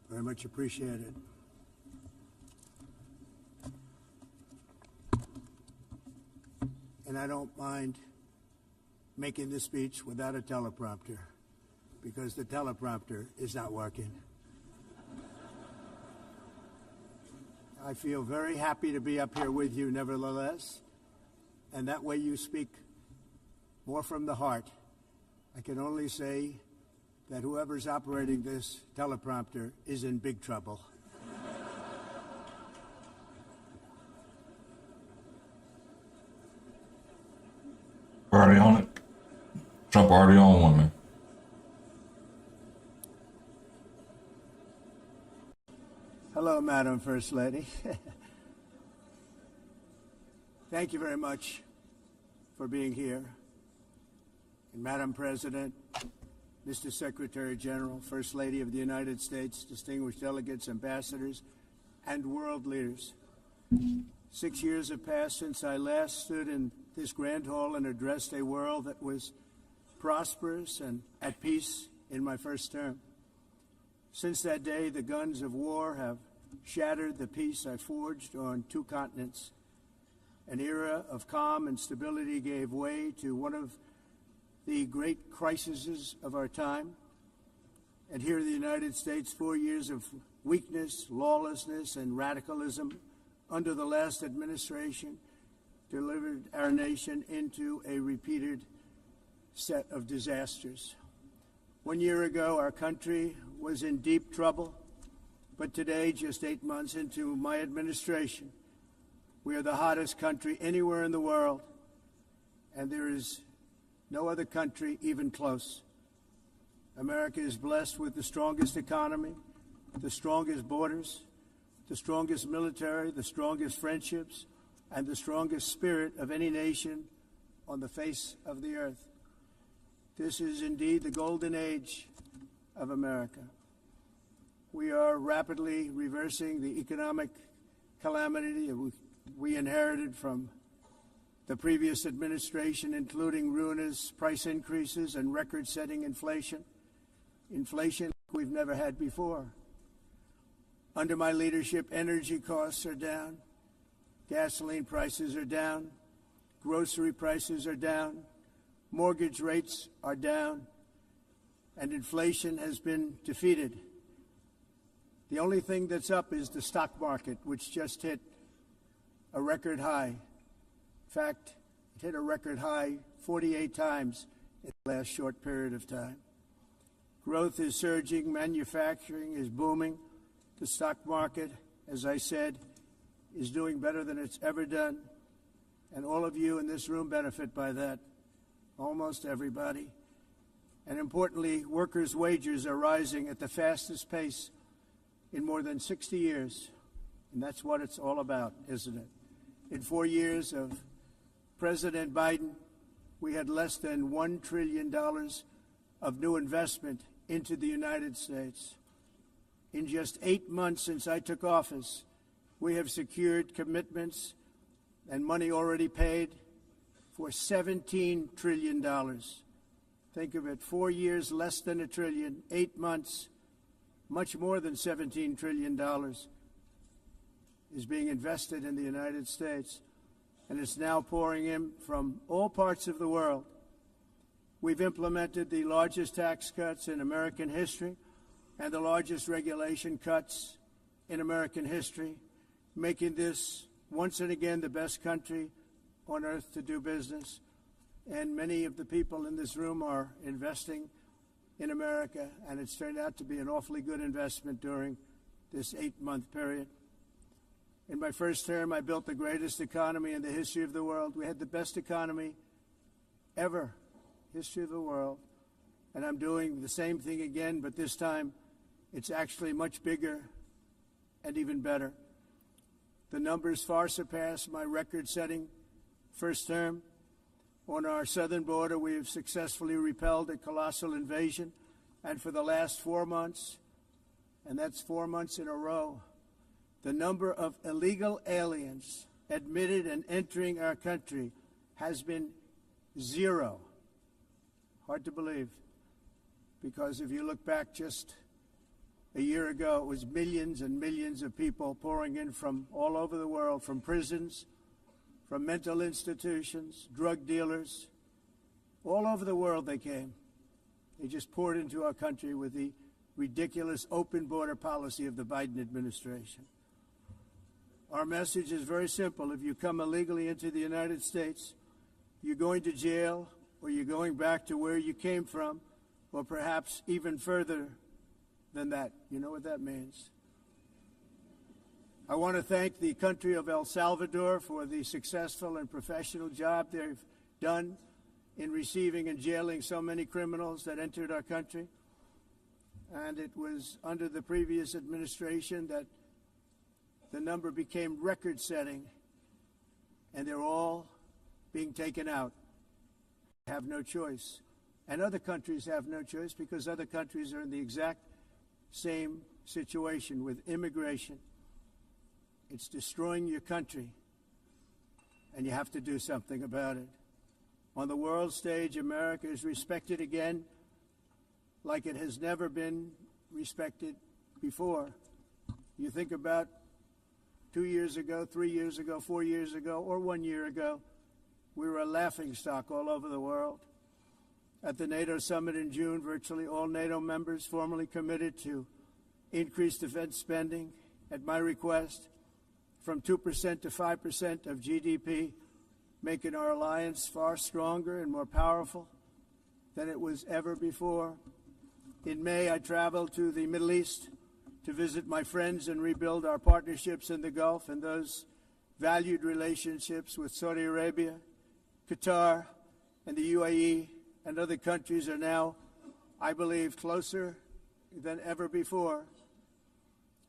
Very much appreciated. And I don't mind making the speech without a teleprompter, because the teleprompter is not working. I feel very happy to be up here with you, nevertheless, and that way you speak more from the heart. I can only say that whoever's operating this teleprompter is in big trouble. Already on it. Trump already on one, man. Hello, Madam First Lady. Thank you very much for being here. And Madam President, Mr. Secretary General, First Lady of the United States, distinguished delegates, ambassadors, and world leaders. 6 years have passed since I last stood in this grand hall and addressed a world that was prosperous and at peace in my first term. Since that day, the guns of war have shattered the peace I forged on 2 continents. An era of calm and stability gave way to one of the great crises of our time. And here in the United States, 4 years of weakness, lawlessness, and radicalism under the last administration delivered our nation into a repeated set of disasters. 1 year ago, our country was in deep trouble, but today, just 8 months into my administration, we are the hottest country anywhere in the world, and there is no other country even close. America is blessed with the strongest economy, the strongest borders, the strongest military, the strongest friendships, and the strongest spirit of any nation on the face of the earth. This is indeed the golden age of America. We are rapidly reversing the economic calamity we inherited from the previous administration, including ruinous price increases and record-setting inflation we've never had before. Under my leadership, energy costs are down, gasoline prices are down, grocery prices are down, mortgage rates are down, and inflation has been defeated. The only thing that's up is the stock market, which just hit a record high. In fact, it hit a record high 48 times in the last short period of time. Growth is surging, manufacturing is booming. The stock market, as I said, is doing better than it's ever done. And all of you in this room benefit by that, almost everybody. And importantly, workers' wages are rising at the fastest pace in more than 60 years. And that's what it's all about, isn't it? In 4 years of President Biden, we had less than $1 trillion of new investment into the United States. In just 8 months since I took office, we have secured commitments and money already paid for $17 trillion. Think of it, 4 years, less than $1 trillion, 8 months, much more than $17 trillion is being invested in the United States, and it's now pouring in from all parts of the world. We've implemented the largest tax cuts in American history and the largest regulation cuts in American history, making this once and again the best country on earth to do business. And many of the people in this room are investing in America, and it's turned out to be an awfully good investment during this 8-month period. In my first term, I built the greatest economy in the history of the world. We had the best economy ever, history of the world. And I'm doing the same thing again, but this time it's actually much bigger and even better. The numbers far surpass my record-setting first term. On our southern border, we have successfully repelled a colossal invasion, and for the last 4 months, and that's 4 months in a row, the number of illegal aliens admitted and entering our country has been 0. Hard to believe, because if you look back just A year ago, it was millions and millions of people pouring in from all over the world, from prisons, from mental institutions, drug dealers. All over the world they came. They just poured into our country with the ridiculous open border policy of the Biden administration. Our message is very simple. If you come illegally into the United States, you're going to jail, or you're going back to where you came from, or perhaps even further than that. You know what that means. I want to thank the country of El Salvador for the successful and professional job they've done in receiving and jailing so many criminals that entered our country. And it was under the previous administration that the number became record-setting, and they're all being taken out. They have no choice. And other countries have no choice because other countries are in the exact same situation with immigration. It's destroying your country, and you have to do something about it. On the world stage, America is respected again like it has never been respected before. You think about 2 years ago, 3 years ago, 4 years ago, or 1 year ago, we were a laughingstock all over the world. At the NATO summit in June, virtually all NATO members formally committed to increase defense spending at my request from 2% to 5% of GDP, making our alliance far stronger and more powerful than it was ever before. In May, I traveled to the Middle East to visit my friends and rebuild our partnerships in the Gulf and those valued relationships with Saudi Arabia, Qatar, and the UAE and other countries are now, I believe, closer than ever before.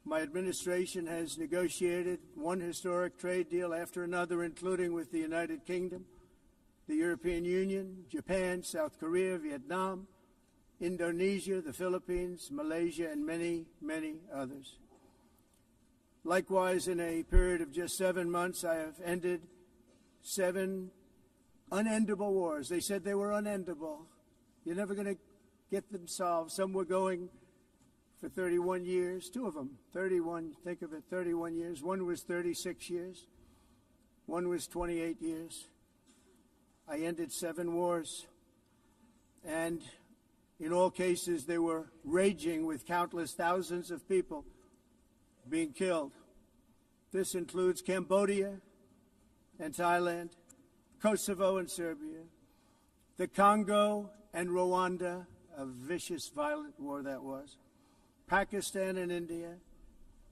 My administration has negotiated one historic trade deal after another, including with the United Kingdom, the European Union, Japan, South Korea, Vietnam, Indonesia, the Philippines, Malaysia, and many, many others. Likewise, in a period of just 7 months, I have ended 7 unendable wars. They said they were unendable. You're never going to get them solved. Some were going for 31 years, 2 of them, 31, think of it, 31 years. One was 36 years. One was 28 years. I ended 7 wars. And in all cases, they were raging with countless thousands of people being killed. This includes Cambodia and Thailand, Kosovo and Serbia, the Congo and Rwanda, a vicious, violent war that was, Pakistan and India,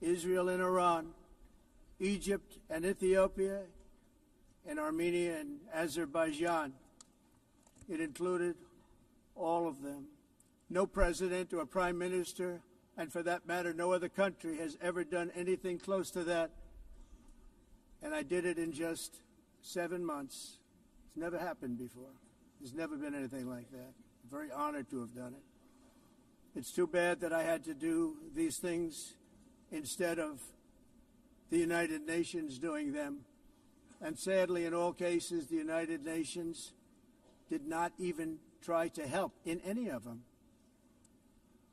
Israel and Iran, Egypt and Ethiopia, and Armenia and Azerbaijan. It included all of them. No president or prime minister, and for that matter, no other country has ever done anything close to that. And I did it in just 7 months. It's never happened before. There's never been anything like that. I'm very honored to have done it. It's too bad that I had to do these things instead of the United Nations doing them. And sadly, in all cases, the United Nations did not even try to help in any of them.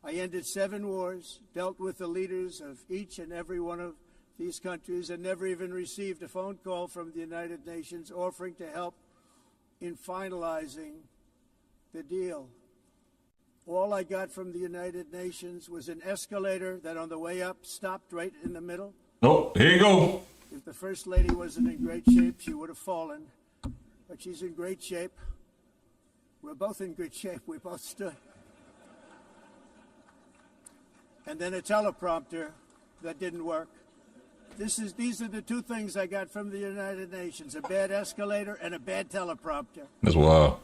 I ended 7 wars, dealt with the leaders of each and every one of these countries, and never even received a phone call from the United Nations offering to help in finalizing the deal. All I got from the United Nations was an escalator that on the way up stopped right in the middle. Oh, here you go. If the First Lady wasn't in great shape, she would have fallen. But she's in great shape. We're both in good shape. We both stood. And then a teleprompter that didn't work. These are the 2 things I got from the United Nations, a bad escalator and a bad teleprompter. That's wild.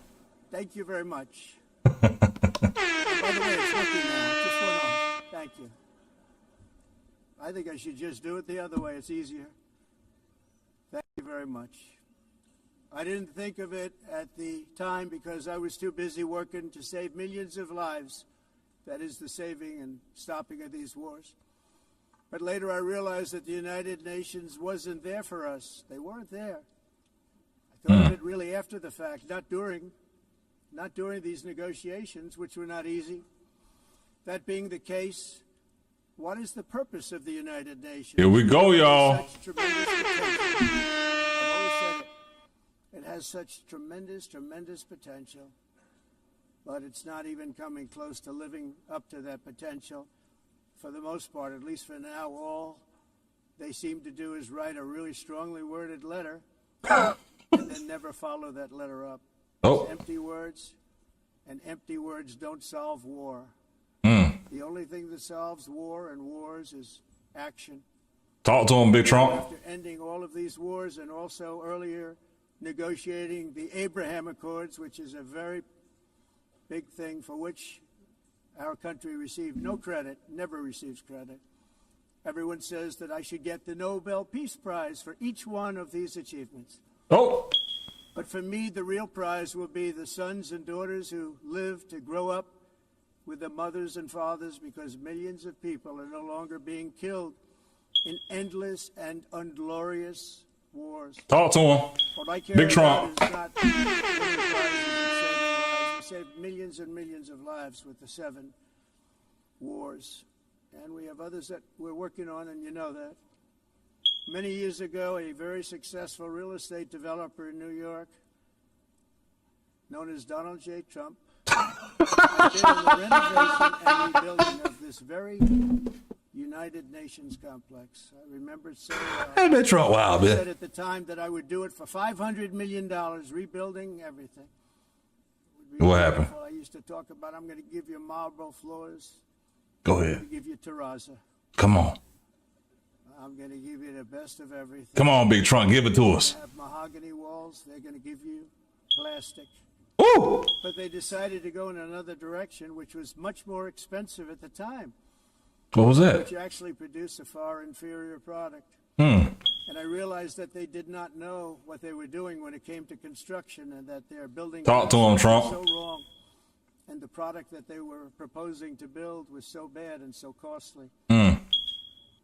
Thank you very much. By the way, it's working now. It just went on. Thank you. I think I should just do it the other way. It's easier. Thank you very much. I didn't think of it at the time because I was too busy working to save millions of lives. That is the saving and stopping of these wars. But later I realized that the United Nations wasn't there for us. They weren't there. I thought of it really after the fact, not during these negotiations, which were not easy. That being the case, what is the purpose of the United Nations? Here we go, y'all. Such tremendous potential. I've always said it. It has such tremendous, tremendous potential, but it's not even coming close to living up to that potential. For the most part, at least for now, all they seem to do is write a really strongly worded letter and then never follow that letter up. Oh. It's empty words, and empty words don't solve war. The only thing that solves war and wars is action. Talk to him, Big Trump. After ending all of these wars and also earlier negotiating the Abraham Accords, which is a very big thing for which our country received no credit, never receives credit. Everyone says that I should get the Nobel Peace Prize for each one of these achievements. Oh. But for me, the real prize will be the sons and daughters who live to grow up with the mothers and fathers, because millions of people are no longer being killed in endless and unglorious wars. Talk to him. What I care Big about Trump. is not winning prizes and saving lives. We saved millions and millions of lives with the 7 wars. And we have others that we're working on, and you know that. Many years ago, a very successful real estate developer in New York, known as Donald J. Trump, has been in the renovation and rebuilding of this very United Nations complex. I remember saying Hey, Big Trump, wow, I said man. at the time that I would do it for $500 million, rebuilding everything. It would be What happened? wonderful. I used to talk about, I'm going to give you marble floors. Go I'm ahead. going to give you terrazzo. Come on. I'm going to give you the best of everything. Come on, Big Trump, give it to us. Have mahogany walls. They're going to give you plastic. Ooh. But they decided to go in another direction, which was much more expensive at the time, What was that? which actually produced a far inferior product. Hmm. And I realized that they did not know what they were doing when it came to construction, and that their building Talk to him, Trump. was so wrong, and the product that they were proposing to build was so bad and so costly. Hmm.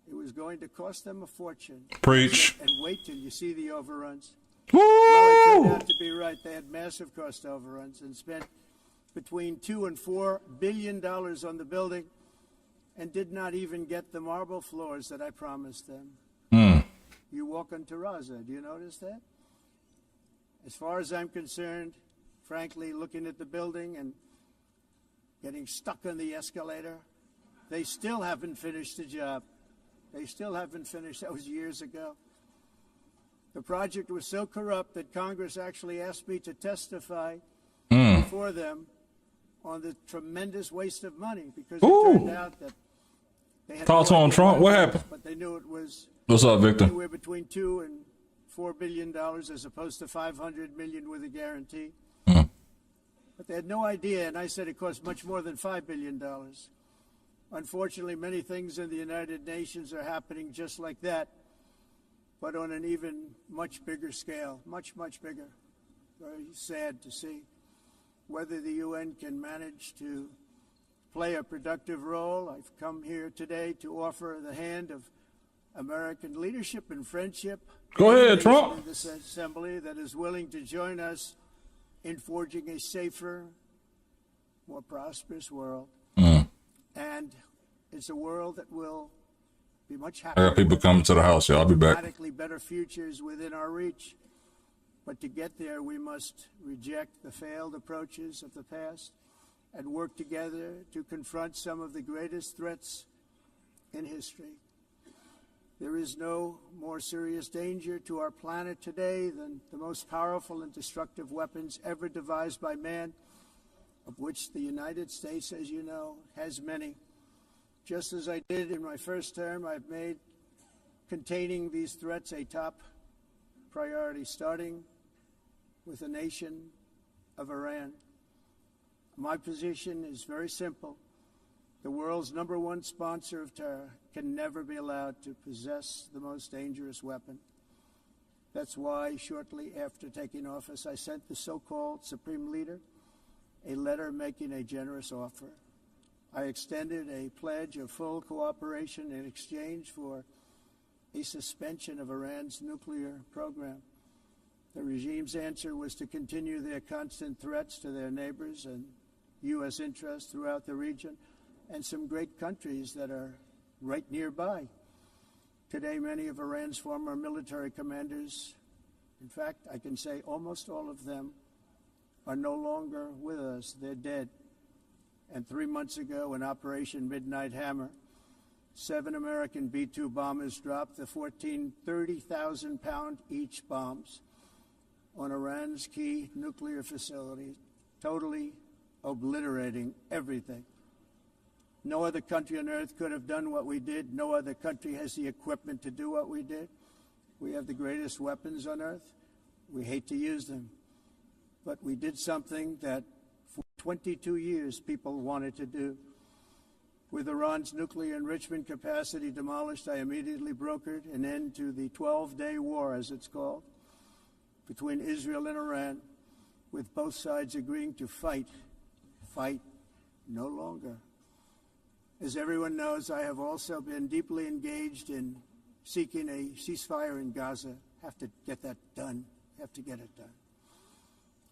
It was going to cost them a fortune. Preach. And wait till you see the overruns. Well, it turned Woo. out to be right. They had massive cost overruns and spent between $2 and $4 billion on the building, and did not even get the marble floors that I promised them. Hmm. You walk on terrazzo. Do you notice that? As far as I'm concerned, frankly, looking at the building and getting stuck on the escalator, they still haven't finished the job. They still haven't finished. That was years ago. The project was so corrupt that Congress actually asked me to testify before them on the tremendous waste of money, because it turned out that they had Talk to no him, idea Trump. What it was, happened? But they knew it was What's up, Victor? anywhere between $2 and $4 billion, as opposed to $500 million with a guarantee. But they had no idea, and I said it cost much more than $5 billion. Unfortunately, many things in the United Nations are happening just like that, but on an even much bigger scale, much, much bigger. Very sad to see whether the UN can manage to play a productive role. I've come here today to offer the hand of American leadership and friendship. Go ahead, in Trump. this assembly that is willing to join us in forging a safer, more prosperous world. And it's a world that will be much I happier. got people coming to the house, y'all. I'll be back. Dramatically better futures within our reach. But to get there, we must reject the failed approaches of the past and work together to confront some of the greatest threats in history. There is no more serious danger to our planet today than the most powerful and destructive weapons ever devised by man, of which the United States, as you know, has many. Just as I did in my first term, I've made containing these threats a top priority, starting with the nation of Iran. My position is very simple. The world's #1 sponsor of terror can never be allowed to possess the most dangerous weapon. That's why, shortly after taking office, I sent the so-called Supreme Leader a letter making a generous offer. I extended a pledge of full cooperation in exchange for a suspension of Iran's nuclear program. The regime's answer was to continue their constant threats to their neighbors and U.S. interests throughout the region, and some great countries that are right nearby. Today, many of Iran's former military commanders, in fact, I can say almost all of them, are no longer with us. They're dead. And 3 months ago, in Operation Midnight Hammer, 7 American B-2 bombers dropped the 14 30,000-pound each bombs on Iran's key nuclear facilities, totally obliterating everything. No other country on earth could have done what we did. No other country has the equipment to do what we did. We have the greatest weapons on earth. We hate to use them. But we did something that for 22 years people wanted to do. With Iran's nuclear enrichment capacity demolished, I immediately brokered an end to the 12-day war, as it's called, between Israel and Iran, with both sides agreeing to fight no longer. As everyone knows, I have also been deeply engaged in seeking a ceasefire in Gaza. Have to get that done. Have to get it done.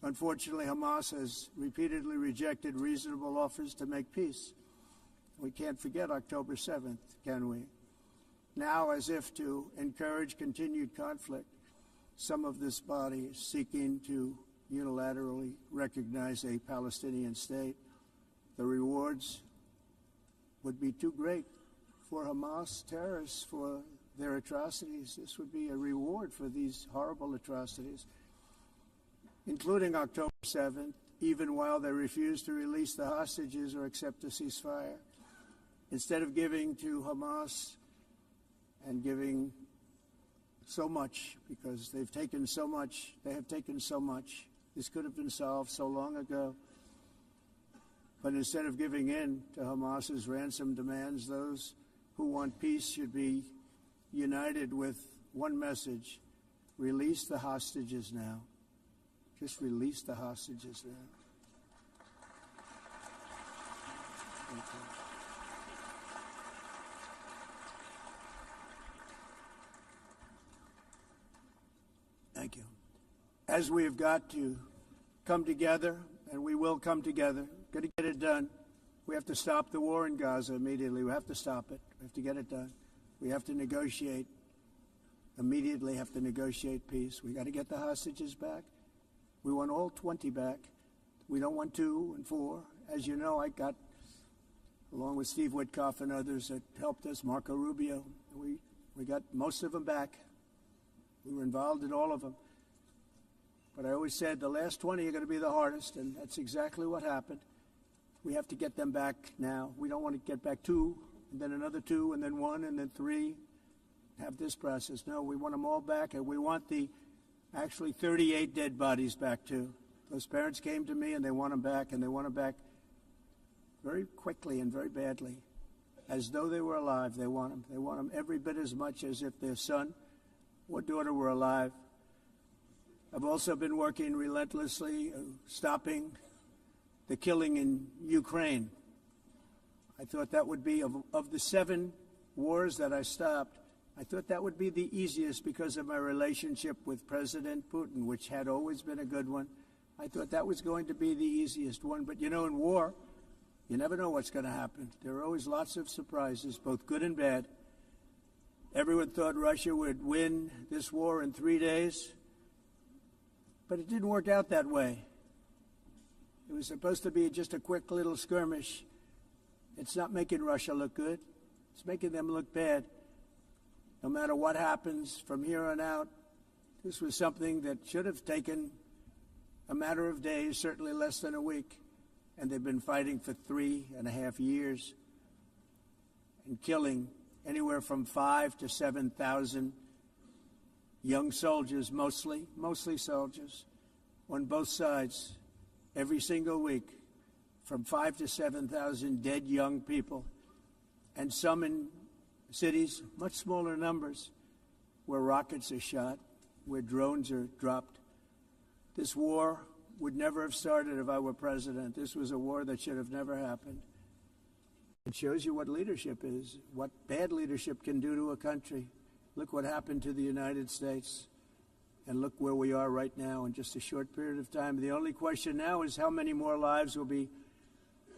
Unfortunately, Hamas has repeatedly rejected reasonable offers to make peace. We can't forget October 7th, can we? Now, as if to encourage continued conflict, some of this body is seeking to unilaterally recognize a Palestinian state. The rewards would be too great for Hamas terrorists for their atrocities. This would be a reward for these horrible atrocities, including October 7th, even while they refuse to release the hostages or accept a ceasefire. Instead of giving to Hamas and giving so much, because they've taken so much, they have taken so much. This could have been solved so long ago. But instead of giving in to Hamas's ransom demands, those who want peace should be united with one message: release the hostages now. Just release the hostages now. Thank you. Thank you. As we have got to come together, and we will come together, got to get it done. We have to stop the war in Gaza immediately. We have to stop it. We have to get it done. We have to negotiate, immediately have to negotiate peace. We got to get the hostages back. We want all 20 back. We don't want 2 and 4. As you know, I got, along with Steve Witkoff and others that helped us, Marco Rubio, we got most of them back. We were involved in all of them. But I always said the last 20 are going to be the hardest, and that's exactly what happened. We have to get them back now. We don't want to get back 2, and then another 2, and then 1, and then 3. Have this process. No, we want them all back, and we want the actually 38 dead bodies back too. Those parents came to me, and they want them back, and they want them back very quickly and very badly, as though they were alive. They want them. They want them every bit as much as if their son or daughter were alive. I've also been working relentlessly, stopping the killing in Ukraine. I thought that would be, of the 7 wars that I stopped, I thought that would be the easiest because of my relationship with President Putin, which had always been a good one. I thought that was going to be the easiest one. But, you know, in war, you never know what's going to happen. There are always lots of surprises, both good and bad. Everyone thought Russia would win this war in 3 days, but it didn't work out that way. It was supposed to be just a quick little skirmish. It's not making Russia look good. It's making them look bad. No matter what happens from here on out, this was something that should have taken a matter of days, certainly less than a week. And they've been fighting for 3.5 years and killing anywhere from 5,000 to 7,000 young soldiers, mostly soldiers, on both sides, every single week, from 5,000 to 7,000 dead young people, and some in cities, much smaller numbers, where rockets are shot, where drones are dropped. This war would never have started if I were president. This was a war that should have never happened. It shows you what leadership is, what bad leadership can do to a country. Look what happened to the United States, and look where we are right now in just a short period of time. The only question now is how many more lives will be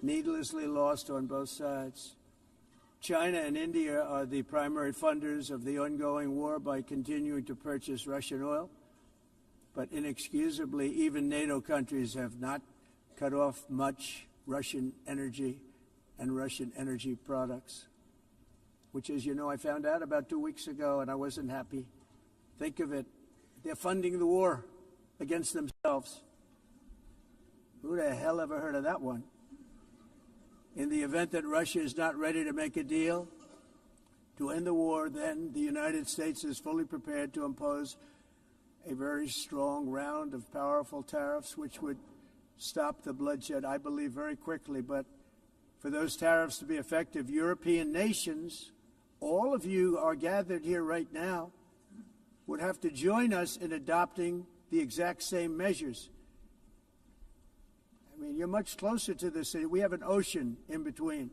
needlessly lost on both sides. China and India are the primary funders of the ongoing war by continuing to purchase Russian oil. But inexcusably, even NATO countries have not cut off much Russian energy and Russian energy products, which, as you know, I found out about 2 weeks ago, and I wasn't happy. Think of it. They're funding the war against themselves. Who the hell ever heard of that one? In the event that Russia is not ready to make a deal to end the war, then the United States is fully prepared to impose a very strong round of powerful tariffs, which would stop the bloodshed, I believe, very quickly. But for those tariffs to be effective, European nations, all of you are gathered here right now, would have to join us in adopting the exact same measures. I mean, you're much closer to this city. We have an ocean in between.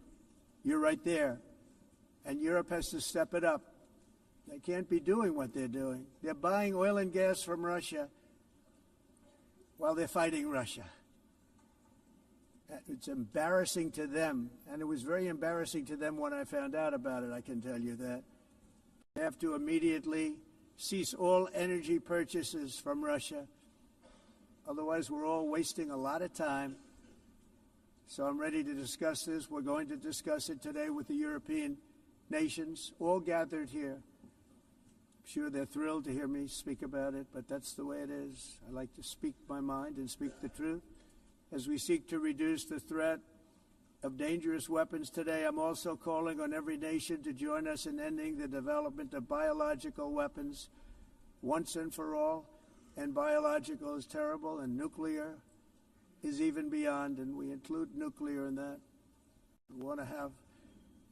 You're right there. And Europe has to step it up. They can't be doing what they're doing. They're buying oil and gas from Russia while they're fighting Russia. It's embarrassing to them. And it was very embarrassing to them when I found out about it, I can tell you that. They have to immediately cease all energy purchases from Russia. Otherwise, we're all wasting a lot of time. So I'm ready to discuss this. We're going to discuss it today with the European nations, all gathered here. I'm sure they're thrilled to hear me speak about it, but that's the way it is. I like to speak my mind and speak the truth. As we seek to reduce the threat of dangerous weapons today, I'm also calling on every nation to join us in ending the development of biological weapons once and for all. And biological is terrible, and nuclear is even beyond, and we include nuclear in that. We want to have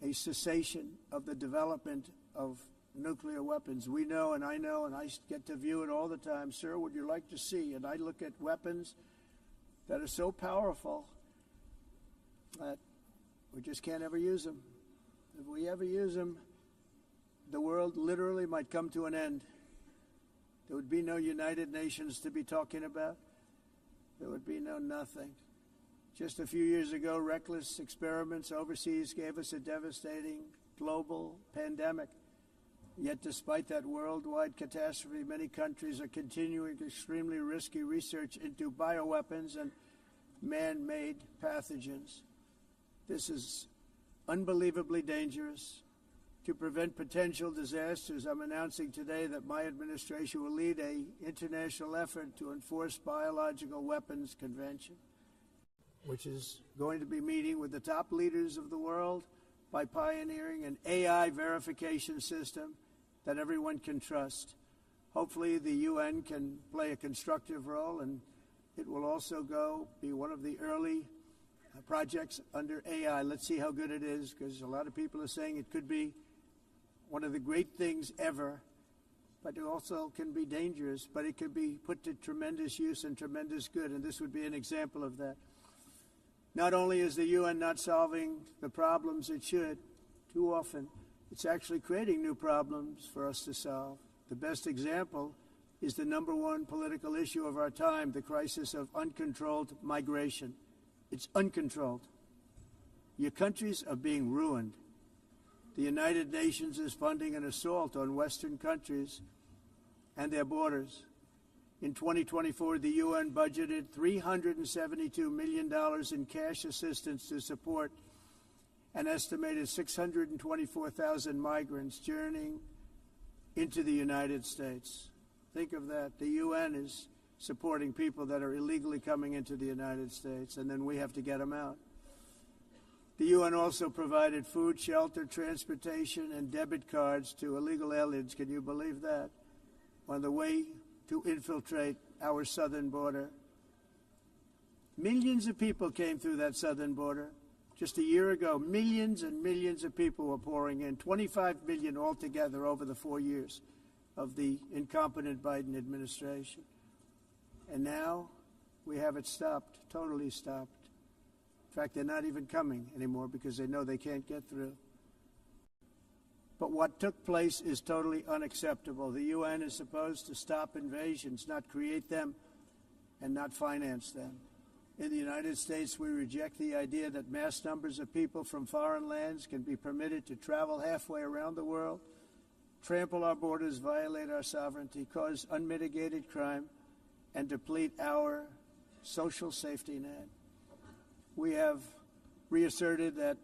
a cessation of the development of nuclear weapons. We know, and I get to view it all the time. Sir, would you like to see? And I look at weapons that are so powerful that we just can't ever use them. If we ever use them, the world literally might come to an end. There would be no United Nations to be talking about. There would be no nothing. Just a few years ago, reckless experiments overseas gave us a devastating global pandemic. Yet despite that worldwide catastrophe, many countries are continuing extremely risky research into bioweapons and man-made pathogens. This is unbelievably dangerous. To prevent potential disasters, I'm announcing today that my administration will lead an international effort to enforce biological weapons convention, which is going to be meeting with the top leaders of the world by pioneering an AI verification system that everyone can trust. Hopefully the UN can play a constructive role, and it will also be one of the early projects under AI. Let's see how good it is, because a lot of people are saying it could be one of the great things ever, but it also can be dangerous, but it could be put to tremendous use and tremendous good, and this would be an example of that. Not only is the UN not solving the problems it should, too often, it's actually creating new problems for us to solve. The best example is the #1 political issue of our time, the crisis of uncontrolled migration. It's uncontrolled. Your countries are being ruined. The United Nations is funding an assault on Western countries and their borders. In 2024, the UN budgeted $372 million in cash assistance to support an estimated 624,000 migrants journeying into the United States. Think of that. The UN is supporting people that are illegally coming into the United States, and then we have to get them out. The UN also provided food, shelter, transportation, and debit cards to illegal aliens. Can you believe that? On the way to infiltrate our southern border. Millions of people came through that southern border. Just a year ago, millions and millions of people were pouring in, 25 million altogether over the 4 years of the incompetent Biden administration. And now we have it stopped, totally stopped. In fact, they're not even coming anymore because they know they can't get through. But what took place is totally unacceptable. The UN is supposed to stop invasions, not create them and not finance them. In the United States, we reject the idea that mass numbers of people from foreign lands can be permitted to travel halfway around the world, trample our borders, violate our sovereignty, cause unmitigated crime, and deplete our social safety net. We have reasserted that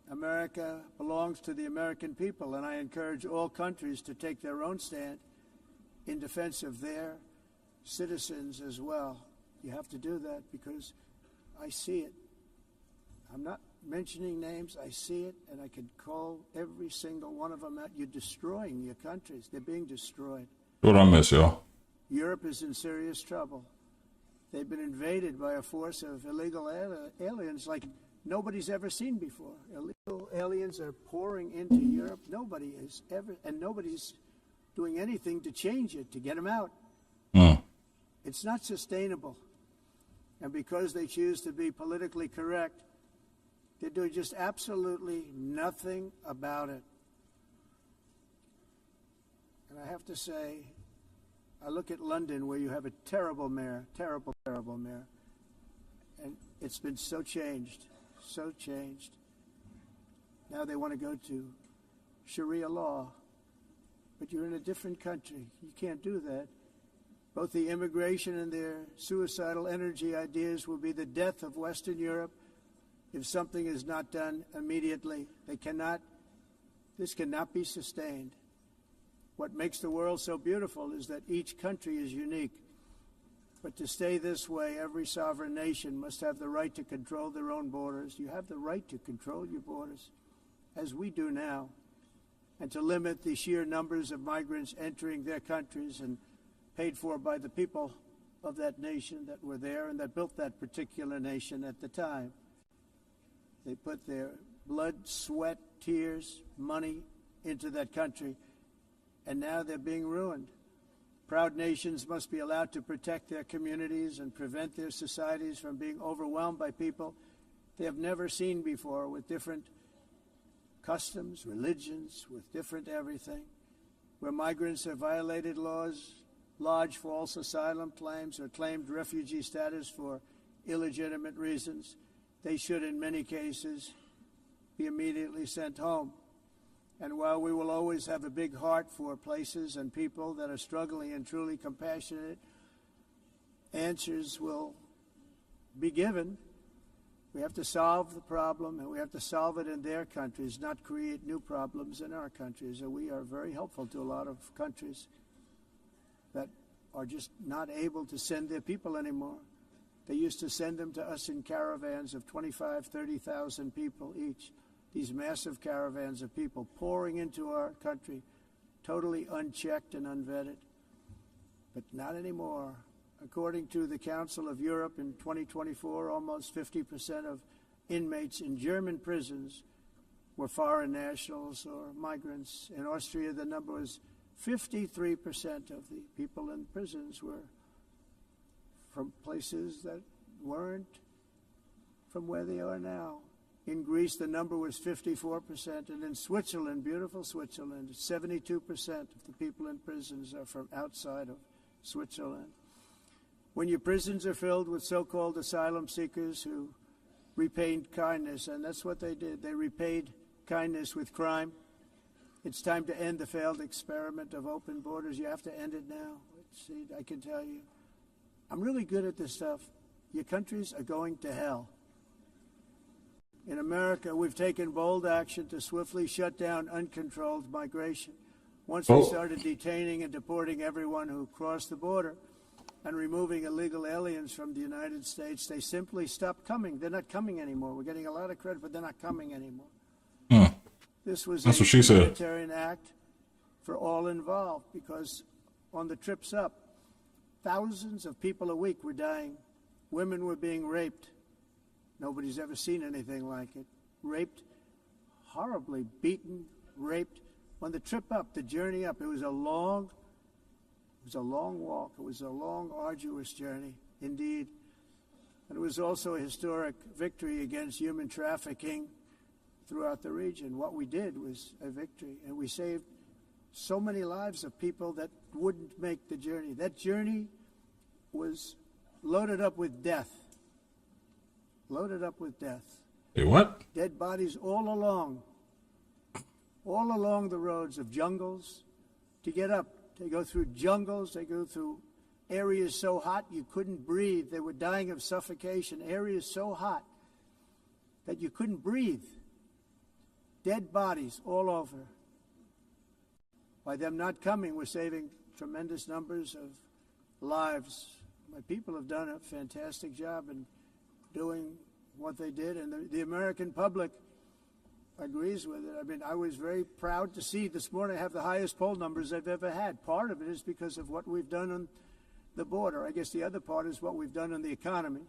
America belongs to the American people, and I encourage all countries to take their own stand in defense of their citizens as well. You have to do that because I see it. I'm not mentioning names. I see it, and I could call every single one of them out. You're destroying your countries. They're being destroyed. What I miss, y'all? Europe is in serious trouble. They've been invaded by a force of illegal aliens like nobody's ever seen before. Illegal aliens are pouring into Europe. Nobody is ever, and nobody's doing anything to change it, to get them out. It's not sustainable. And because they choose to be politically correct, they're doing just absolutely nothing about it. And I have to say, I look at London, where you have a terrible mayor, terrible mayor, and it's been so changed. Now they want to go to Sharia law, but you're in a different country. You can't do that. Both the immigration and their suicidal energy ideas will be the death of Western Europe if something is not done immediately. This cannot be sustained. What makes the world so beautiful is that each country is unique. But to stay this way, every sovereign nation must have the right to control their own borders. You have the right to control your borders, as we do now, and to limit the sheer numbers of migrants entering their countries and paid for by the people of that nation that were there and that built that particular nation at the time. They put their blood, sweat, tears, money into that country, and now they're being ruined. Proud nations must be allowed to protect their communities and prevent their societies from being overwhelmed by people they have never seen before, with different customs, religions, with different everything. Where migrants have violated laws, lodged false asylum claims, or claimed refugee status for illegitimate reasons, they should, in many cases, be immediately sent home. And while we will always have a big heart for places and people that are struggling and truly compassionate, answers will be given. We have to solve the problem, and we have to solve it in their countries, not create new problems in our countries. And we are very helpful to a lot of countries that are just not able to send their people anymore. They used to send them to us in caravans of 25,000, 30,000 people each. These massive caravans of people pouring into our country, totally unchecked and unvetted. But not anymore. According to the Council of Europe in 2024, almost 50% of inmates in German prisons were foreign nationals or migrants. In Austria, the number was 53% of the people in prisons were from places that weren't from where they are now. In Greece, the number was 54%, and in Switzerland, beautiful Switzerland, 72% of the people in prisons are from outside of Switzerland. When your prisons are filled with so-called asylum seekers who repaid kindness, and that's what they did, they repaid kindness with crime, it's time to end the failed experiment of open borders. You have to end it now. See, I can tell you, I'm really good at this stuff. Your countries are going to hell. In America, we've taken bold action to swiftly shut down uncontrolled migration. Once we started detaining and deporting everyone who crossed the border and removing illegal aliens from the United States, they simply stopped coming. They're not coming anymore. We're getting a lot of credit, but they're not coming anymore. This was a humanitarian act for all involved, because on the trips up, thousands of people a week were dying. Women were being raped. Nobody's ever seen anything like it. Raped, horribly beaten, raped. On the trip up, the journey up, it was a long walk. It was a long, arduous journey, indeed. And it was also a historic victory against human trafficking throughout the region. What we did was a victory, and we saved so many lives of people that wouldn't make the journey. That journey was loaded up with death. loaded up with death. Hey, what? Dead bodies all along the roads of jungles. To get up, they go through jungles, they go through areas so hot you couldn't breathe. They were dying of suffocation, areas so hot that you couldn't breathe. Dead bodies all over. By them not coming, we're saving tremendous numbers of lives. My people have done a fantastic job in doing what they did, and the American public agrees with it. I mean, I was very proud to see this morning I have the highest poll numbers I've ever had. Part of it is because of what we've done on the border. I guess the other part is what we've done on the economy.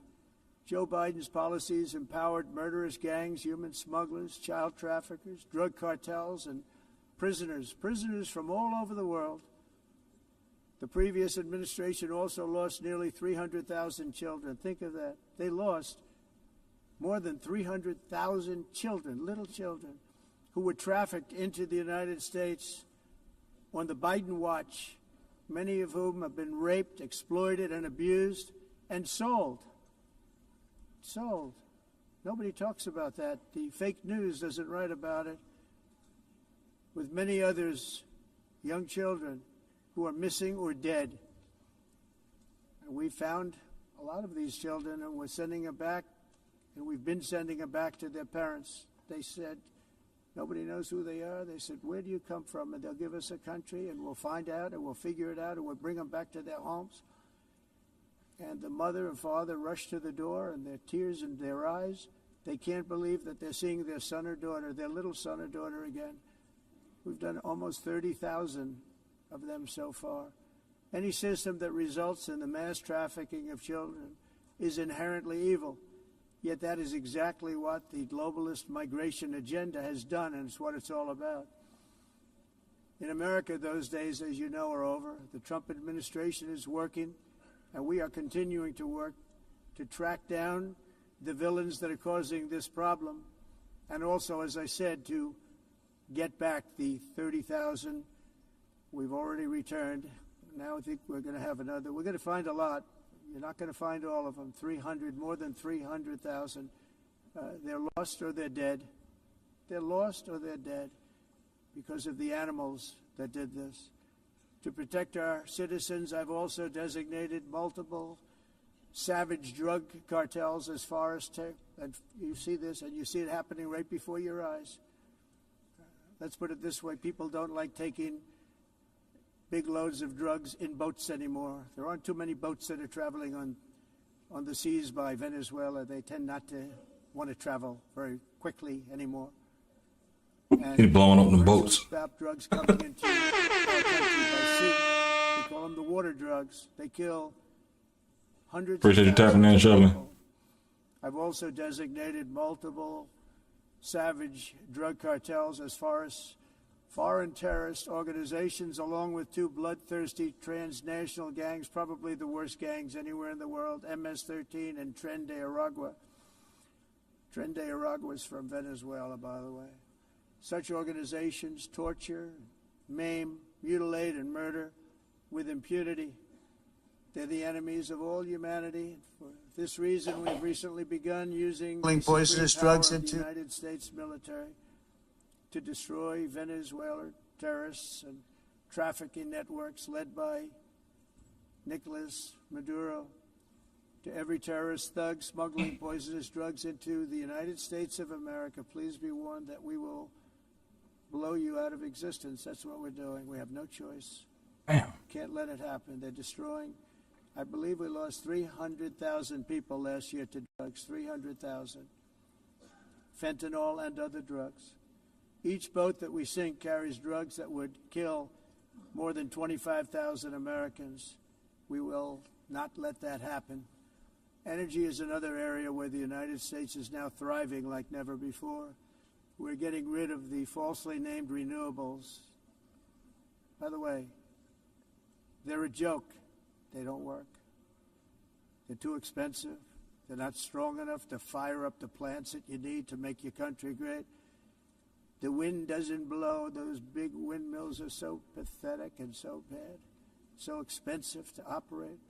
Joe Biden's policies empowered murderous gangs, human smugglers, child traffickers, drug cartels, and prisoners from all over the world. The previous administration also lost nearly 300,000 children. Think of that. They lost more than 300,000 children, little children, who were trafficked into the United States on the Biden watch, many of whom have been raped, exploited, and abused, and sold. Sold. Nobody talks about that. The fake news doesn't write about it. With many others, young children who are missing or dead. And we found a lot of these children, and we're sending them back, and we've been sending them back to their parents. They said, nobody knows who they are. They said, where do you come from? And they'll give us a country, and we'll find out, and we'll figure it out, and we'll bring them back to their homes. And the mother and father rush to the door, and their tears in their eyes. They can't believe that they're seeing their son or daughter, their little son or daughter again. We've done almost 30,000 of them so far. Any system that results in the mass trafficking of children is inherently evil. Yet that is exactly what the globalist migration agenda has done, and it's what it's all about. In America, those days, as you know, are over. The Trump administration is working, and we are continuing to work to track down the villains that are causing this problem, and also, as I said, to get back the 30,000 we've already returned. Now I think we're going to have another. We're going to find a lot. You're not going to find all of them. 300, more than 300,000. They're lost or they're dead. They're lost or they're dead because of the animals that did this. To protect our citizens, I've also designated multiple savage drug cartels as far as and you see this, and you see it happening right before your eyes. Let's put it this way. People don't like taking big loads of drugs in boats anymore. There aren't too many boats that are traveling on the seas by Venezuela. They tend not to want to travel very quickly anymore. He's blowing up the boats. Stop drugs coming into our country by sea. We call them the water drugs. They kill hundreds Appreciate you of tapping in, thousands of Shirley. people. I've also designated multiple savage drug cartels as far as foreign terrorist organizations, along with two bloodthirsty transnational gangs, probably the worst gangs anywhere in the world, MS-13 and Tren de Aragua. Tren de Aragua is from Venezuela, by the way. Such organizations torture, maim, mutilate, and murder with impunity. They're the enemies of all humanity. For this reason, we've recently begun using poisonous drugs into the United States military to destroy Venezuelan terrorists and trafficking networks led by Nicolas Maduro. To every terrorist thug smuggling poisonous drugs into the United States of America, please be warned that we will blow you out of existence. That's what we're doing. We have no choice. Damn. Can't let it happen. They're destroying. I believe we lost 300,000 people last year to drugs, 300,000. Fentanyl and other drugs. Each boat that we sink carries drugs that would kill more than 25,000 Americans. We will not let that happen. Energy is another area where the United States is now thriving like never before. We're getting rid of the falsely named renewables. By the way, they're a joke. They don't work. They're too expensive. They're not strong enough to fire up the plants that you need to make your country great. The wind doesn't blow. Those big windmills are so pathetic and so bad, so expensive to operate.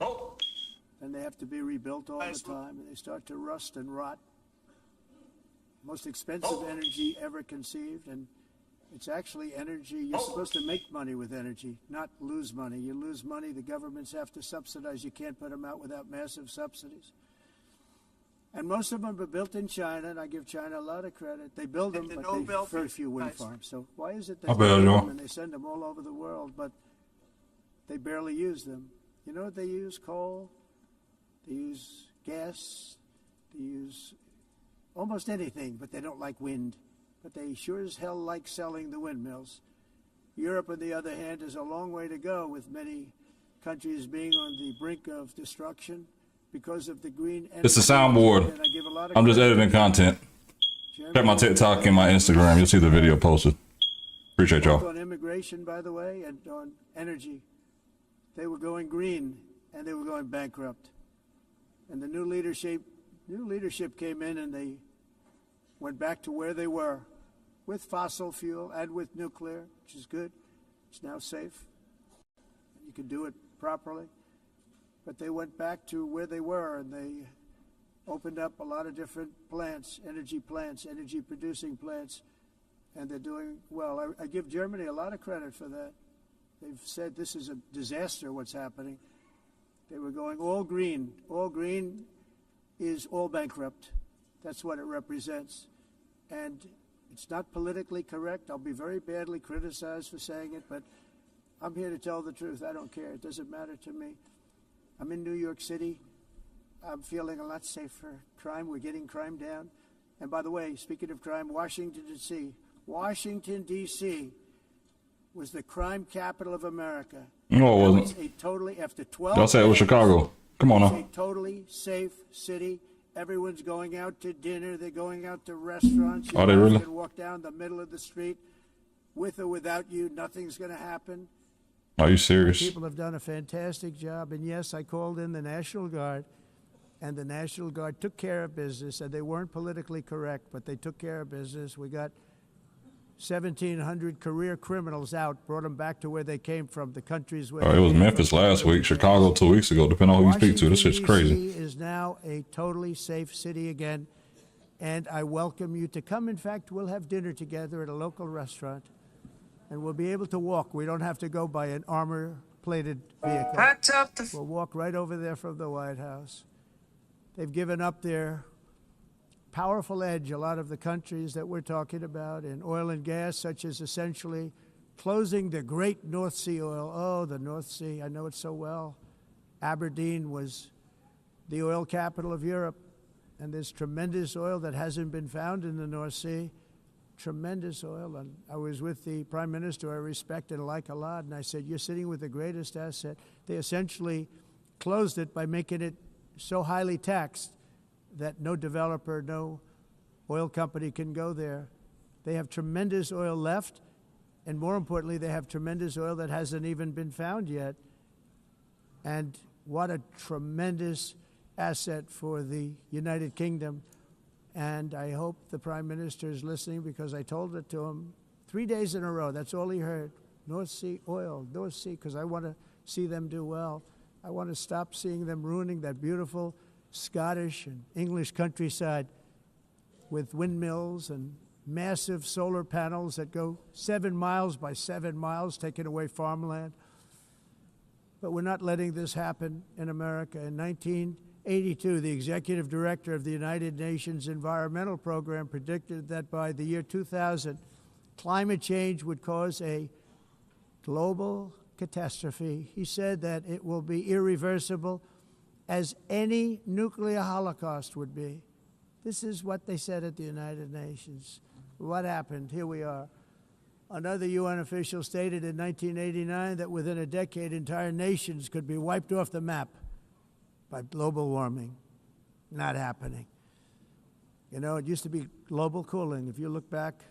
And they have to be rebuilt all the time, and they start to rust and rot. most expensive energy ever conceived, and it's actually energy. You're supposed to make money with energy, not lose money. You lose money, the governments have to subsidize. You can't put them out without massive subsidies. And most of them are built in China, and I give China a lot of credit. They build them, but they very few wind farms. So why is it they build them and they send them all over the world, but they barely use them? You know what they use? Coal. They use gas. They use almost anything, but they don't like wind. But they sure as hell like selling the windmills. Europe, on the other hand, is a long way to go, with many countries being on the brink of destruction because of the green energy. It's a soundboard. I'm just editing content. Check my TikTok and my Instagram. You'll see the video posted. Appreciate y'all. On immigration, by the way, and on energy, they were going green and they were going bankrupt. And the new leadership came in, and they went back to where they were, with fossil fuel and with nuclear, which is good. It's now safe. You can do it properly. But they went back to where they were, and they opened up a lot of different plants, energy producing plants, and they're doing well. I give Germany a lot of credit for that. They've said this is a disaster, what's happening. They were going all green. All green is all bankrupt. That's what it represents. And it's not politically correct. I'll be very badly criticized for saying it, but I'm here to tell the truth. I don't care. It doesn't matter to me. I'm in New York City. I'm feeling a lot safer. Crime, we're getting crime down. And by the way, speaking of crime, Washington, D.C. was the crime capital of America. No, it wasn't. It's a totally, after 12 Y'all said it was Chicago. Come on now. It's a totally safe city. Everyone's going out to dinner. They're going out to restaurants. Are they really? You can walk down the middle of the street with or without you. Nothing's going to happen. Are you serious? People have done a fantastic job. And yes, I called in the National Guard, and the National Guard took care of business. And they weren't politically correct, but they took care of business. We got 1,700 career criminals out, brought them back to where they came from, the countries where it was Memphis last week, Chicago 2 weeks ago, depending on who you speak to. This shit's crazy. Washington, D.C. is now a totally safe city again, and I welcome you to come. In fact, we'll have dinner together at a local restaurant, and we'll be able to walk. We don't have to go by an armor-plated vehicle. We'll walk right over there from the White House. They've given up their powerful edge, a lot of the countries that we're talking about in oil and gas, such as essentially closing the great North Sea oil. Oh, the North Sea, I know it so well. Aberdeen was the oil capital of Europe, and there's tremendous oil that hasn't been found in the North Sea. Tremendous oil. And I was with the Prime Minister I respect and like a lot, and I said, you're sitting with the greatest asset. They essentially closed it by making it so highly taxed that no developer, no oil company can go there. They have tremendous oil left, and more importantly, they have tremendous oil that hasn't even been found yet. And what a tremendous asset for the United Kingdom. And I hope the Prime Minister is listening, because I told it to him 3 days in a row. That's all he heard. North Sea oil, North Sea, because I want to see them do well. I want to stop seeing them ruining that beautiful Scottish and English countryside with windmills and massive solar panels that go 7 miles by 7 miles, taking away farmland. But we're not letting this happen in America. In 1982, the executive director of the United Nations Environmental Program predicted that by the year 2000, climate change would cause a global catastrophe. He said that it will be irreversible, as any nuclear holocaust would be. This is what they said at the United Nations. What happened? Here we are. Another UN official stated in 1989 that within a decade, entire nations could be wiped off the map by global warming. Not happening. You know, it used to be global cooling. If you look back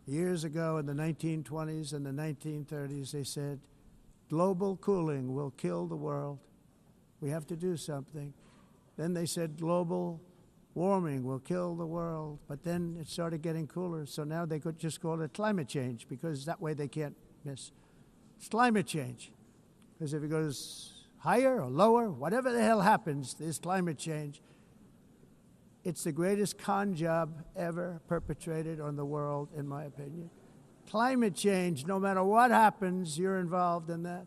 years ago in the 1920s and the 1930s, they said, global cooling will kill the world. We have to do something. Then they said global warming will kill the world. But then it started getting cooler. So now they could just call it climate change, because that way they can't miss. It's climate change. Because if it goes higher or lower, whatever the hell happens, there's climate change. It's the greatest con job ever perpetrated on the world, in my opinion. Climate change, no matter what happens, you're involved in that.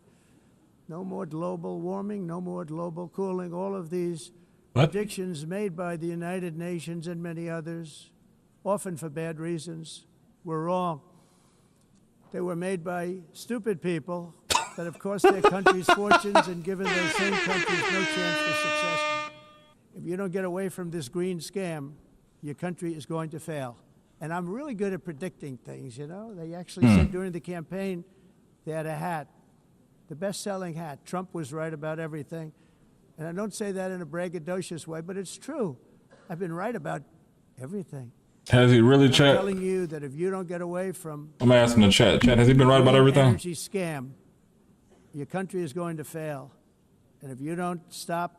No more global warming, no more global cooling. All of these predictions made by the United Nations and many others, often for bad reasons, were wrong. They were made by stupid people that have cost their countries fortunes and given those same countries no chance for success. If you don't get away from this green scam, your country is going to fail. And I'm really good at predicting things, you know. They actually said during the campaign, they had a hat, the best-selling hat. Trump was right about everything. And I don't say that in a braggadocious way, but it's true. I've been right about everything. Has he really, Chat? I'm telling you that if you don't get away from... I'm asking the chat. Chat, has he been right about everything? ...energy scam, your country is going to fail. And if you don't stop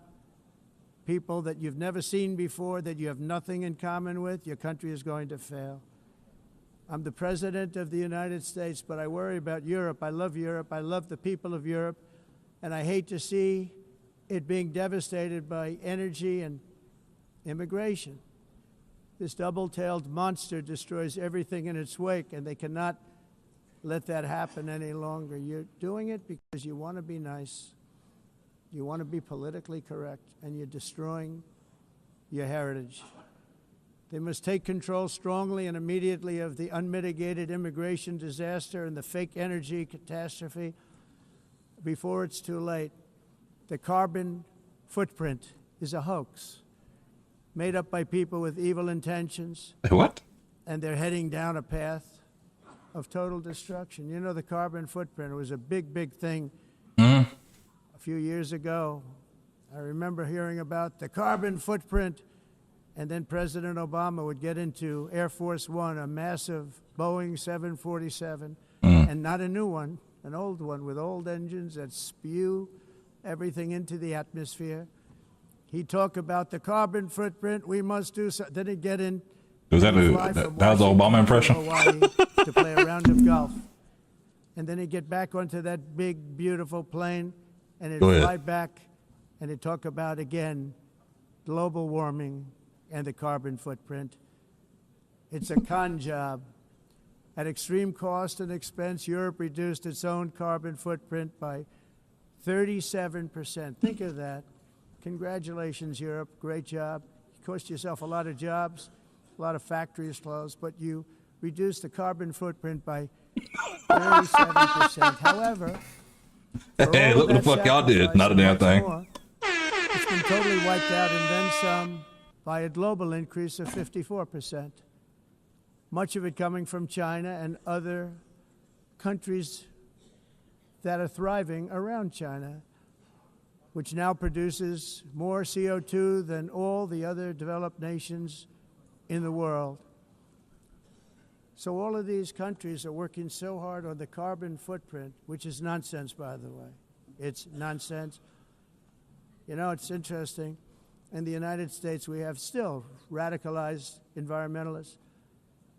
people that you've never seen before, that you have nothing in common with, your country is going to fail. I'm the President of the United States, but I worry about Europe. I love Europe. I love the people of Europe. And I hate to see it being devastated by energy and immigration. This double-tailed monster destroys everything in its wake, and they cannot let that happen any longer. You're doing it because you want to be nice. You want to be politically correct, and you're destroying your heritage. They must take control strongly and immediately of the unmitigated immigration disaster and the fake energy catastrophe before it's too late. The carbon footprint is a hoax made up by people with evil intentions. What? And they're heading down a path of total destruction. You know, the carbon footprint was a big, big thing a few years ago. I remember hearing about the carbon footprint, and then President Obama would get into Air Force One, a massive Boeing 747, and not a new one, an old one with old engines that spew everything into the atmosphere. He'd talk about the carbon footprint. We must do so. Then he'd get in. Was that was the Obama impression? Hawaii to play a round of golf. And then he'd get back onto that big, beautiful plane, and he'd fly back, and he'd talk about, again, global warming and the carbon footprint. It's a con job. At extreme cost and expense, Europe reduced its own carbon footprint by 37%. Think of that. Congratulations, Europe. Great job. You cost yourself a lot of jobs, a lot of factories closed, but you reduced the carbon footprint by 37%. However, hey, look what the fuck y'all did. Not a damn thing. More, it's been totally wiped out, and then some by a global increase of 54%. Much of it coming from China and other countries that are thriving around China, which now produces more CO2 than all the other developed nations in the world. So all of these countries are working so hard on the carbon footprint, which is nonsense, by the way. It's nonsense. You know, it's interesting. In the United States, we have still radicalized environmentalists,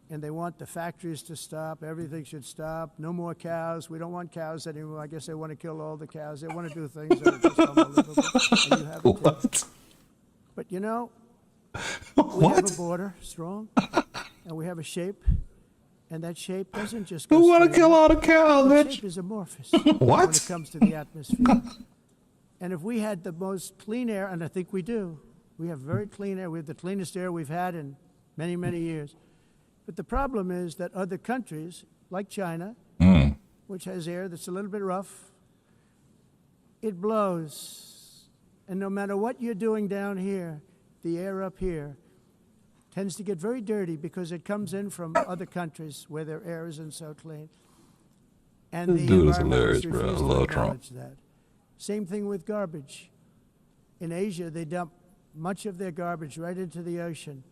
and they want the factories to stop. Everything should stop. No more cows. We don't want cows anymore. I guess they want to kill all the cows. They want to do things that are just unbelievable. And you have what? But you know, we have a border, strong, and we have a shape, and that shape doesn't just go Who want to kill all the cows, bitch? bitch? Shape is amorphous What? when it comes to the atmosphere. And if we had the most clean air, and I think we do, we have very clean air. We have the cleanest air we've had in many, many years. But the problem is that other countries, like China, which has air that's a little bit rough, it blows. And no matter what you're doing down here, the air up here tends to get very dirty because it comes in from other countries where their air isn't so clean. And This the dude is environmentalists hilarious, bro. I refuse to love Trump. acknowledge that. Same thing with garbage. In Asia, they dump much of their garbage right into the ocean.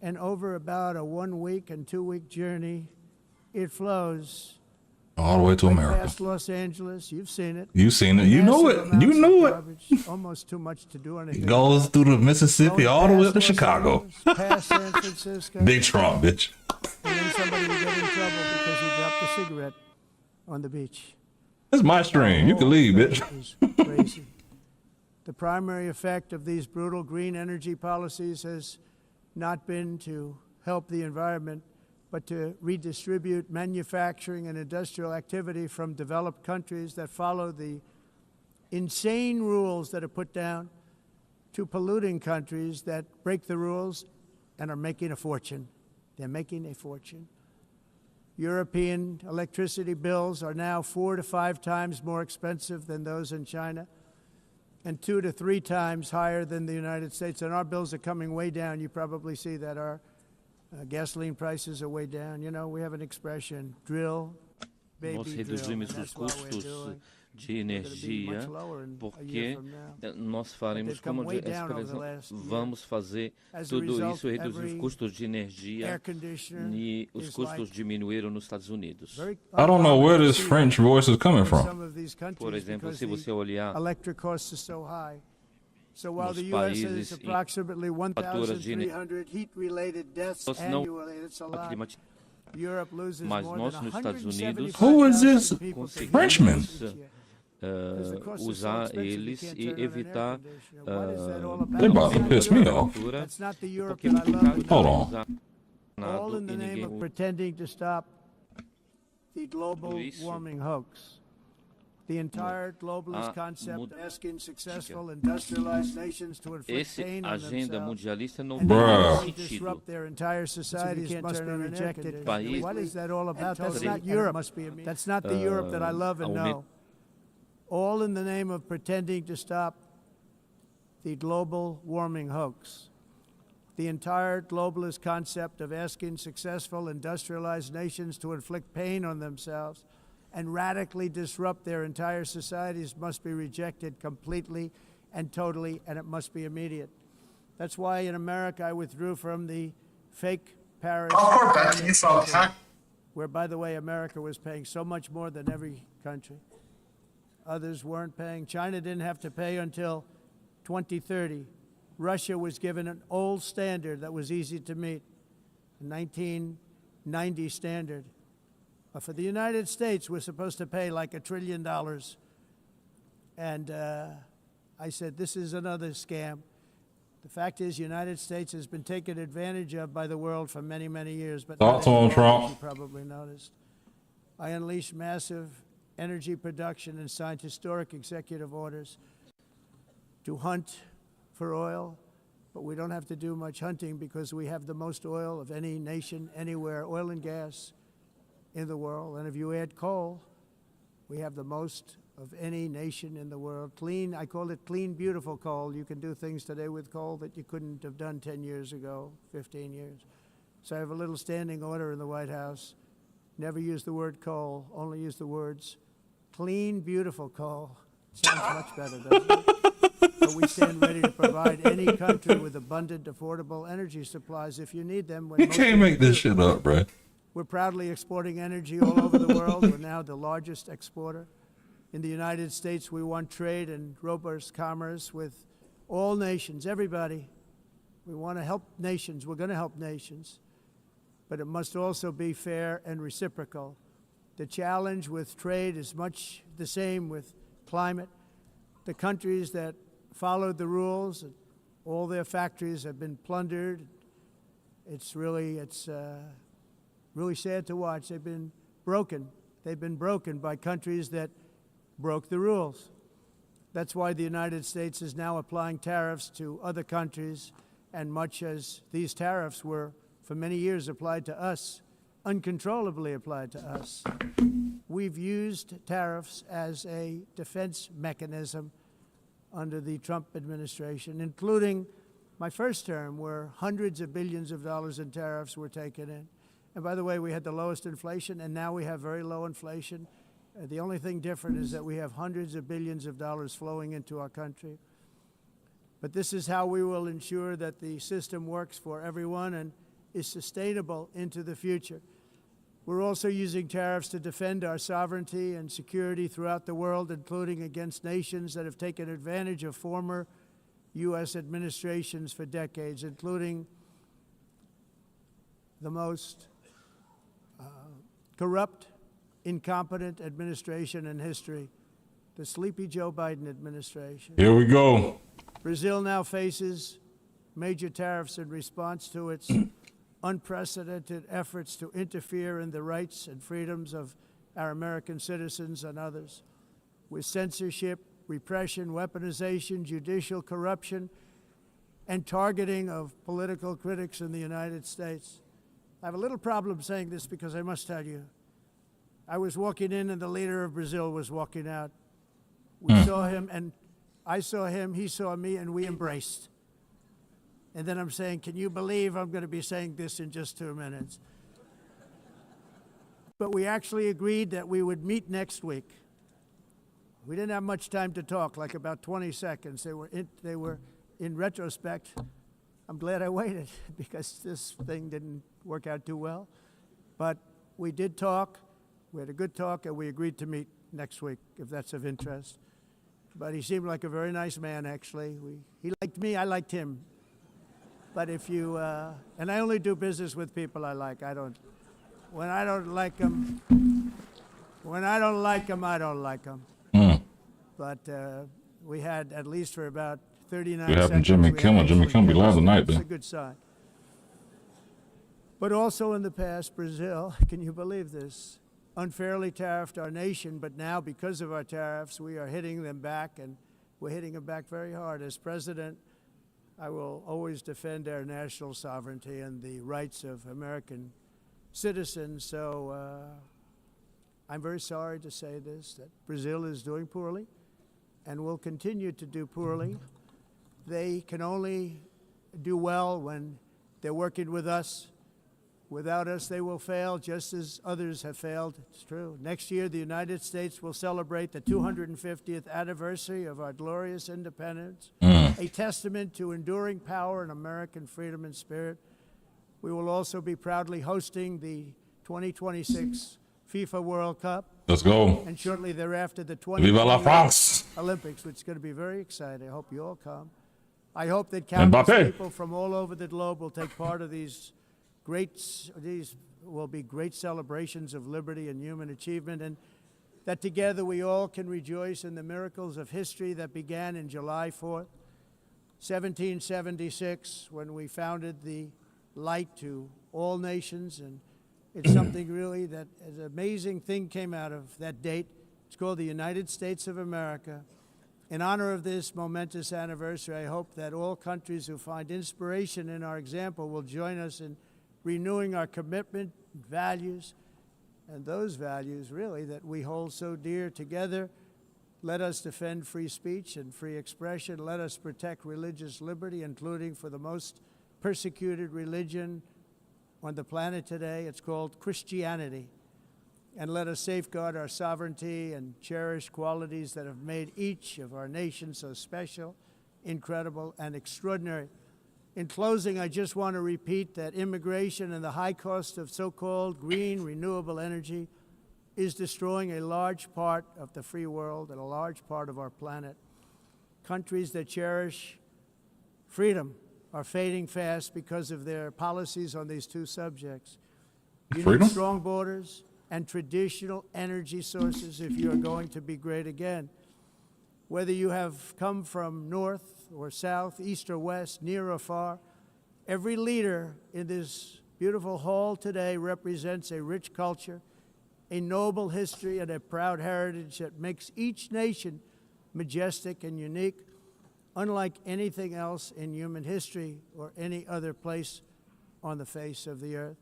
And over about a 1 week and 2 week journey, it flows All the way to right America. past Los Angeles. You've seen it. You seen it. You know Massive it. amounts You of know it. garbage, almost too much to do anything. It goes through the Mississippi all the way up to Past Los Chicago. Angeles, past San Francisco. Big Trump, bitch. And then somebody will get in trouble because he dropped a cigarette on the beach. That's my stream. You can leave, bitch. Is crazy. The primary effect of these brutal green energy policies has not been to help the environment, but to redistribute manufacturing and industrial activity from developed countries that follow the insane rules that are put down to polluting countries that break the rules and are making a fortune. They're making a fortune. European electricity bills are now 4 to 5 times more expensive than those in China, and 2 to 3 times higher than the United States. And our bills are coming way down. You probably see that our gasoline prices are way down. You know, we have an expression, drill, baby, Nós drill. reduzimos And os that's what we're custos doing. de energia porque nós faremos como vamos fazer tudo isso, reduzir os custos de energia e os custos diminuíram nos Estados Unidos. I don't know where this French voice is coming from. Por exemplo, se você olhar So while the U.S. has approximately 1,300 heat-related deaths annually, it's a lot. Europe loses more than 175,000 Who is this Frenchman? Usar eles e evitar They about to piss me off. That's not the Europe that I love. Hold on. All in the name of pretending to stop the global warming hoax. The entire globalist concept asking successful industrialized nations to inflict pain on themselves and disrupt their entire societies must be rejected. What is that all about? That's not Europe. That's not the Europe that I love and know. All in the name of pretending to stop the global warming hoax. The entire globalist concept of asking successful industrialized nations to inflict pain on themselves and radically disrupt their entire societies must be rejected completely and totally, and it must be immediate. That's why in America I withdrew from the fake Paris Agreement, where, by the way, America was paying so much more than every country. Others weren't paying. China didn't have to pay until 2030. Russia was given an old standard that was easy to meet, a 1990 standard. But for the United States, we're supposed to pay like $1 trillion. And I said, this is another scam. The fact is, the United States has been taken advantage of by the world for many, many years. But Thoughts on Trump? You probably noticed. I unleashed massive energy production and signed historic executive orders to hunt for oil, but we don't have to do much hunting because we have the most oil of any nation anywhere, oil and gas in the world. And if you add coal, we have the most of any nation in the world. Clean, I call it clean, beautiful coal. You can do things today with coal that you couldn't have done 10 years ago, 15 years. So I have a little standing order in the White House. Never use the word coal, only use the words clean, beautiful coal. Sounds much better, doesn't it? So we stand ready to provide any country with abundant, affordable energy supplies if you need them. You can't make this shit up, bro. We're proudly exporting energy all over the world. We're now the largest exporter. In the United States, we want trade and robust commerce with all nations, everybody. We want to help nations. We're going to help nations. But it must also be fair and reciprocal. The challenge with trade is much the same with climate. The countries that followed the rules, all their factories have been plundered. It's really sad to watch. They've been broken. They've been broken by countries that broke the rules. That's why the United States is now applying tariffs to other countries, and much as these tariffs were for many years applied to us, uncontrollably applied to us. We've used tariffs as a defense mechanism under the Trump administration, including my first term, where hundreds of billions of dollars in tariffs were taken in. And by the way, we had the lowest inflation, and now we have very low inflation. The only thing different is that we have hundreds of billions of dollars flowing into our country. But this is how we will ensure that the system works for everyone and is sustainable into the future. We're also using tariffs to defend our sovereignty and security throughout the world, including against nations that have taken advantage of former U.S. administrations for decades, including the most corrupt, incompetent administration in history, the sleepy Joe Biden administration. Here we go. Brazil now faces major tariffs in response to its unprecedented efforts to interfere in the rights and freedoms of our American citizens and others, with censorship, repression, weaponization, judicial corruption, and targeting of political critics in the United States. I have a little problem saying this because I must tell you, I was walking in and the leader of Brazil was walking out. We saw him, and I saw him, he saw me, and we embraced. And then I'm saying, can you believe I'm going to be saying this in just 2 minutes? But we actually agreed that we would meet next week. We didn't have much time to talk, like about 20 seconds. They were in retrospect, I'm glad I waited because this thing didn't work out too well. But we did talk, we had a good talk, and we agreed to meet next week, if that's of interest. But he seemed like a very nice man, actually. He liked me, I liked him. But if you, and I only do business with people I like. When I don't like them, I don't like them. But we had, at least for about 39 seconds. We having Jimmy Kimmel. Jimmy Kimmel be live tonight, then. It's a good sign. But also in the past, Brazil, can you believe this, unfairly tariffed our nation, but now because of our tariffs, we are hitting them back, and we're hitting them back very hard. As president, I will always defend our national sovereignty and the rights of American citizens. So I'm very sorry to say this, that Brazil is doing poorly and will continue to do poorly. They can only do well when they're working with us. Without us, they will fail, just as others have failed. It's true. Next year, the United States will celebrate the 250th anniversary of our glorious independence, a testament to enduring power and American freedom and spirit. We will also be proudly hosting the 2026 FIFA World Cup. Let's go. And shortly thereafter, the Viva la France. Olympics, which is going to be very exciting. I hope you all come. I hope that countless people from all over the globe will take part of these will be great celebrations of liberty and human achievement, and that together we all can rejoice in the miracles of history that began in July 4th, 1776, when we founded the light to all nations. And it's something really that an amazing thing came out of that date. It's called the United States of America. In honor of this momentous anniversary, I hope that all countries who find inspiration in our example will join us in renewing our commitment, values, and those values, really, that we hold so dear. Together, let us defend free speech and free expression. Let us protect religious liberty, including for the most persecuted religion on the planet today. It's called Christianity. And let us safeguard our sovereignty and cherish qualities that have made each of our nations so special, incredible, and extraordinary. In closing, I just want to repeat that immigration and the high cost of so-called green renewable energy is destroying a large part of the free world and a large part of our planet. Countries that cherish freedom are fading fast because of their policies on these two subjects. You need strong borders and traditional energy sources if you are going to be great again. Whether you have come from north or south, east or west, near or far, every leader in this beautiful hall today represents a rich culture, a noble history, and a proud heritage that makes each nation majestic and unique, unlike anything else in human history or any other place on the face of the earth.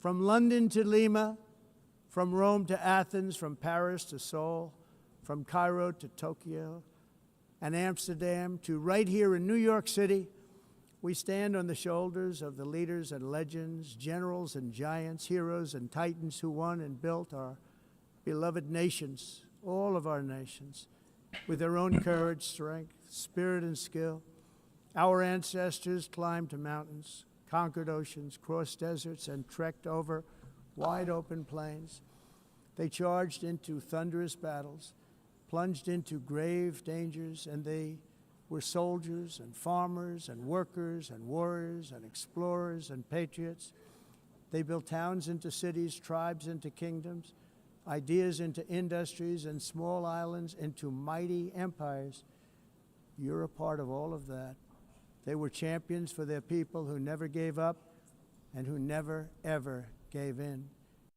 From London to Lima, from Rome to Athens, from Paris to Seoul, from Cairo to Tokyo and Amsterdam to right here in New York City, we stand on the shoulders of the leaders and legends, generals and giants, heroes and titans who won and built our beloved nations, all of our nations, with their own courage, strength, spirit, and skill. Our ancestors climbed mountains, conquered oceans, crossed deserts, and trekked over wide open plains. They charged into thunderous battles, plunged into grave dangers, and they were soldiers and farmers and workers and warriors and explorers and patriots. They built towns into cities, tribes into kingdoms, ideas into industries, and small islands into mighty empires. You're a part of all of that. They were champions for their people who never gave up and who never, ever gave in.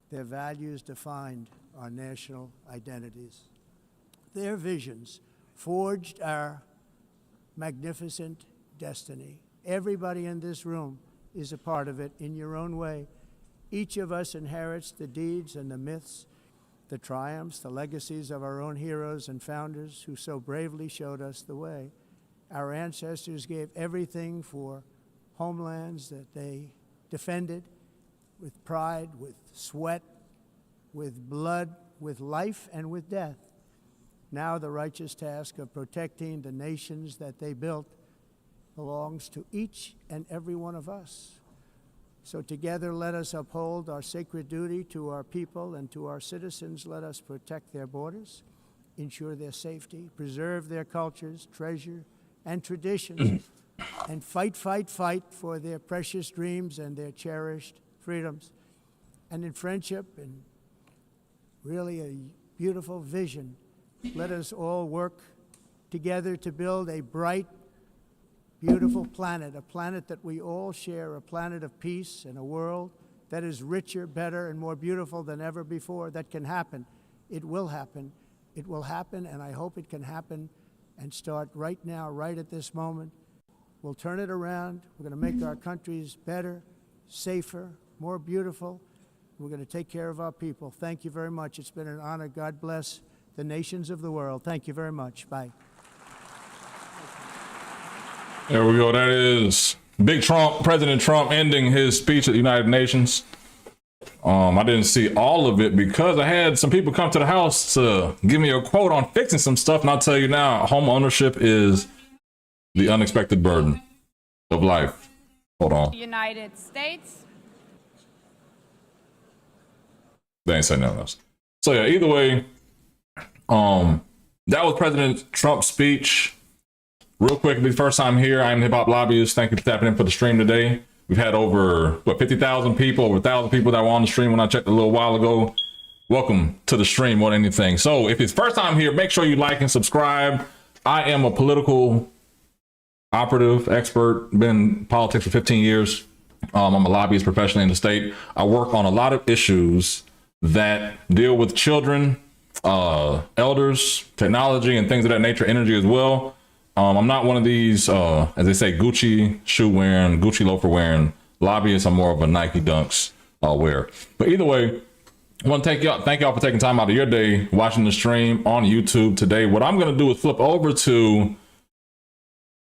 Their values defined our national identities. Their visions forged our magnificent destiny. Everybody in this room is a part of it in your own way. Each of us inherits the deeds and the myths, the triumphs, the legacies of our own heroes and founders who so bravely showed us the way. Our ancestors gave everything for homelands that they defended with pride, with sweat, with blood, with life, and with death. Now the righteous task of protecting the nations that they built belongs to each and every one of us. So together let us uphold our sacred duty to our people and to our citizens. Let us protect their borders, ensure their safety, preserve their cultures, treasure, and traditions, and fight, fight, fight for their precious dreams and their cherished freedoms. And in friendship and really a beautiful vision, let us all work together to build a bright, beautiful planet, a planet that we all share, a planet of peace and a world that is richer, better, and more beautiful than ever before. That can happen. It will happen. It will happen, and I hope it can happen and start right now, right at this moment. We'll turn it around. We're going to make our countries better, safer, more beautiful. We're going to take care of our people. Thank you very much. It's been an honor. God bless the nations of the world. Thank you very much. Bye. There we go. That is Big Trump, President Trump ending his speech at the United Nations. I didn't see all of it because I had some people come to the house to give me a quote on fixing some stuff. And I'll tell you now, home ownership is the unexpected burden of life. Hold on. United States. They ain't saying nothing else. So yeah, either way, that was President Trump's speech. Real quickly, first time here, I am the Hip Hop Lobbyist. Thank you for tapping in for the stream today. We've had over, 50,000 people, over 1,000 people that were on the stream when I checked a little while ago. Welcome to the stream more than anything. So if it's first time here, make sure you like and subscribe. I am a political operative, expert, been in politics for 15 years. I'm a lobbyist professionally in the state. I work on a lot of issues that deal with children, elders, technology, and things of that nature, energy as well. I'm not one of these, as they say, Gucci shoe wearing, Gucci loafer wearing lobbyists. I'm more of a Nike Dunks wearer. But either way, I want to thank y'all for taking time out of your day watching the stream on YouTube today. What I'm going to do is flip over to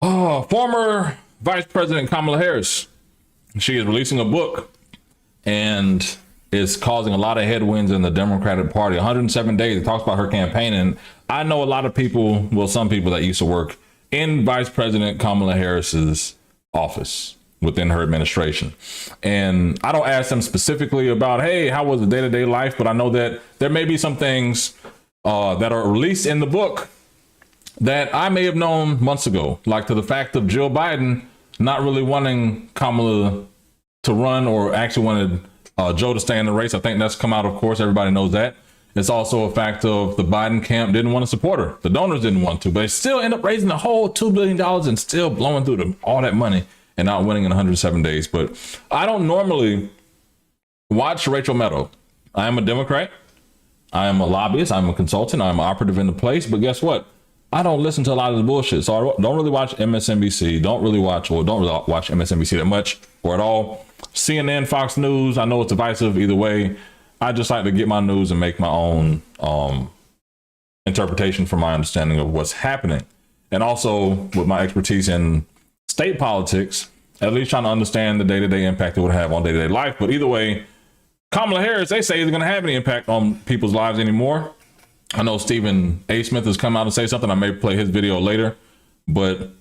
former Vice President Kamala Harris. She is releasing a book and is causing a lot of headwinds in the Democratic Party. 107 days. It talks about her campaign. And I know a lot of people, well, some people that used to work in Vice President Kamala Harris's office within her administration. And I don't ask them specifically about, hey, how was the day-to-day life? But I know that there may be some things that are released in the book that I may have known months ago, like to the fact of Jill Biden not really wanting Kamala to run, or actually wanted Joe to stay in the race. I think that's come out, of course, everybody knows that. It's also a fact of the Biden camp didn't want to support her. The donors didn't want to, but they still end up raising the whole $2 billion and still blowing through all that money and not winning in 107 days. But I don't normally watch Rachel Maddow. I am a Democrat. I am a lobbyist. I'm a consultant. I'm an operative in the place. But guess what? I don't listen to a lot of this bullshit. So I don't really watch MSNBC. Don't really watch MSNBC that much or at all. CNN, Fox News. I know it's divisive either way. I just like to get my news and make my own interpretation from my understanding of what's happening. And also with my expertise in state politics, at least trying to understand the day-to-day impact it would have on day-to-day life. But either way, Kamala Harris, they say, isn't going to have any impact on people's lives anymore. I know Stephen A. Smith has come out and say something. I may play his video later, but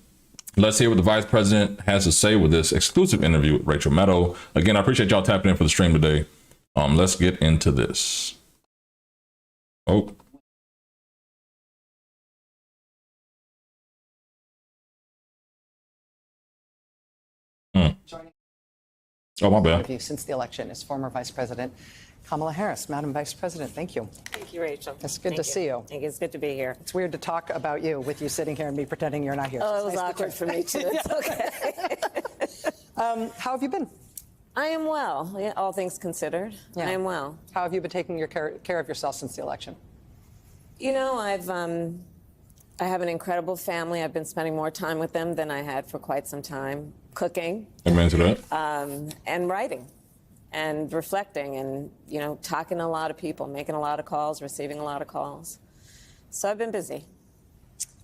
let's hear what the vice president has to say with this exclusive interview with Rachel Maddow. Again, I appreciate y'all tapping in for the stream today. Let's get into this. Oh. Joining Oh, my bad. Since the election is former Vice President Kamala Harris, Madam Vice President, thank you. Thank you, Rachel. It's good to see you. Thank you. It's good to be here. It's weird to talk about you with you sitting here and me pretending you're not here. Oh, it was awkward for me, too. It's okay. How have you been? I am well, yeah, all things considered. Yeah. I am well. How have you been taking care of yourself since the election? You know, I have an incredible family. I've been spending more time with them than I had for quite some time, cooking. Amen to that. And writing and reflecting and, you know, talking to a lot of people, making a lot of calls, receiving a lot of calls. So I've been busy.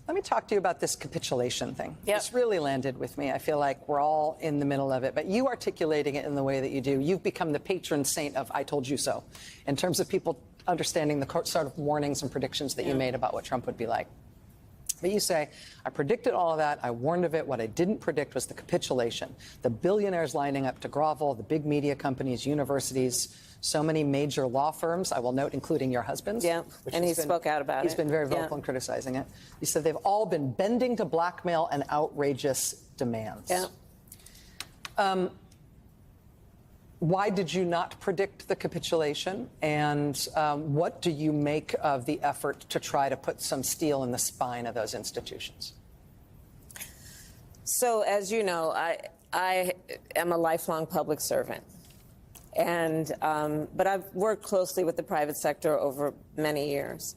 Let me talk to you about this capitulation thing. Yep. This really landed with me. I feel like we're all in the middle of it, but you articulating it in the way that you do, you've become the patron saint of I told you so, in terms of people understanding the sort of warnings and predictions that you made about what Trump would be like. But you say, I predicted all of that. I warned of it. What I didn't predict was the capitulation. The billionaires lining up to grovel, the big media companies, universities, so many major law firms, I will note, including your husband's. Yeah, and he spoke out about it. He's been very vocal in criticizing it. He said they've all been bending to blackmail and outrageous demands. Yeah. Why did you not predict the capitulation? And what do you make of the effort to try to put some steel in the spine of those institutions? So, as you know, I am a lifelong public servant. And, but I've worked closely with the private sector over many years.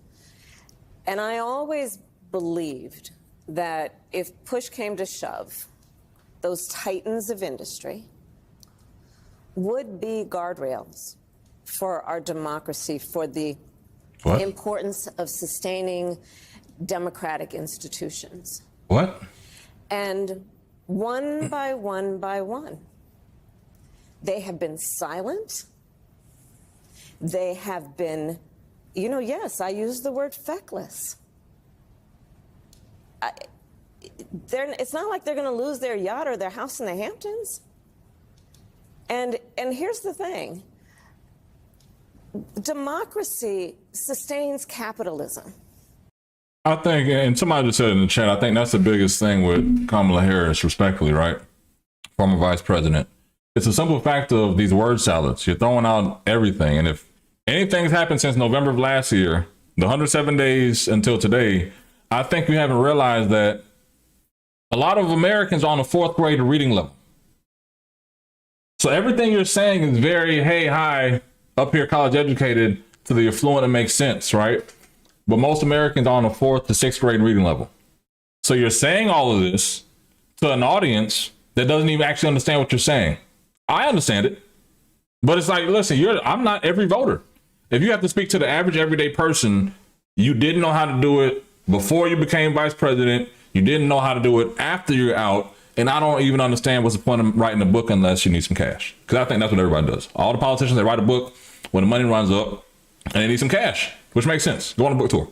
And I always believed that if push came to shove, those titans of industry would be guardrails for our democracy, for the importance of sustaining democratic institutions. What? And one by one, they have been silent. They have been, you know, yes, I use the word feckless. It's not like they're going to lose their yacht or their house in the Hamptons. And here's the thing. Democracy sustains capitalism. I think, and somebody just said in the chat, I think that's the biggest thing with Kamala Harris, respectfully, right? Former vice president. It's a simple fact of these word salads. You're throwing out everything. And if anything's happened since November of last year, the 107 days until today, I think you haven't realized that a lot of Americans are on the 4th grade reading level. So everything you're saying is very, hey, hi, up here, college educated, to the affluent, it makes sense, right? But most Americans are on the 4th to 6th grade reading level. So you're saying all of this to an audience that doesn't even actually understand what you're saying. I understand it, but it's like, listen, I'm not every voter. If you have to speak to the average everyday person, you didn't know how to do it before you became vice president. You didn't know how to do it after you're out. And I don't even understand what's the point of writing a book unless you need some cash. Because I think that's what everybody does. All the politicians, they write a book when the money runs up and they need some cash, which makes sense. Go on a book tour.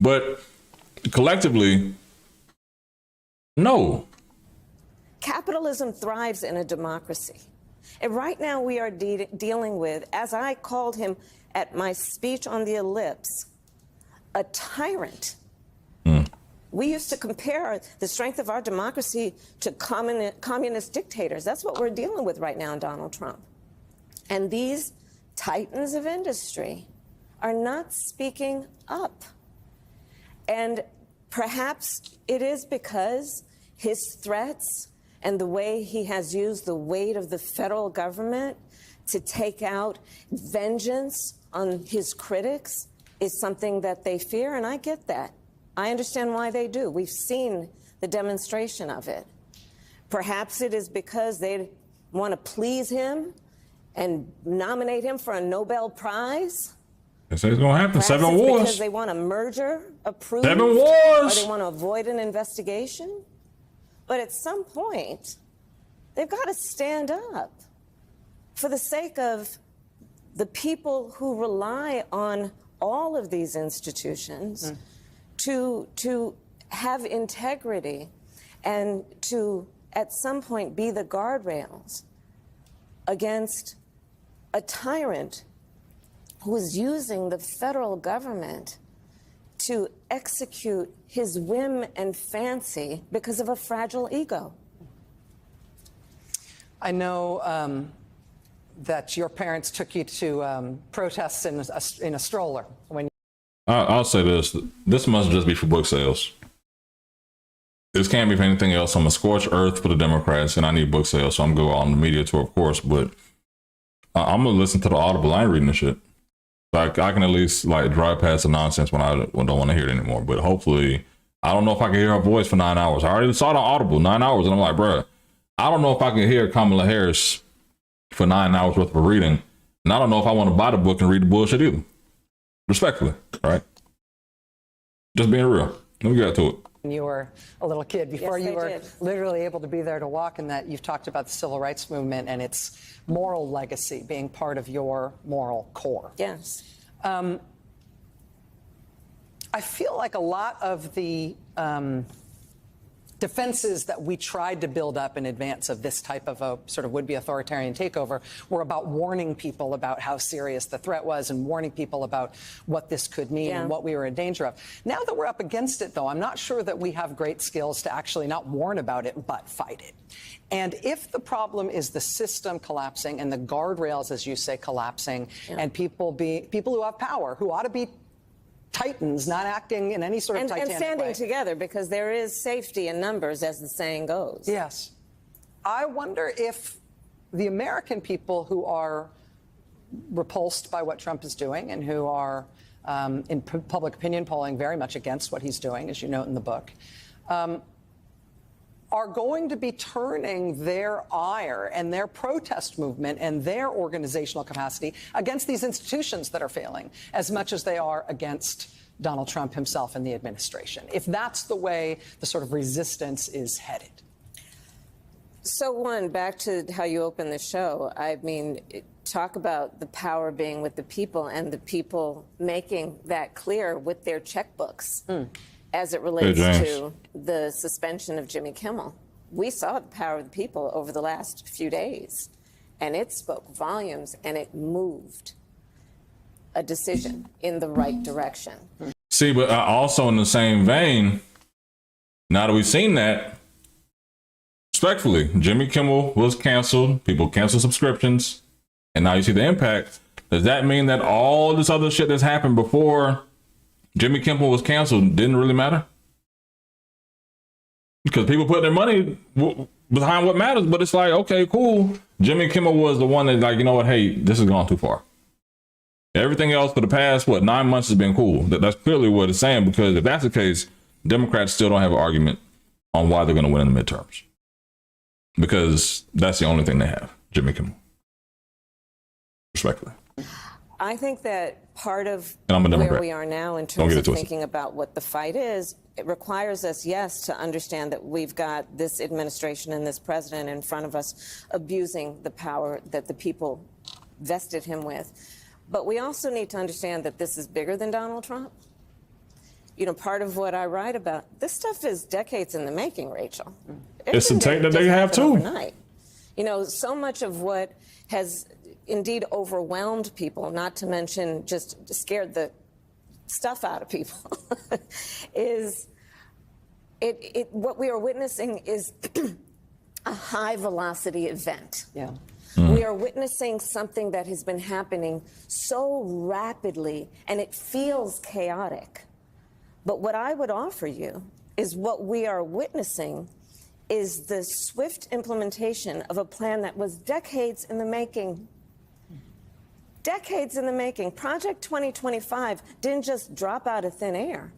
But collectively, no. Capitalism thrives in a democracy. And right now we are dealing with, as I called him at my speech on the ellipse, a tyrant. We used to compare the strength of our democracy to communist dictators. That's what we're dealing with right now in Donald Trump. And these titans of industry are not speaking up. And perhaps it is because his threats and the way he has used the weight of the federal government to take out vengeance on his critics is something that they fear, and I get that. I understand why they do. We've seen the demonstration of it. Perhaps it is because they want to please him and nominate him for a Nobel Prize. That's what's going to happen. Perhaps 7 it's wars. because they want a merger approved. 7 wars. Or they want to avoid an investigation. But at some point, they've got to stand up for the sake of the people who rely on all of these institutions to have integrity and to, at some point, be the guardrails against a tyrant who is using the federal government to execute his whim and fancy because of a fragile ego. I know that your parents took you to protests in a stroller when. I'll say this. This must just be for book sales. This can't be for anything else. I'm a scorched earth for the Democrats, and I need book sales, so I'm going on the media tour, of course, but I'm going to listen to the Audible. I ain't reading this shit. Like, I can at least like drive past the nonsense when I don't want to hear it anymore. But hopefully, I don't know if I can hear her voice for 9 hours. I already saw it on Audible, 9 hours, and I'm like, bruh, I don't know if I can hear Kamala Harris for 9 hours worth of reading, and I don't know if I want to buy the book and read the bullshit either. Respectfully, right? Just being real. Let me get to it. You were a little kid before Yes, you were did. literally able to be there to walk, and that you've talked about the civil rights movement and its moral legacy being part of your moral core. Yes. I feel like a lot of the defenses that we tried to build up in advance of this type of a sort of would-be authoritarian takeover were about warning people about how serious the threat was and warning people about what this could mean and what we were in danger of. Now that we're up against it, though, I'm not sure that we have great skills to actually not warn about it, but fight it. And if the problem is the system collapsing and the guardrails, as you say, collapsing, and people who have power, who ought to be titans, not acting in any sort of Titanic and standing way. together, because there is safety in numbers, as the saying goes. Yes. I wonder if the American people who are repulsed by what Trump is doing and who are in public opinion polling very much against what he's doing, as you note in the book, are going to be turning their ire and their protest movement and their organizational capacity against these institutions that are failing as much as they are against Donald Trump himself and the administration, if that's the way the sort of resistance is headed. So, one, back to how you opened the show, I mean, talk about the power being with the people and the people making that clear with their checkbooks. As it relates to the suspension of Jimmy Kimmel. We saw the power of the people over the last few days, and it spoke volumes, and it moved a decision in the right direction. See, but also in the same vein, now that we've seen that, respectfully, Jimmy Kimmel was canceled. People canceled subscriptions, and now you see the impact. Does that mean that all this other shit that's happened before Jimmy Kimmel was canceled didn't really matter? Because people put their money behind what matters, but it's like, okay, cool. Jimmy Kimmel was the one that, like, you know what, hey, this has gone too far. Everything else for the past, 9 months has been cool. That's clearly what it's saying, because if that's the case, Democrats still don't have an argument on why they're going to win in the midterms. Because that's the only thing they have, Jimmy Kimmel. Respectfully. I think that part of I'm a Democrat. where we are now in terms of thinking about what the fight is, it requires us, yes, to understand that we've got this administration and this president in front of us abusing the power that the people vested him with. But we also need to understand that this is bigger than Donald Trump. You know, part of what I write about, this stuff is decades in the making, Rachel. It's the take that they have too. Overnight. You know, so much of what has indeed overwhelmed people, not to mention just scared the stuff out of people, is what we are witnessing is a high velocity event. Yeah. We are witnessing something that has been happening so rapidly, and it feels chaotic. But what I would offer you is what we are witnessing is the swift implementation of a plan that was decades in the making. Decades in the making. Project 2025 didn't just drop out of thin air.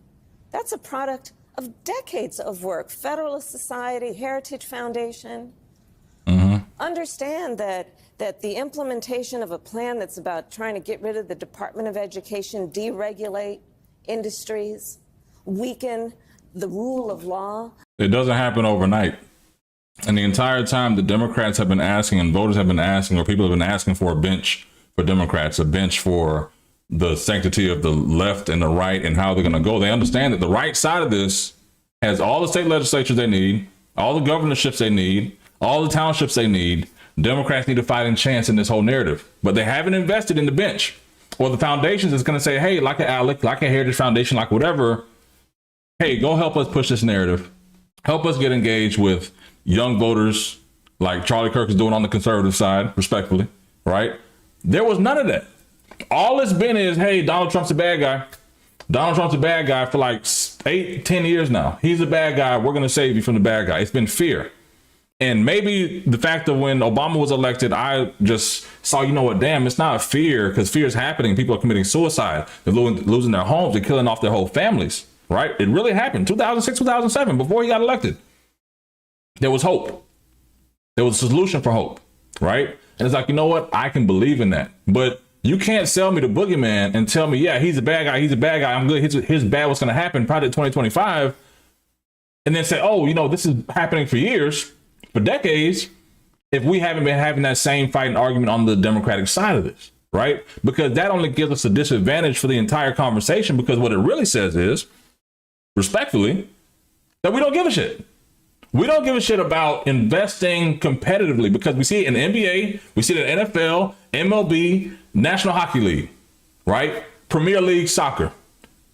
That's a product of decades of work. Federalist Society, Heritage Foundation. Understand that the implementation of a plan that's about trying to get rid of the Department of Education, deregulate industries, weaken the rule of law. It doesn't happen overnight. And the entire time the Democrats have been asking and voters have been asking, or people have been asking for a bench for Democrats, a bench for the sanctity of the left and the right and how they're going to go. They understand that the right side of this has all the state legislatures they need, all the governorships they need, all the townships they need. Democrats need a fighting chance in this whole narrative, but they haven't invested in the bench or the foundations that's going to say, hey, like an ALEC, like a Heritage Foundation, like whatever, hey, go help us push this narrative. Help us get engaged with young voters like Charlie Kirk is doing on the conservative side, respectfully, right? There was none of that. All it's been is, hey, Donald Trump's a bad guy. Donald Trump's a bad guy for like 8-10 years now. He's a bad guy. We're going to save you from the bad guy. It's been fear. And maybe the fact that when Obama was elected, I just saw, you know what, damn, it's not fear, because fear is happening. People are committing suicide. They're losing their homes. They're killing off their whole families, right? It really happened. 2006, 2007, before he got elected. There was hope. There was a solution for hope, right? And it's like, you know what? I can believe in that. But you can't sell me the boogeyman and tell me, yeah, he's a bad guy. He's a bad guy. I'm good. His bad what's going to happen probably 2025. And then say, oh, you know, this is happening for years. For decades, if we haven't been having that same fight and argument on the Democratic side of this, right? Because that only gives us a disadvantage for the entire conversation, because what it really says is, respectfully, that we don't give a shit. We don't give a shit about investing competitively, because we see it in the NBA, we see it in NFL, MLB, National Hockey League, right? Premier League soccer,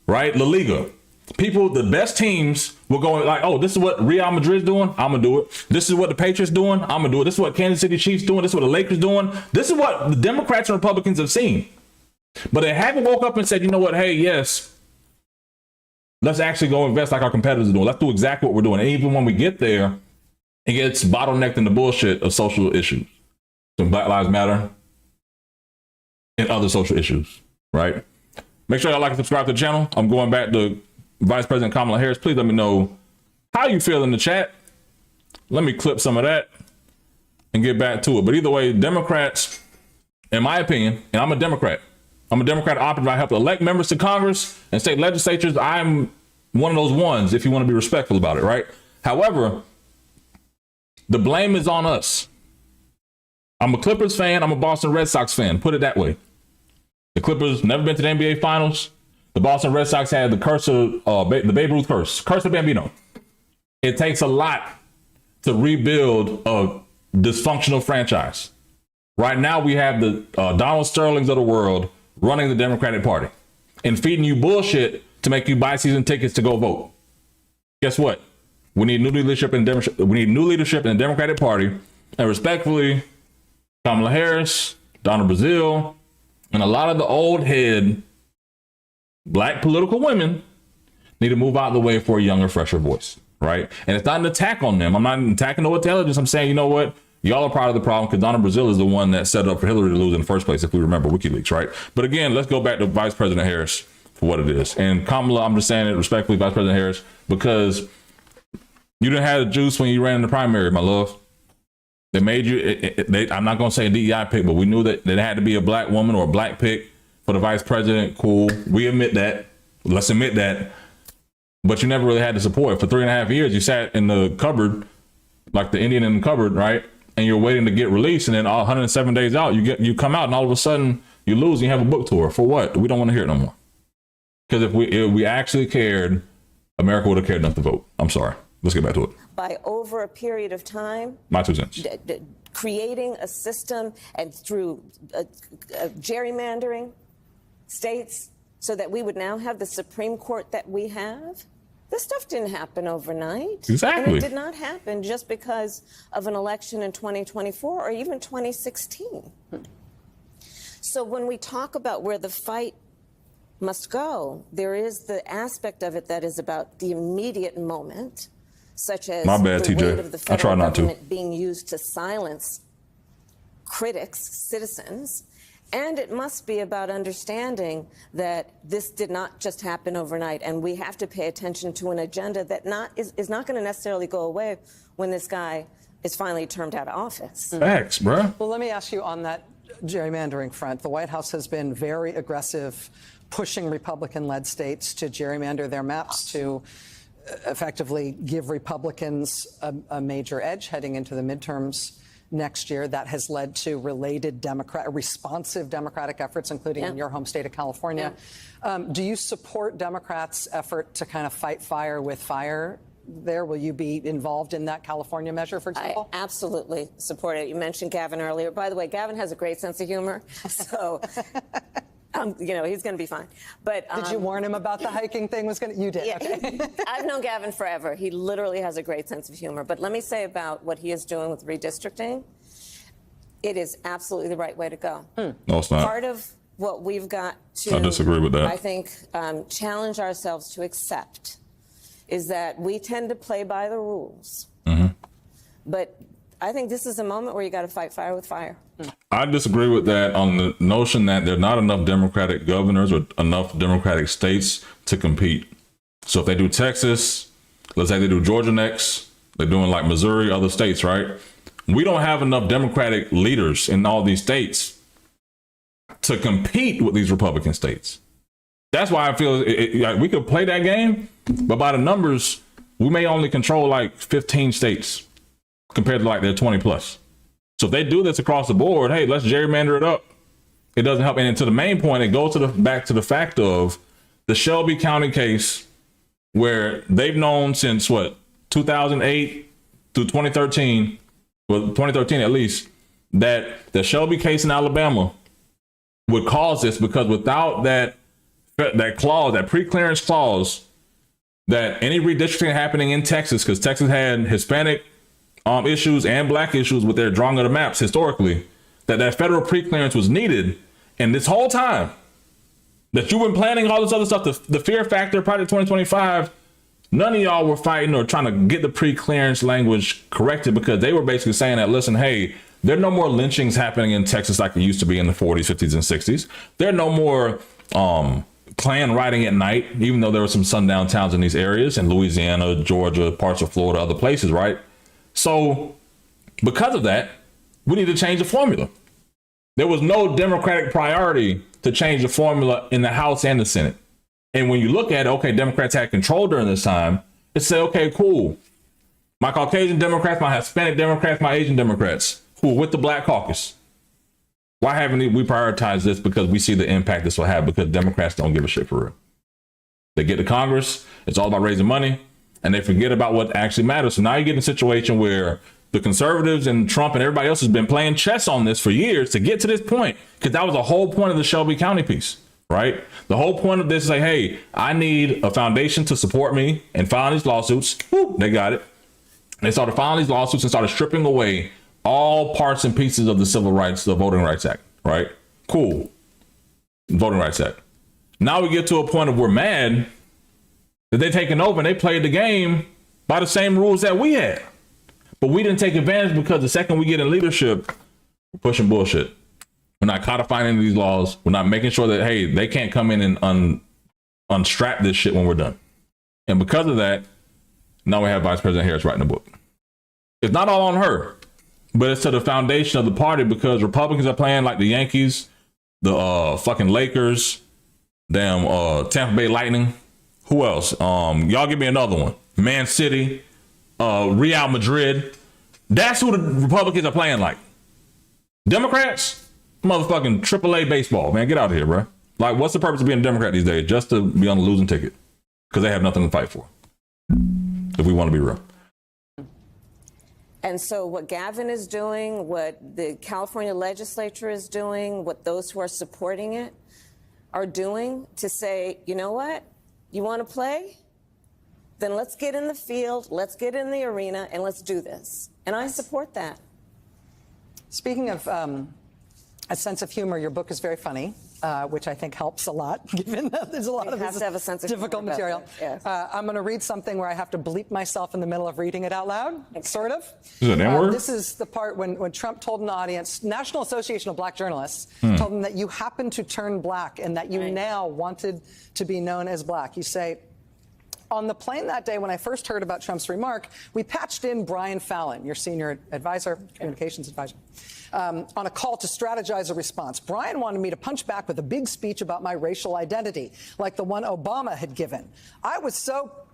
right? La Liga. People, the best teams will go like, oh, this is what Real Madrid's doing. I'm going to do it. This is what the Patriots doing. I'm going to do it. This is what Kansas City Chiefs doing. This is what the Lakers doing. This is what the Democrats and Republicans have seen. But they haven't woke up and said, you know what? Hey, yes, let's actually go invest like our competitors are doing. Let's do exactly what we're doing. And even when we get there, it gets bottlenecked in the bullshit of social issues. So Black Lives Matter and other social issues, right? Make sure y'all like and subscribe to the channel. I'm going back to Vice President Kamala Harris. Please let me know how you feel in the chat. Let me clip some of that and get back to it. But either way, Democrats, in my opinion, and I'm a Democrat operative. I help elect members to Congress and state legislatures. I'm one of those ones, if you want to be respectful about it, right? However, the blame is on us. I'm a Clippers fan. I'm a Boston Red Sox fan. Put it that way. The Clippers never been to the NBA Finals. The Boston Red Sox had the curse of the Babe Ruth curse of Bambino. It takes a lot to rebuild a dysfunctional franchise. Right now, we have the Donald Sterlings of the world running the Democratic Party and feeding you bullshit to make you buy season tickets to go vote. Guess what? We need new leadership in the Democratic Party, and respectfully, Kamala Harris, Donna Brazile, and a lot of the old head Black political women need to move out of the way for a younger, fresher voice, right? And it's not an attack on them. I'm not attacking no intelligence. I'm saying, you know what? Y'all are part of the problem, because Donna Brazile is the one that set up for Hillary to lose in the first place, if we remember WikiLeaks, right? But again, let's go back to Vice President Harris for what it is. And Kamala, I'm just saying it respectfully, Vice President Harris, because you didn't have the juice when you ran in the primary, my love. They made you, I'm not going to say a DEI pick, but we knew that there had to be a Black woman or a Black pick for the vice president. Cool. We admit that. Let's admit that. But you never really had the support. For 3.5 years, you sat in the cupboard, like the Indian in the cupboard, right? And you're waiting to get released. And then 107 days out, you come out, and all of a sudden you lose and you have a book tour. For what? We don't want to hear it no more. Because if we actually cared, America would have cared enough to vote. I'm sorry. Let's get back to it. By over a period of time, my 2 cents. Creating a system and through gerrymandering states so that we would now have the Supreme Court that we have. This stuff didn't happen overnight. Exactly. And it did not happen just because of an election in 2024 or even 2016. So when we talk about where the fight must go, there is the aspect of it that is about the immediate moment, such as my bad, the TJ. weight of the federal I try not government to. being used to silence critics, citizens. And it must be about understanding that this did not just happen overnight, and we have to pay attention to an agenda that is not going to necessarily go away when this guy is finally termed out of office. Facts, bro. Well, let me ask you on that gerrymandering front. The White House has been very aggressive, pushing Republican-led states to gerrymander their maps to effectively give Republicans a major edge heading into the midterms next year. That has led to related responsive Democratic efforts, including in your home state of California. Do you support Democrats' effort to kind of fight fire with fire there? Will you be involved in that California measure, for example? I absolutely support it. You mentioned Gavin earlier. By the way, Gavin has a great sense of humor, so you know, he's going to be fine. But did you warn him about the hiking thing? You did. Yeah, okay. I've known Gavin forever. He literally has a great sense of humor. But let me say about what he is doing with redistricting. It is absolutely the right way to go. No, it's not. Part of what we've got to, I disagree with that. I think, challenge ourselves to accept is that we tend to play by the rules. But I think this is a moment where you got to fight fire with fire. I disagree with that on the notion that there are not enough Democratic governors or enough Democratic states to compete. So if they do Texas, let's say they do Georgia next, they're doing like Missouri, other states, right? We don't have enough Democratic leaders in all these states to compete with these Republican states. That's why I feel like we could play that game, but by the numbers, we may only control like 15 states compared to like their 20 plus. So if they do this across the board, hey, let's gerrymander it up. It doesn't help. And to the main point, it goes to back to the fact of the Shelby County case, where they've known since 2008 through 2013, well, 2013 at least, that the Shelby case in Alabama would cause this, because without that clause, that pre-clearance clause, that any redistricting happening in Texas, because Texas had Hispanic issues and black issues with their drawing of the maps historically, that federal pre-clearance was needed. And this whole time that you've been planning all this other stuff, the fear factor, Project 2025, none of y'all were fighting or trying to get the pre-clearance language corrected, because they were basically saying that, listen, hey, there are no more lynchings happening in Texas like it used to be in the 40s, 50s, and 60s. There are no more Klan rioting at night, even though there were some sundown towns in these areas in Louisiana, Georgia, parts of Florida, other places, right? So because of that, we need to change the formula. There was no Democratic priority to change the formula in the House and the Senate. And when you look at it, okay, Democrats had control during this time. It's say, okay, cool. My Caucasian Democrats, my Hispanic Democrats, my Asian Democrats, who are with the Black Caucus. Why haven't we prioritized this? Because we see the impact this will have, because Democrats don't give a shit for real. They get to Congress, it's all about raising money, and they forget about what actually matters. So now you get in a situation where the conservatives and Trump and everybody else has been playing chess on this for years to get to this point, because that was the whole point of the Shelby County piece, right? The whole point of this is like, hey, I need a foundation to support me and file these lawsuits. Woo, they got it. They started filing these lawsuits and started stripping away all parts and pieces of the Civil Rights, the Voting Rights Act, right? Cool. Voting Rights Act. Now we get to a point of we're mad that they're taking over and they played the game by the same rules that we had. But we didn't take advantage, because the second we get in leadership, we're pushing bullshit. We're not codifying any of these laws. We're not making sure that, hey, they can't come in and unstrap this shit when we're done. And because of that, now we have Vice President Harris writing a book. It's not all on her, but it's to the foundation of the party, because Republicans are playing like the Yankees, the fucking Lakers, damn Tampa Bay Lightning. Who else? Y'all give me another one. Man City, Real Madrid. That's who the Republicans are playing like. Democrats, motherfucking AAA baseball, man. Get out of here, bro. Like, what's the purpose of being a Democrat these days? Just to be on the losing ticket, because they have nothing to fight for, if we want to be real. And so what Gavin is doing, what the California legislature is doing, what those who are supporting it are doing to say, you know what? You want to play? Then let's get in the field, let's get in the arena, and let's do this. And I support that. Speaking of a sense of humor, your book is very funny, which I think helps a lot, given that there's a lot of this have a sense of difficult material. Yes. I'm going to read something where I have to bleep myself in the middle of reading it out loud, sort of. Is it an N-word? This is the part when Trump told an audience, National Association of Black Journalists, told them that you happen to turn black and that you now wanted to be known as black. You say, on the plane that day when I first heard about Trump's remark, we patched in Brian Fallon, your senior advisor, communications advisor, on a call to strategize a response. Brian wanted me to punch back with a big speech about my racial identity, like the one Obama had given. I was so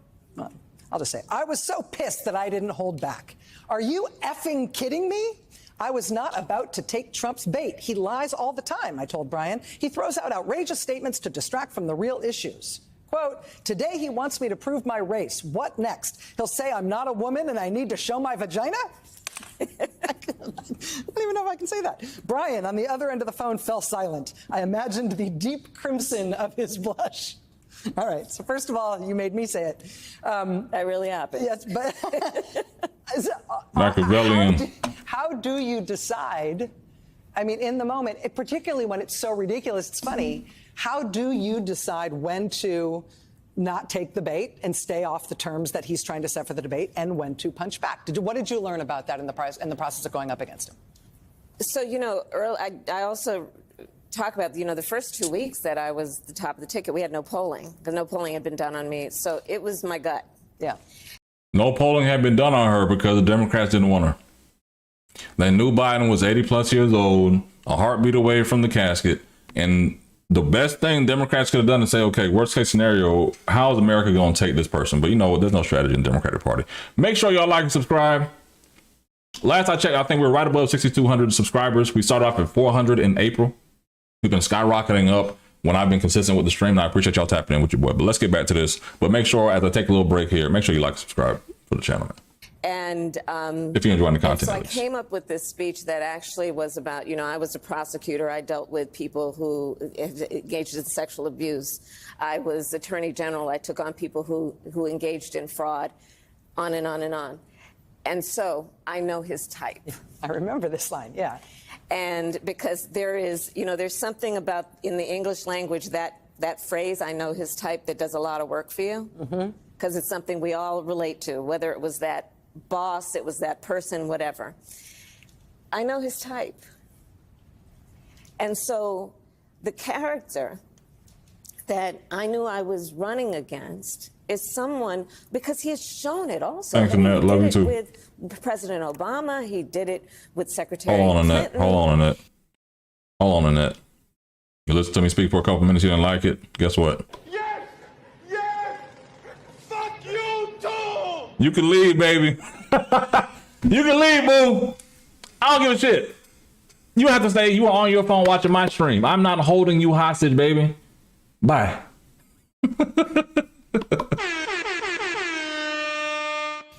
pissed that I didn't hold back. Are you effing kidding me? I was not about to take Trump's bait. He lies all the time, I told Brian. He throws out outrageous statements to distract from the real issues. Quote, today he wants me to prove my race. What next? He'll say I'm not a woman and I need to show my vagina? I don't even know if I can say that. Brian, on the other end of the phone, fell silent. I imagined the deep crimson of his blush. All right. So first of all, you made me say it. That really happened. Yes, but Machiavellian. how do you decide I mean, in the moment, particularly when it's so ridiculous, it's funny. How do you decide when to not take the bait and stay off the terms that he's trying to set for the debate, and when to punch back? What did you learn about that in the process of going up against him? So, you know, Earl, I also talk about, you know, the first 2 weeks that I was the top of the ticket, we had no polling, because no polling had been done on me. So it was my gut. Yeah. No polling had been done on her because the Democrats didn't want her. They knew Biden was 80 plus years old, a heartbeat away from the casket. And the best thing Democrats could have done is say, okay, worst case scenario, how is America going to take this person? But you know, there's no strategy in the Democratic Party. Make sure y'all like and subscribe. Last I checked, I think we're right above 6,200 subscribers. We started off at 400 in April. We've been skyrocketing up when I've been consistent with the stream, and I appreciate y'all tapping in with your boy. But let's get back to this. But make sure, as I take a little break here, make sure you like and subscribe for the channel, man. And if you're enjoying the content. So I came up with this speech that actually was about, you know, I was a prosecutor. I dealt with people who engaged in sexual abuse. I was attorney general. I took on people who engaged in fraud, on and on and on. And so I know his type. I remember this line, yeah. And because there is, you know, there's something about in the English language that phrase, I know his type, that does a lot of work for you. Because it's something we all relate to, whether it was that boss, it was that person, whatever. I know his type. And so the character that I knew I was running against is someone, because he has shown it also. Thanks, Annette. Love you too. With President Obama, he did it with Secretary Hold on, Annette. Clinton. Hold on, Annette. Hold on, Annette. You listened to me speak for a couple minutes, you didn't like it. Guess what? Yes! Yes! Fuck you too! You can leave, baby. You can leave, boo. I don't give a shit. You have to stay. You are on your phone watching my stream. I'm not holding you hostage, baby. Bye.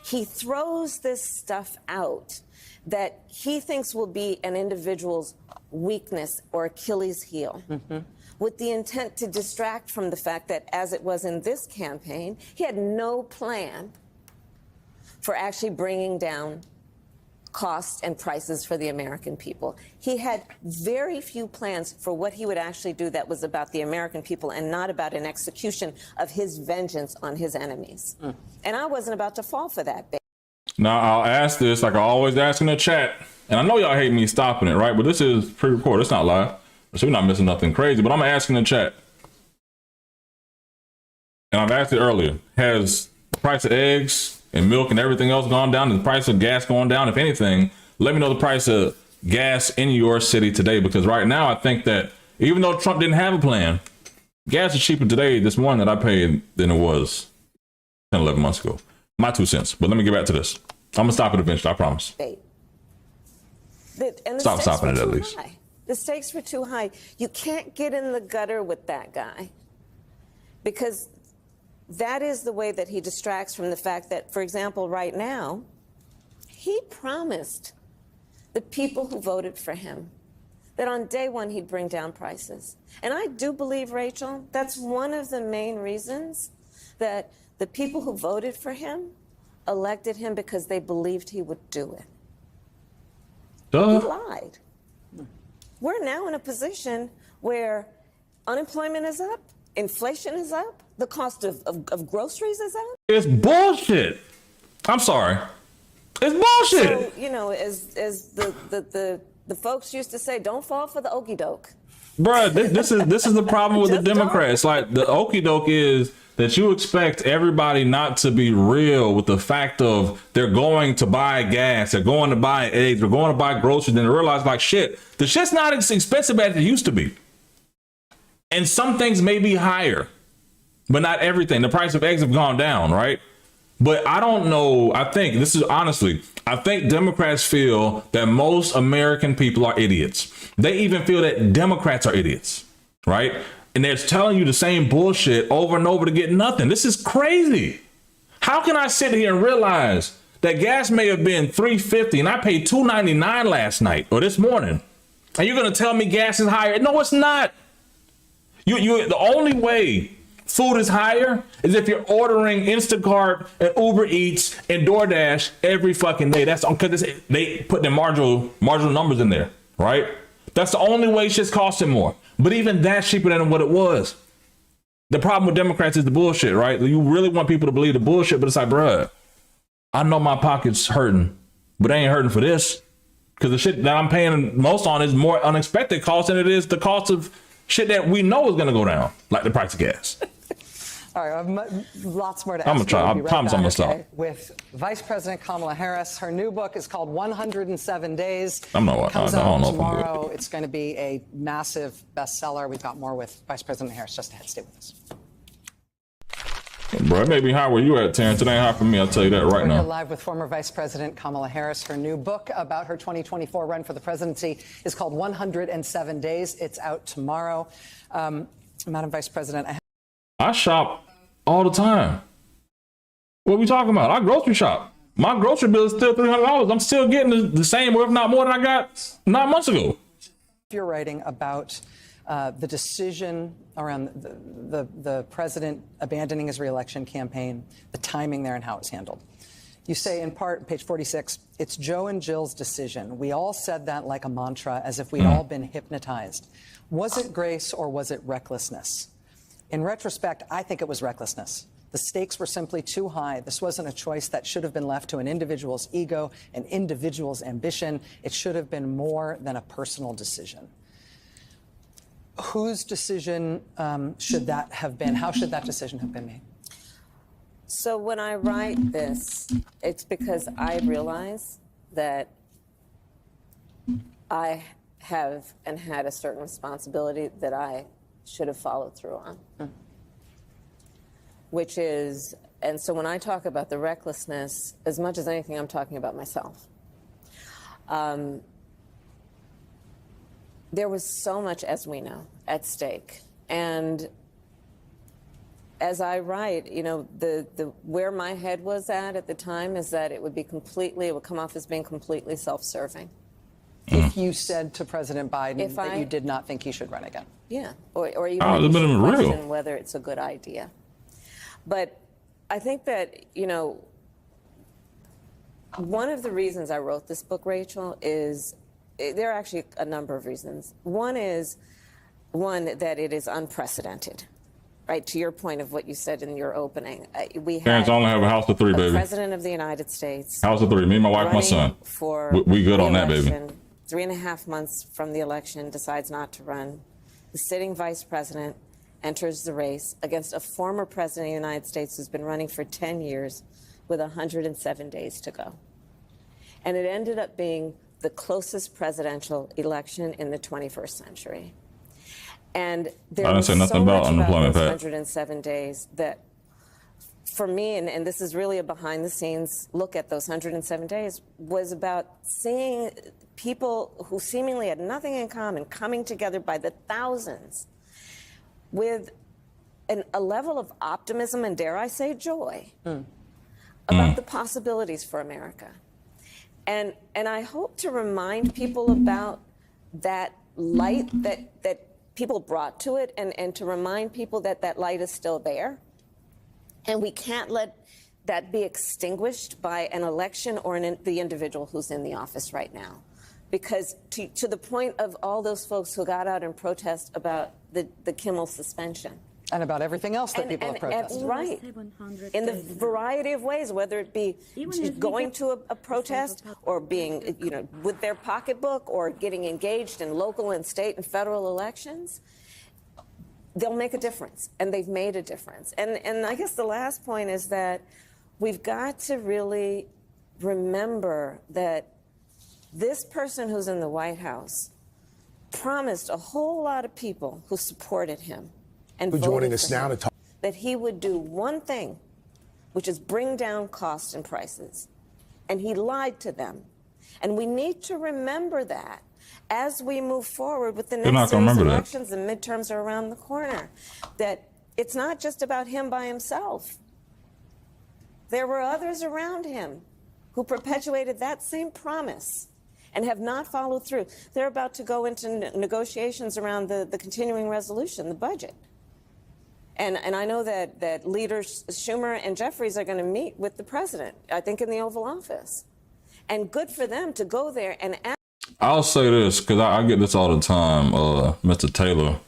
He throws this stuff out that he thinks will be an individual's weakness or Achilles heel, with the intent to distract from the fact that, as it was in this campaign, he had no plan for actually bringing down costs and prices for the American people. He had very few plans for what he would actually do that was about the American people and not about an execution of his vengeance on his enemies. And I wasn't about to fall for that bait. Now, I'll ask this like I always ask in the chat. And I know y'all hate me stopping it, right? But this is pre-recorded. It's not live. So we're not missing nothing crazy. But I'm going to ask in the chat. And I've asked it earlier. Has the price of eggs and milk and everything else gone down? Is the price of gas going down? If anything, let me know the price of gas in your city today. Because right now, I think that even though Trump didn't have a plan, gas is cheaper today, this morning, that I paid than it was 10, 11 months ago. My 2 cents. But let me get back to this. I'm going to stop it eventually, I promise. Stop stopping it at least. The stakes were too high. You can't get in the gutter with that guy, because that is the way that he distracts from the fact that, for example, right now, he promised the people who voted for him that on day one he'd bring down prices. And I do believe, Rachel, that's one of the main reasons that the people who voted for him elected him, because they believed he would do it. Duh. He lied. We're now in a position where unemployment is up, inflation is up, the cost of groceries is up. It's bullshit. I'm sorry. It's bullshit. So, you know, as the folks used to say, don't fall for the okie doke. Bruh, this is the problem with the Just Democrats. Like, the okie doke is that you expect everybody not to be real with the fact of they're going to buy gas, they're going to buy eggs, they're going to buy groceries, and they realize, like, shit, the shit's not as expensive as it used to be. And some things may be higher, but not everything. The price of eggs have gone down, right? But I don't know. I think this is honestly, I think Democrats feel that most American people are idiots. They even feel that Democrats are idiots, right? And they're telling you the same bullshit over and over to get nothing. This is crazy. How can I sit here and realize that gas may have been $3.50 and I paid $2.99 last night or this morning, and you're going to tell me gas is higher? No, it's not. The only way food is higher is if you're ordering Instacart and Uber Eats and DoorDash every fucking day. That's because they put their marginal numbers in there, right? That's the only way shit's costing more. But even that's cheaper than what it was. The problem with Democrats is the bullshit, right? You really want people to believe the bullshit, but it's like, bruh, I know my pocket's hurting, but they ain't hurting for this. Because the shit that I'm paying most on is more unexpected cost than it is the cost of shit that we know is going to go down, like the price of gas. All right, I have lots more to ask. I'm going to try. I promise I'm going to stop. With Vice President Kamala Harris. Her new book is called 107 Days. I don't know. Comes out tomorrow. It's going to be a massive bestseller. We've got more with Vice President Harris just ahead. Stay with us. Bro, it may be high where you at, Terrence. It ain't high for me. I'll tell you that right now. We're live with former Vice President Kamala Harris. Her new book about her 2024 run for the presidency is called 107 Days. It's out tomorrow. Madam Vice President, I shop all the time. What are we talking about? I grocery shop. My grocery bill is still $300. I'm still getting the same, or if not more than I got 9 months ago. You're writing about the decision around the president abandoning his reelection campaign, the timing there and how it was handled. You say in part, page 46, it's Joe and Jill's decision. We all said that like a mantra, as if we'd all been hypnotized. Was it grace or was it recklessness? In retrospect, I think it was recklessness. The stakes were simply too high. This wasn't a choice that should have been left to an individual's ego, an individual's ambition. It should have been more than a personal decision. Whose decision should that have been? How should that decision have been made? So when I write this, it's because I realize that I have and had a certain responsibility that I should have followed through on. Which is, and so when I talk about the recklessness, as much as anything, I'm talking about myself. There was so much, as we know, at stake. And as I write, you know, where my head was at the time is that it would come off as being completely self-serving. If you said to President Biden that you did not think he should run again. Yeah, or even question whether it's a good idea. But I think that, you know, one of the reasons I wrote this book, Rachel, is there are actually a number of reasons. One is, that it is unprecedented, right? To your point of what you said in your opening. We Parents only have a house of three, baby. President of the United States. House of three. Me, my wife, my son. We good on that, baby. 3.5 months from the election, decides not to run. The sitting vice president enters the race against a former president of the United States who's been running for 10 years with 107 days to go. And it ended up being the closest presidential election in the 21st century. And there was so much about those 107 days that, for me, and this is really a behind-the-scenes look at those 107 days, was about seeing people who seemingly had nothing in common coming together by the thousands with a level of optimism and, dare I say, joy about the possibilities for America. And I hope to remind people about that light that people brought to it, and to remind people that that light is still there. And we can't let that be extinguished by an election or the individual who's in the office right now. Because to the point of all those folks who got out and protest about the Kimmel suspension. And about everything else that people have protested. Right. In the variety of ways, whether it be going to a protest or being, you know, with their pocketbook or getting engaged in local and state and federal elections, they'll make a difference. And they've made a difference. And I guess the last point is that we've got to really remember that this person who's in the White House promised a whole lot of people who supported him and joining us now to talk that he would do one thing, which is bring down costs and prices. And he lied to them. And we need to remember that as we move forward with the next series of elections. The midterms are around the corner. That it's not just about him by himself. There were others around him who perpetuated that same promise and have not followed through. They're about to go into negotiations around the continuing resolution, the budget. And I know that leaders Schumer and Jeffries are going to meet with the president, I think in the Oval Office. And good for them to go there and ask. I'll say this because I get this all the time, Mr. Taylor.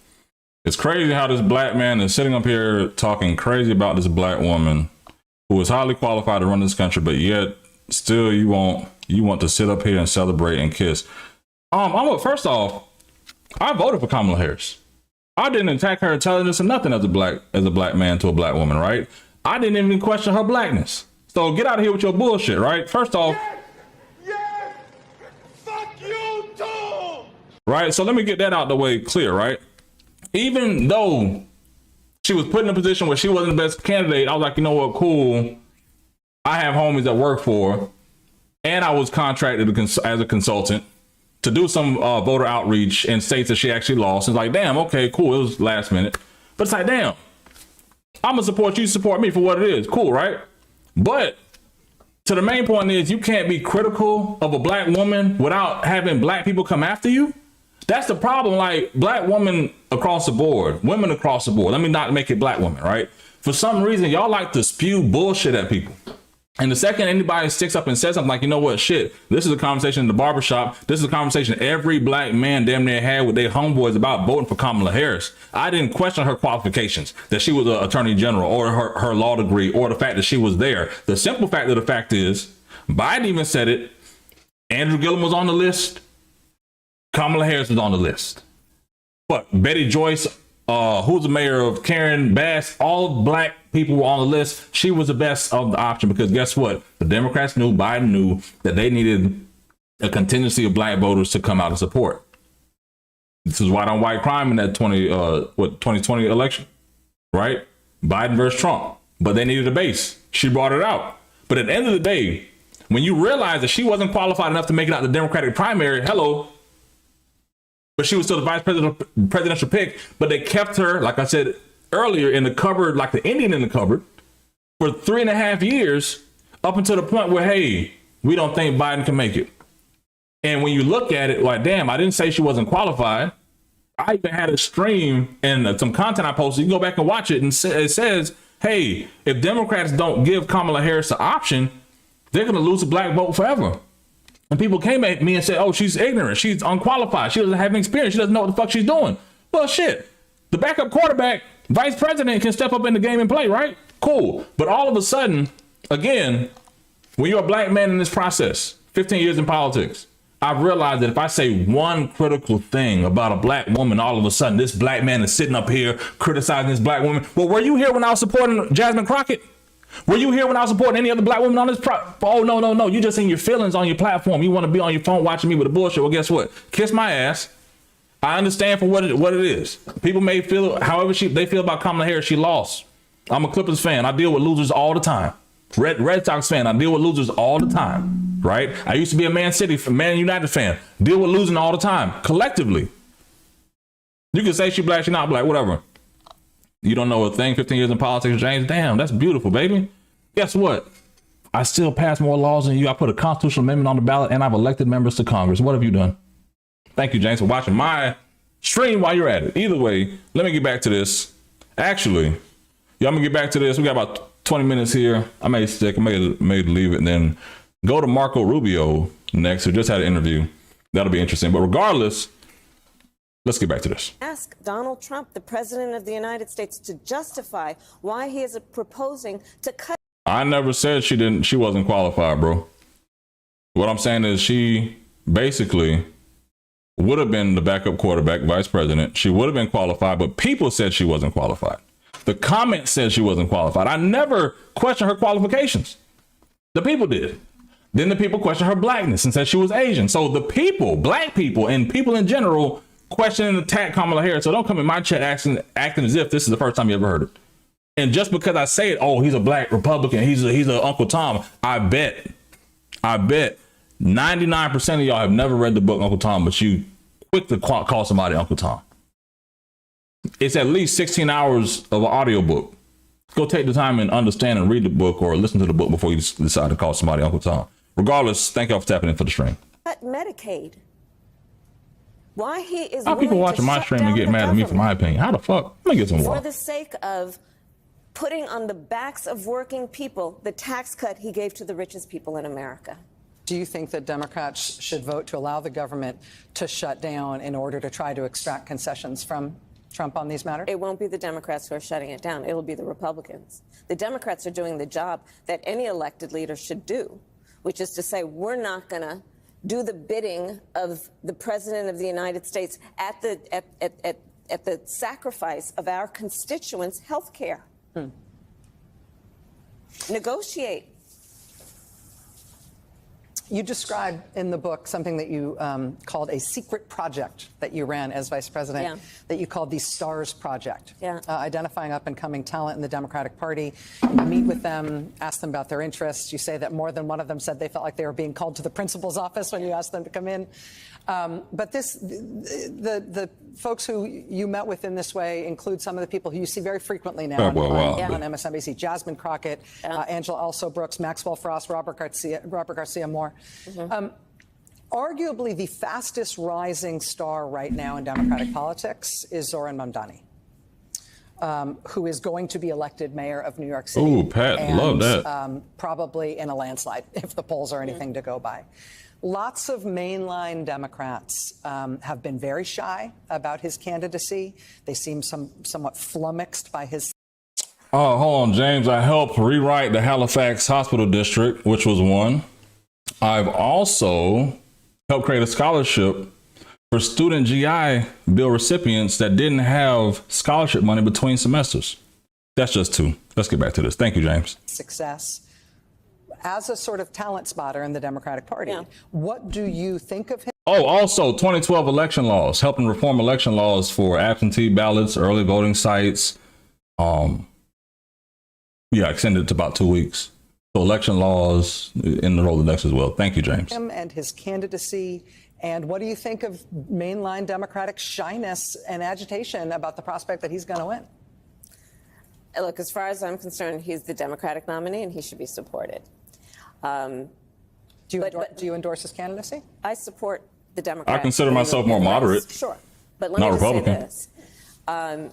It's crazy how this black man is sitting up here talking crazy about this black woman who is highly qualified to run this country, but yet still you want to sit up here and celebrate and kiss. First off, I voted for Kamala Harris. I didn't attack her intelligence or nothing as a black man to a black woman, right? I didn't even question her blackness. So get out of here with your bullshit, right? First off, Yes! Fuck you too! right? So let me get that out the way clear, right? Even though she was put in a position where she wasn't the best candidate, I was like, you know what, cool. I have homies that work for her, and I was contracted as a consultant to do some voter outreach in states that she actually lost. It's like, damn, okay, cool. It was last minute. But it's like, damn, I'm gonna support you, support me for what it is. Cool, right? But to the main point is you can't be critical of a black woman without having black people come after you. That's the problem. Like black women across the board, women across the board. Let me not make it black women, right? For some reason, y'all like to spew bullshit at people. And the second anybody sticks up and says something like, you know what, shit, this is a conversation in the barbershop. This is a conversation every black man damn near had with their homeboys about voting for Kamala Harris. I didn't question her qualifications, that she was an attorney general or her law degree or the fact that she was there. The simple fact of the fact is, Biden even said it, Andrew Gillum was on the list, Kamala Harris was on the list. But Betty Joyce, who's the mayor of Karen Bass, all black people were on the list. She was the best of the option because guess what? The Democrats knew, Biden knew that they needed a contingency of black voters to come out and support. This is white on white crime in that 2020 election, right? Biden versus Trump, but they needed a base. She brought it out. But at the end of the day, when you realize that she wasn't qualified enough to make it out the Democratic primary, hello, but she was still the presidential pick, but they kept her, like I said earlier, in the cupboard, like the Indian in the cupboard, for 3.5 years, up until the point where, hey, we don't think Biden can make it. And when you look at it, like, damn, I didn't say she wasn't qualified. I even had a stream and some content I posted. You can go back and watch it, and it says, hey, if Democrats don't give Kamala Harris the option, they're going to lose the black vote forever. And people came at me and said, oh, she's ignorant. She's unqualified. She doesn't have any experience. She doesn't know what the fuck she's doing. Well, shit. The backup quarterback, vice president, can step up in the game and play, right? Cool. But all of a sudden, again, when you're a black man in this process, 15 years in politics, I've realized that if I say one critical thing about a black woman, all of a sudden this black man is sitting up here criticizing this black woman. Well, were you here when I was supporting Jasmine Crockett? Were you here when I was supporting any other black woman on this? Oh, no. You just in your feelings on your platform. You want to be on your phone watching me with the bullshit. Well, guess what? Kiss my ass. I understand for what it is. People may feel however they feel about Kamala Harris. She lost. I'm a Clippers fan. I deal with losers all the time. Red Sox fan. I deal with losers all the time. Right? I used to be a Man United fan. Deal with losing all the time. Collectively. You can say she black, she not black, whatever. You don't know a thing, 15 years in politics, James. Damn, that's beautiful, baby. Guess what? I still pass more laws than you. I put a constitutional amendment on the ballot and I've elected members to Congress. What have you done? Thank you, James, for watching my stream while you're at it. Either way, let me get back to this. Actually, I'm gonna get back to this. We got about 20 minutes here. I may stick, I may leave it and then go to Marco Rubio next, who just had an interview. That'll be interesting. But regardless, let's get back to this. Ask Donald Trump, the president of the United States, to justify why he is proposing to cut. I never said she wasn't qualified, bro. What I'm saying is she basically would have been the backup quarterback, vice president. She would have been qualified, but people said she wasn't qualified. The comments said she wasn't qualified. I never questioned her qualifications. The people did. Then the people questioned her blackness and said she was Asian. So the people, black people and people in general, question and attack Kamala Harris. So don't come in my chat acting as if this is the first time you ever heard it. And just because I say it, oh, he's a black Republican, he's a Uncle Tom. I bet 99% of y'all have never read the book Uncle Tom, but you quick to call somebody Uncle Tom. It's at least 16 hours of an audio book. Go take the time and understand and read the book or listen to the book before you decide to call somebody Uncle Tom. Regardless, thank y'all for tapping in for the stream. Cut Medicaid. Why he is how people watching my stream and get mad at me for my opinion? How the fuck? Let me get some water. For the sake of putting on the backs of working people the tax cut he gave to the richest people in America. Do you think that Democrats should vote to allow the government to shut down in order to try to extract concessions from Trump on these matters? It won't be the Democrats who are shutting it down. It'll be the Republicans. The Democrats are doing the job that any elected leader should do, which is to say, we're not going to do the bidding of the President of the United States at the sacrifice of our constituents' health care. Negotiate. You describe in the book something that you called a secret project that you ran as vice president, that you called the STARS Project, identifying up-and-coming talent in the Democratic Party. You meet with them, ask them about their interests. You say that more than one of them said they felt like they were being called to the principal's office when you asked them to come in. But the folks who you met with in this way include some of the people who you see very frequently now on MSNBC: Jasmine Crockett, Angela Also-Brooks, Maxwell Frost, Robert Garcia Moore. Arguably the fastest rising star right now in Democratic politics is Zoran Mamdani, who is going to be elected mayor of New York City. Ooh, Pat, love that. Probably in a landslide, if the polls are anything to go by. Lots of mainline Democrats have been very shy about his candidacy. They seem somewhat flummoxed by his. Oh, hold on, James. I helped rewrite the Halifax Hospital District, which was one. I've also helped create a scholarship for student GI Bill recipients that didn't have scholarship money between semesters. That's just two. Let's get back to this. Thank you, James. Success as a sort of talent spotter in the Democratic Party. What do you think of him? Oh, also 2012 election laws, helping reform election laws for absentee ballots, early voting sites. Extended to about 2 weeks. So election laws in the Rolodex as well. Thank you, James. Him and his candidacy. And what do you think of mainline Democratic shyness and agitation about the prospect that he's going to win? Look, as far as I'm concerned, he's the Democratic nominee and he should be supported. Do you endorse his candidacy? I support the Democrats. I consider myself more moderate. Sure. But let me just say this.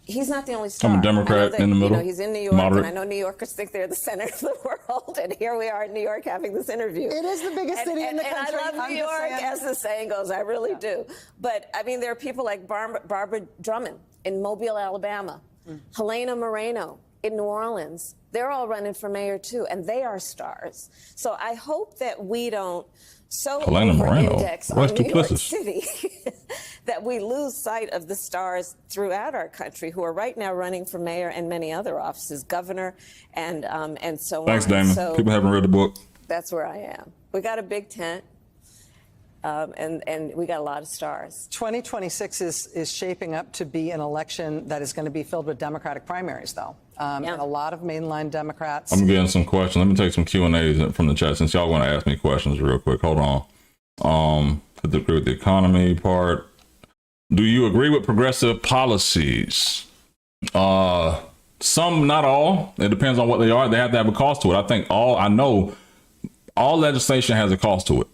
He's not the only star. I'm a Democrat in the middle. He's in New York, moderate. and I know New Yorkers think they're the center of the world, and here we are in New York having this interview. It is the biggest city in the country. And I love New York, as the saying goes. I really do. But, I mean, there are people like Barbara Drummond in Mobile, Alabama, Helena Moreno in New Orleans. They're all running for mayor, too, and they are stars. So I hope that we don't over-index on New York City that we lose sight of the stars throughout our country who are right now running for mayor and many other offices, governor, and so on. Thanks, Damon. So people haven't read the book. That's where I am. We got a big tent. And we got a lot of stars. 2026 is shaping up to be an election that is going to be filled with Democratic primaries, though. And a lot of mainline Democrats. I'm getting some questions. Let me take some Q&As from the chat since y'all want to ask me questions real quick. Hold on. I agree with the economy part. Do you agree with progressive policies? Some, not all. It depends on what they are. They have to have a cost to it. I think all legislation has a cost to it.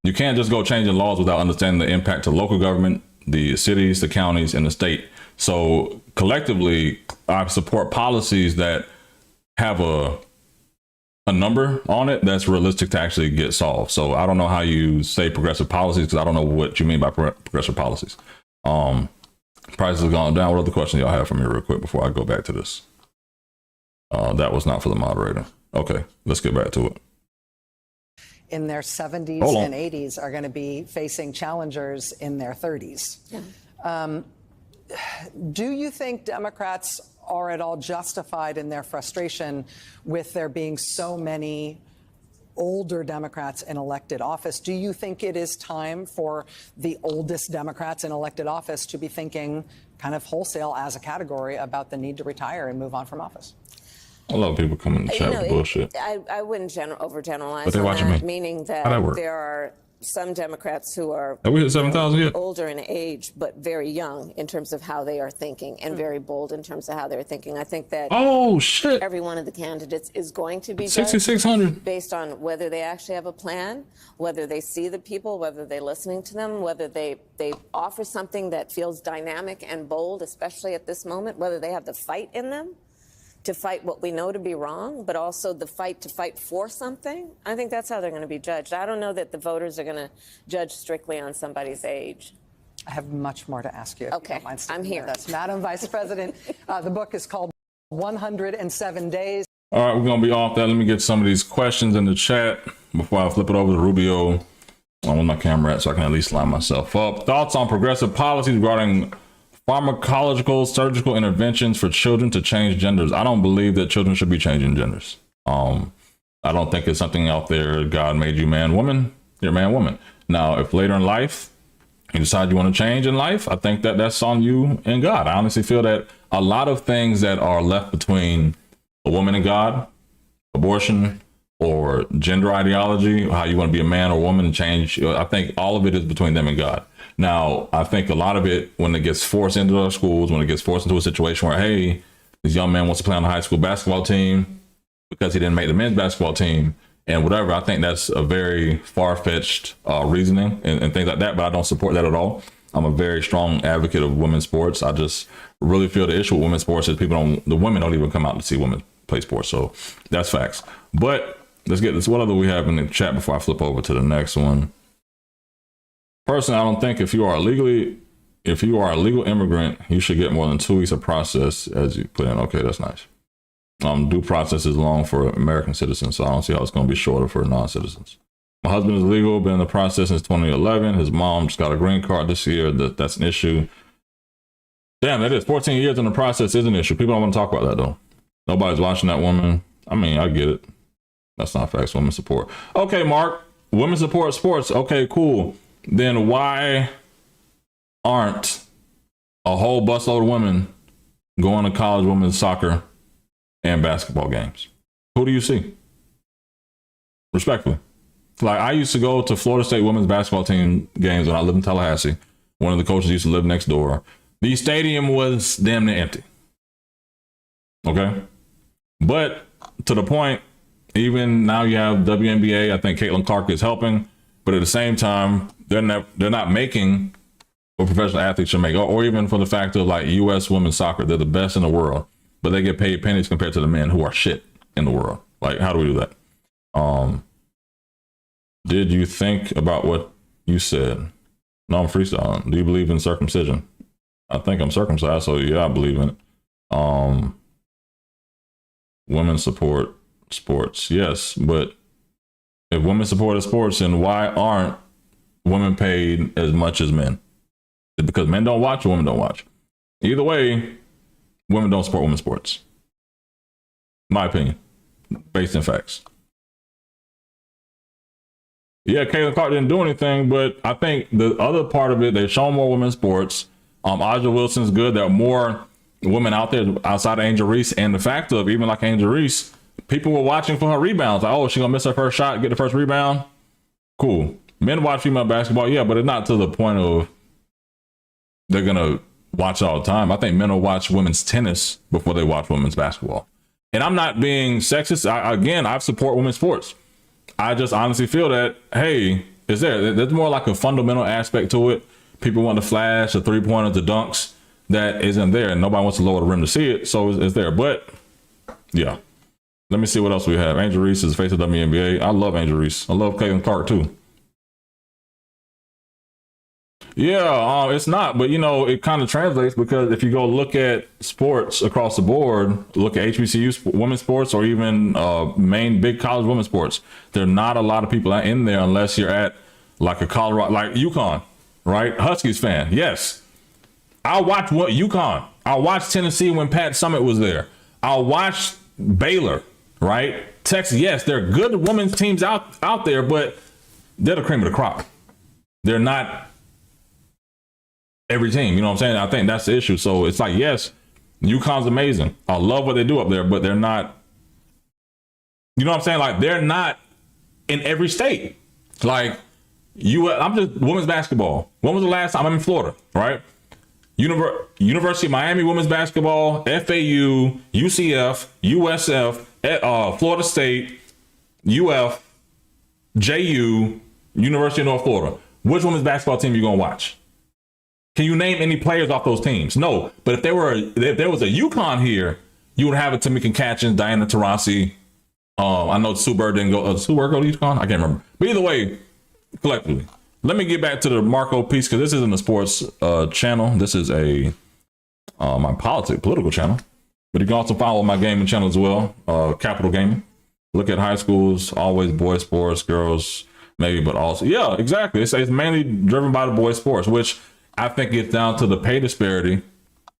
You can't just go changing laws without understanding the impact to local government, the cities, the counties, and the state. So collectively, I support policies that have a number on it that's realistic to actually get solved. So I don't know how you say progressive policies because I don't know what you mean by progressive policies. Prices have gone down. What other questions y'all have for me real quick before I go back to this? That was not for the moderator. Okay, let's get back to it. In their 70s and 80s are going to be facing challengers in their 30s. Do you think Democrats are at all justified in their frustration with there being so many older Democrats in elected office? Do you think it is time for the oldest Democrats in elected office to be thinking kind of wholesale as a category about the need to retire and move on from office? A lot of people come in the chat with bullshit. I wouldn't overgeneralize but they on watching that, me. Meaning that there are some Democrats who are have we hit 7,000 yet? Older in age, but very young in terms of how they are thinking and very bold in terms of how they're thinking. I think that every one of the candidates is going to be 6,600 based on whether they actually have a plan, whether they see the people, whether they're listening to them, whether they offer something that feels dynamic and bold, especially at this moment, whether they have the fight in them. to fight what we know to be wrong, but also the fight to fight for something. I think that's how they're going to be judged. I don't know that the voters are going to judge strictly on somebody's age. I have much more to ask you. Okay, I'm here. That's Madam Vice President. The book is called 107 Days. All right, we're going to be off that. Let me get some of these questions in the chat before I flip it over to Rubio. I'm with my camera at so I can at least line myself up. Thoughts on progressive policies regarding pharmacological surgical interventions for children to change genders. I don't believe that children should be changing genders. I don't think it's something out there. God made you man, woman, you're man, woman. Now, if later in life you decide you want to change in life, I think that that's on you and God. I honestly feel that a lot of things that are left between a woman and God, abortion, or gender ideology, how you want to be a man or woman and change, I think all of it is between them and God. Now, I think a lot of it, when it gets forced into our schools, when it gets forced into a situation where, hey, this young man wants to play on the high school basketball team because he didn't make the men's basketball team and whatever, I think that's a very far-fetched reasoning and things like that, but I don't support that at all. I'm a very strong advocate of women's sports. I just really feel the issue with women's sports is the women don't even come out to see women play sports. So that's facts. But let's get this. What other we have in the chat before I flip over to the next one? Personally, I don't think if you are a legal immigrant, you should get more than 2 weeks of process as you put in. Okay, that's nice. Due process is long for American citizens, so I don't see how it's going to be shorter for non-citizens. My husband is legal, been in the process since 2011. His mom just got a green card this year. That's an issue. Damn, that is 14 years in the process is an issue. People don't want to talk about that though. Nobody's watching that woman. I mean, I get it. That's not facts. Women support. Okay, Mark. Women support sports. Okay, cool. Then why aren't a whole busload of women going to college women's soccer and basketball games? Who do you see? Respectfully. Like, I used to go to Florida State women's basketball team games when I lived in Tallahassee. One of the coaches used to live next door. The stadium was damn near empty. Okay? But to the point, even now you have WNBA. I think Caitlin Clark is helping, but at the same time, they're not making what professional athletes should make, or even for the fact of like U.S. women's soccer, they're the best in the world, but they get paid pennies compared to the men who are shit in the world. Like, how do we do that? Did you think about what you said? No, I'm freestyling. Do you believe in circumcision? I think I'm circumcised, so yeah, I believe in it. Women support sports, yes, but if women support sports, then why aren't women paid as much as men? Is it because men don't watch or women don't watch? Either way, women don't support women's sports. My opinion, based in facts. Yeah, Caitlin Clark didn't do anything, but I think the other part of it, they've shown more women's sports. Aja Wilson's good. There are more women out there outside of Angel Reese, and the fact of even like Angel Reese, people were watching for her rebounds. Like, oh, is she gonna miss her first shot, get the first rebound? Cool. Men watch female basketball, yeah, but it's not to the point of they're gonna watch all the time. I think men will watch women's tennis before they watch women's basketball. And I'm not being sexist. I support women's sports. I just honestly feel that, hey, there's more like a fundamental aspect to it. People want to flash, the 3-pointers, the dunks, that isn't there, and nobody wants to lower the rim to see it, so it's there. But yeah, let me see what else we have. Angel Reese is the face of WNBA. I love Angel Reese. I love Caitlin Clark too. Yeah, it's not, but it kind of translates, because if you go look at sports across the board, look at HBCU women's sports, or even main big college women's sports, there are not a lot of people in there unless you're at like a Colorado, like UConn, right? Huskies fan, yes. I'll watch UConn. I'll watch Tennessee when Pat Summitt was there. I'll watch Baylor, right? Texas, yes, there are good women's teams out there, but they're the cream of the crop. They're not every team, you know what I'm saying? I think that's the issue. So it's like, yes, UConn's amazing. I love what they do up there, but they're not, you know what I'm saying? Like, they're not in every state. Like, I'm just women's basketball. When was the last time? I'm in Florida, right? University of Miami women's basketball, FAU, UCF, USF, Florida State, UF, JU, University of North Florida. Which women's basketball team you gonna watch? Can you name any players off those teams? No. But if there was a UConn here, you would have it Tamika Catchings, Diana Taurasi. I know Sue Bird didn't go. Sue Bird go to UConn? I can't remember. But either way, collectively. Let me get back to the Marco piece, because this isn't a sports channel. This is a my political channel. But you can also follow my gaming channel as well, Capital Gaming. Look at high schools, always boys sports, girls maybe, but also, yeah, exactly. It's mainly driven by the boys sports, which I think gets down to the pay disparity,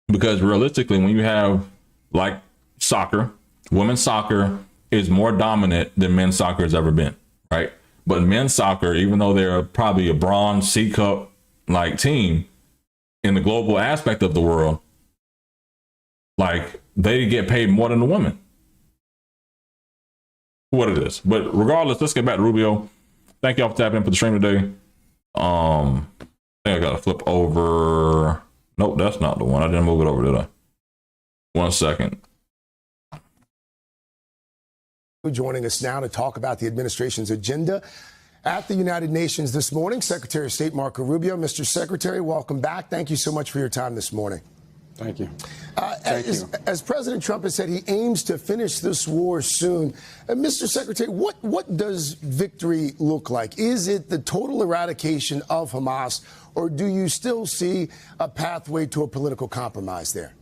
because realistically, when you have like soccer, women's soccer is more dominant than men's soccer has ever been, right? But men's soccer, even though they're probably a bronze C Cup like team in the global aspect of the world, like they get paid more than the women. What it is. But regardless, let's get back to Rubio. Thank y'all for tapping in for the stream today. I think I gotta flip over. Nope, that's not the one. I didn't move it over, did I? 1 second. Joining us now to talk about the administration's agenda at the United Nations this morning, Secretary of State Marco Rubio. Mr. Secretary, welcome back. Thank you so much for your time this morning. Thank you. As President Trump has said, he aims to finish this war soon. Mr. Secretary, what does victory look like? Is it the total eradication of Hamas, or do you still see a pathway to a political compromise there?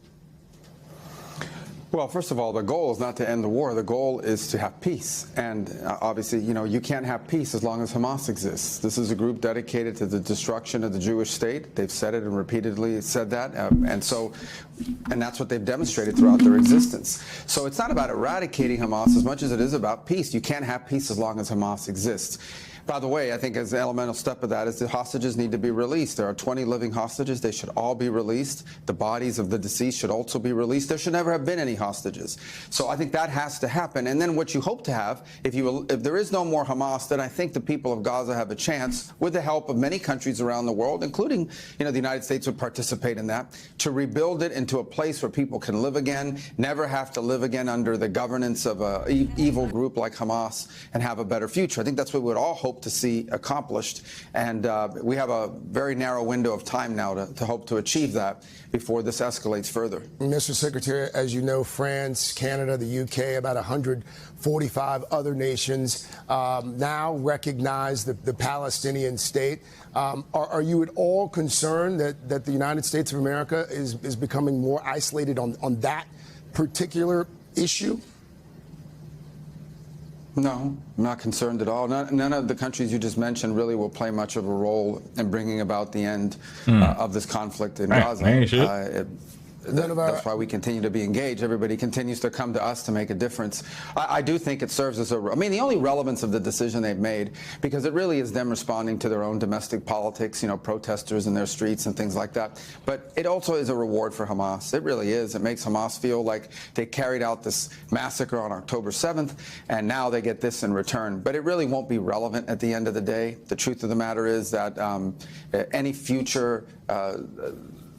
Well, first of all, the goal is not to end the war. The goal is to have peace. And obviously, you can't have peace as long as Hamas exists. This is a group dedicated to the destruction of the Jewish state. They've said it and repeatedly said that. And that's what they've demonstrated throughout their existence. So it's not about eradicating Hamas as much as it is about peace. You can't have peace as long as Hamas exists. By the way, I think as an elemental step of that is the hostages need to be released. There are 20 living hostages. They should all be released. The bodies of the deceased should also be released. There should never have been any hostages. So I think that has to happen. And then what you hope to have, if there is no more Hamas, then I think the people of Gaza have a chance, with the help of many countries around the world, including, the United States would participate in that, to rebuild it into a place where people can live again, never have to live again under the governance of an evil group like Hamas, and have a better future. I think that's what we would all hope to see accomplished, and we have a very narrow window of time now to hope to achieve that before this escalates further. Mr. Secretary, as you know, France, Canada, the UK, about 145 other nations now recognize the Palestinian state. Are you at all concerned that the United States of America is becoming more isolated on that particular issue? No, I'm not concerned at all. None of the countries you just mentioned really will play much of a role in bringing about the end of this conflict in Gaza. That's why we continue to be engaged. Everybody continues to come to us to make a difference. I do think it serves as the only relevance of the decision they've made, because it really is them responding to their own domestic politics, protesters in their streets and things like that. But it also is a reward for Hamas. It really is. It makes Hamas feel like they carried out this massacre on October 7th, and now they get this in return. But it really won't be relevant at the end of the day. The truth of the matter is that any future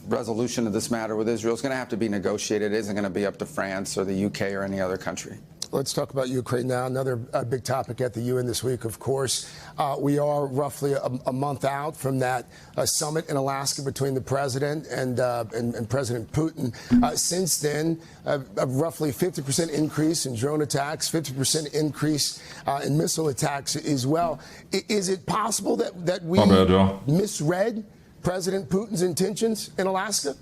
resolution of this matter with Israel is going to have to be negotiated. It isn't going to be up to France or the UK or any other country. Let's talk about Ukraine now. Another big topic at the UN this week, of course. We are roughly a month out from that summit in Alaska between the president and President Putin. Since then, a roughly 50% increase in drone attacks, 50% increase in missile attacks as well. Is it possible that we misread President Putin's intentions in Alaska?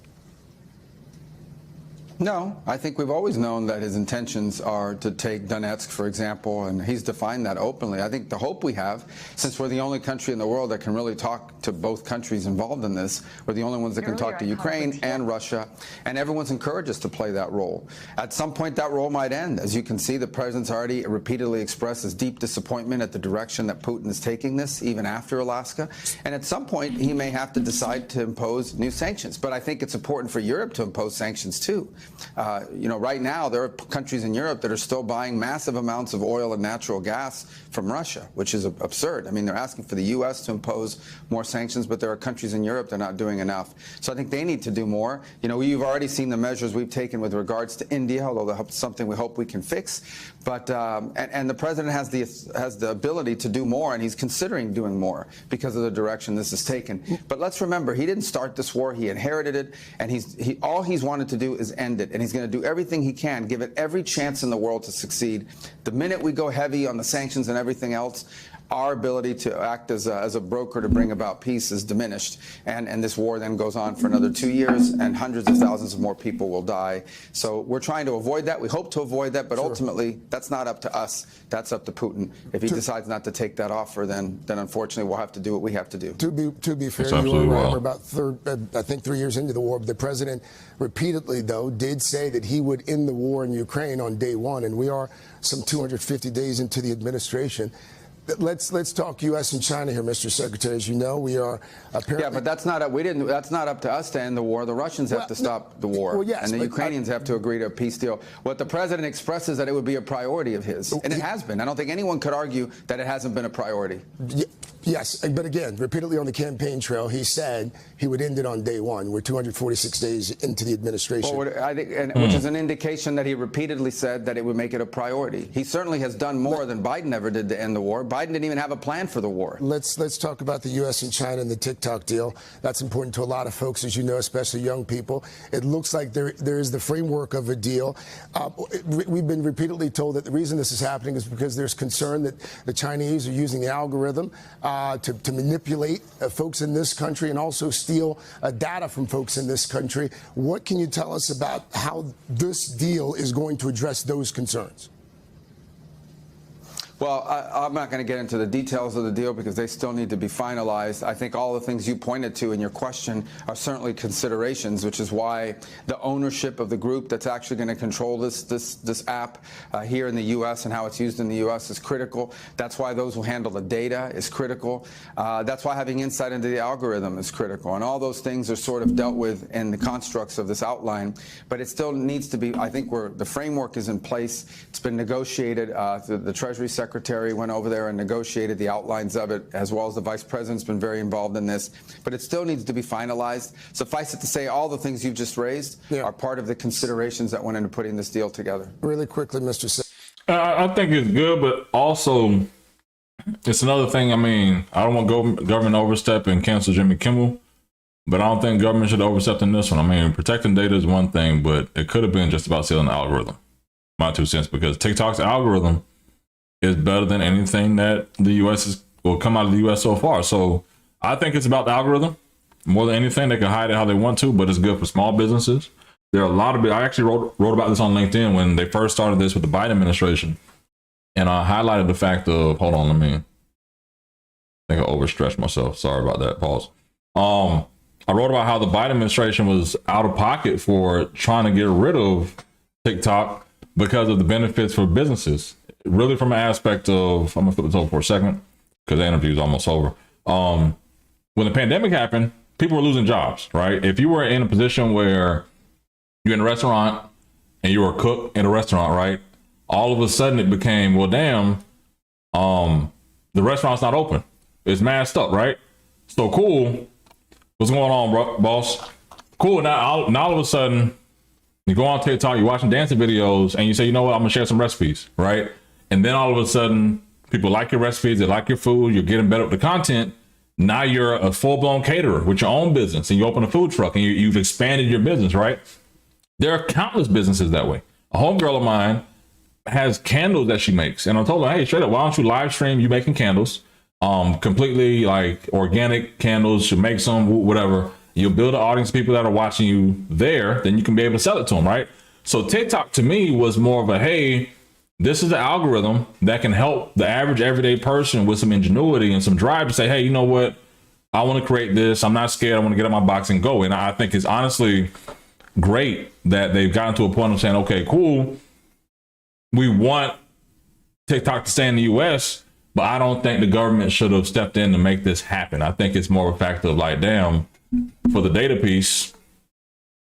No, I think we've always known that his intentions are to take Donetsk, for example, and he's defined that openly. I think the hope we have, since we're the only country in the world that can really talk to both countries involved in this, we're the only ones that can talk to Ukraine and Russia, and everyone's encouraged us to play that role. At some point, that role might end. As you can see, the president's already repeatedly expressed his deep disappointment at the direction that Putin is taking this, even after Alaska. And at some point, he may have to decide to impose new sanctions. But I think it's important for Europe to impose sanctions, too. Right now, there are countries in Europe that are still buying massive amounts of oil and natural gas from Russia, which is absurd. They're asking for the U.S. to impose more sanctions, but there are countries in Europe that are not doing enough. So I think they need to do more. You've already seen the measures we've taken with regards to India, although that's something we hope we can fix. But and the president has the ability to do more, and he's considering doing more because of the direction this is taken. But let's remember, he didn't start this war; he inherited it, and all he's wanted to do is end behind it, and he's going to do everything he can, give it every chance in the world to succeed. The minute we go heavy on the sanctions and everything else, our ability to act as a broker to bring about peace is diminished. And this war then goes on for another 2 years, and hundreds of thousands of more people will die. So we're trying to avoid that. We hope to avoid that, but ultimately, that's not up to us. That's up to Putin. If he decides not to take that offer, then unfortunately we'll have to do what we have to do. To be fair, you were right. We're about 3 years into the war. But the president repeatedly, though, did say that he would end the war in Ukraine on day one, and we are some 250 days into the administration. Let's talk U.S. and China here, Mr. Secretary. As you know, we are apparently. Yeah, but that's not up to us to end the war. The Russians have to stop the war, well, yes, and the Ukrainians have to agree to a peace deal. What the president expresses that it would be a priority of his, and it has been. I don't think anyone could argue that it hasn't been a priority. Yes, but again, repeatedly on the campaign trail, he said he would end it on day one. We're 246 days into the administration. Well, I think, which is an indication that he repeatedly said that it would make it a priority. He certainly has done more than Biden ever did to end the war. Biden didn't even have a plan for the war. Let's talk about the U.S. and China and the TikTok deal. That's important to a lot of folks, as you know, especially young people. It looks like there is the framework of a deal. We've been repeatedly told that the reason this is happening is because there's concern that the Chinese are using the algorithm to manipulate folks in this country and also steal data from folks in this country. What can you tell us about how this deal is going to address those concerns? Well, I'm not going to get into the details of the deal because they still need to be finalized. I think all the things you pointed to in your question are certainly considerations, which is why the ownership of the group that's actually going to control this app here in the U.S. and how it's used in the U.S. is critical. That's why those who handle the data is critical. That's why having insight into the algorithm is critical. And all those things are sort of dealt with in the constructs of this outline. But it still needs to be, I think, the framework is in place. It's been negotiated. The Treasury Secretary went over there and negotiated the outlines of it, as well as the Vice President's been very involved in this. But it still needs to be finalized. Suffice it to say, all the things you've just raised are part of the considerations that went into putting this deal together. Really quickly, Mr. I think it's good, but also it's another thing. I mean, I don't want government to overstep and cancel Jimmy Kimmel, but I don't think government should overstep in this one. I mean, protecting data is one thing, but it could have been just about selling the algorithm. My 2 cents, because TikTok's algorithm is better than anything that the U.S. will come out of the U.S. so far. So I think it's about the algorithm more than anything. They can hide it how they want to, but it's good for small businesses. There are a lot of, I actually wrote about this on LinkedIn when they first started this with the Biden administration. And I highlighted the fact of, hold on, I think I overstretched myself. Sorry about that, pause. I wrote about how the Biden administration was out of pocket for trying to get rid of TikTok because of the benefits for businesses. Really from an aspect of, I'm gonna flip this over for a second because the interview is almost over. When the pandemic happened, people were losing jobs, right? If you were in a position where you're in a restaurant and you were a cook in a restaurant, right? All of a sudden it became, well, damn, the restaurant's not open. It's masked up, right? So cool. What's going on, bro, boss? Cool. Now all of a sudden you go on TikTok, you're watching dancing videos and you say, you know what? I'm gonna share some recipes, right? And then all of a sudden people like your recipes, they like your food, you're getting better with the content. Now you're a full-blown caterer with your own business and you open a food truck and you've expanded your business, right? There are countless businesses that way. A homegirl of mine has candles that she makes. And I told her, hey, straight up, why don't you live stream you making candles? Completely like organic candles, you make some, whatever. You'll build an audience of people that are watching you there, then you can be able to sell it to them, right? So TikTok to me was more of a, hey, this is the algorithm that can help the average everyday person with some ingenuity and some drive to say, hey, you know what? I want to create this. I'm not scared. I want to get out my box and go. And I think it's honestly great that they've gotten to a point of saying, okay, cool. We want TikTok to stay in the US, but I don't think the government should have stepped in to make this happen. I think it's more of a factor of like, damn, for the data piece,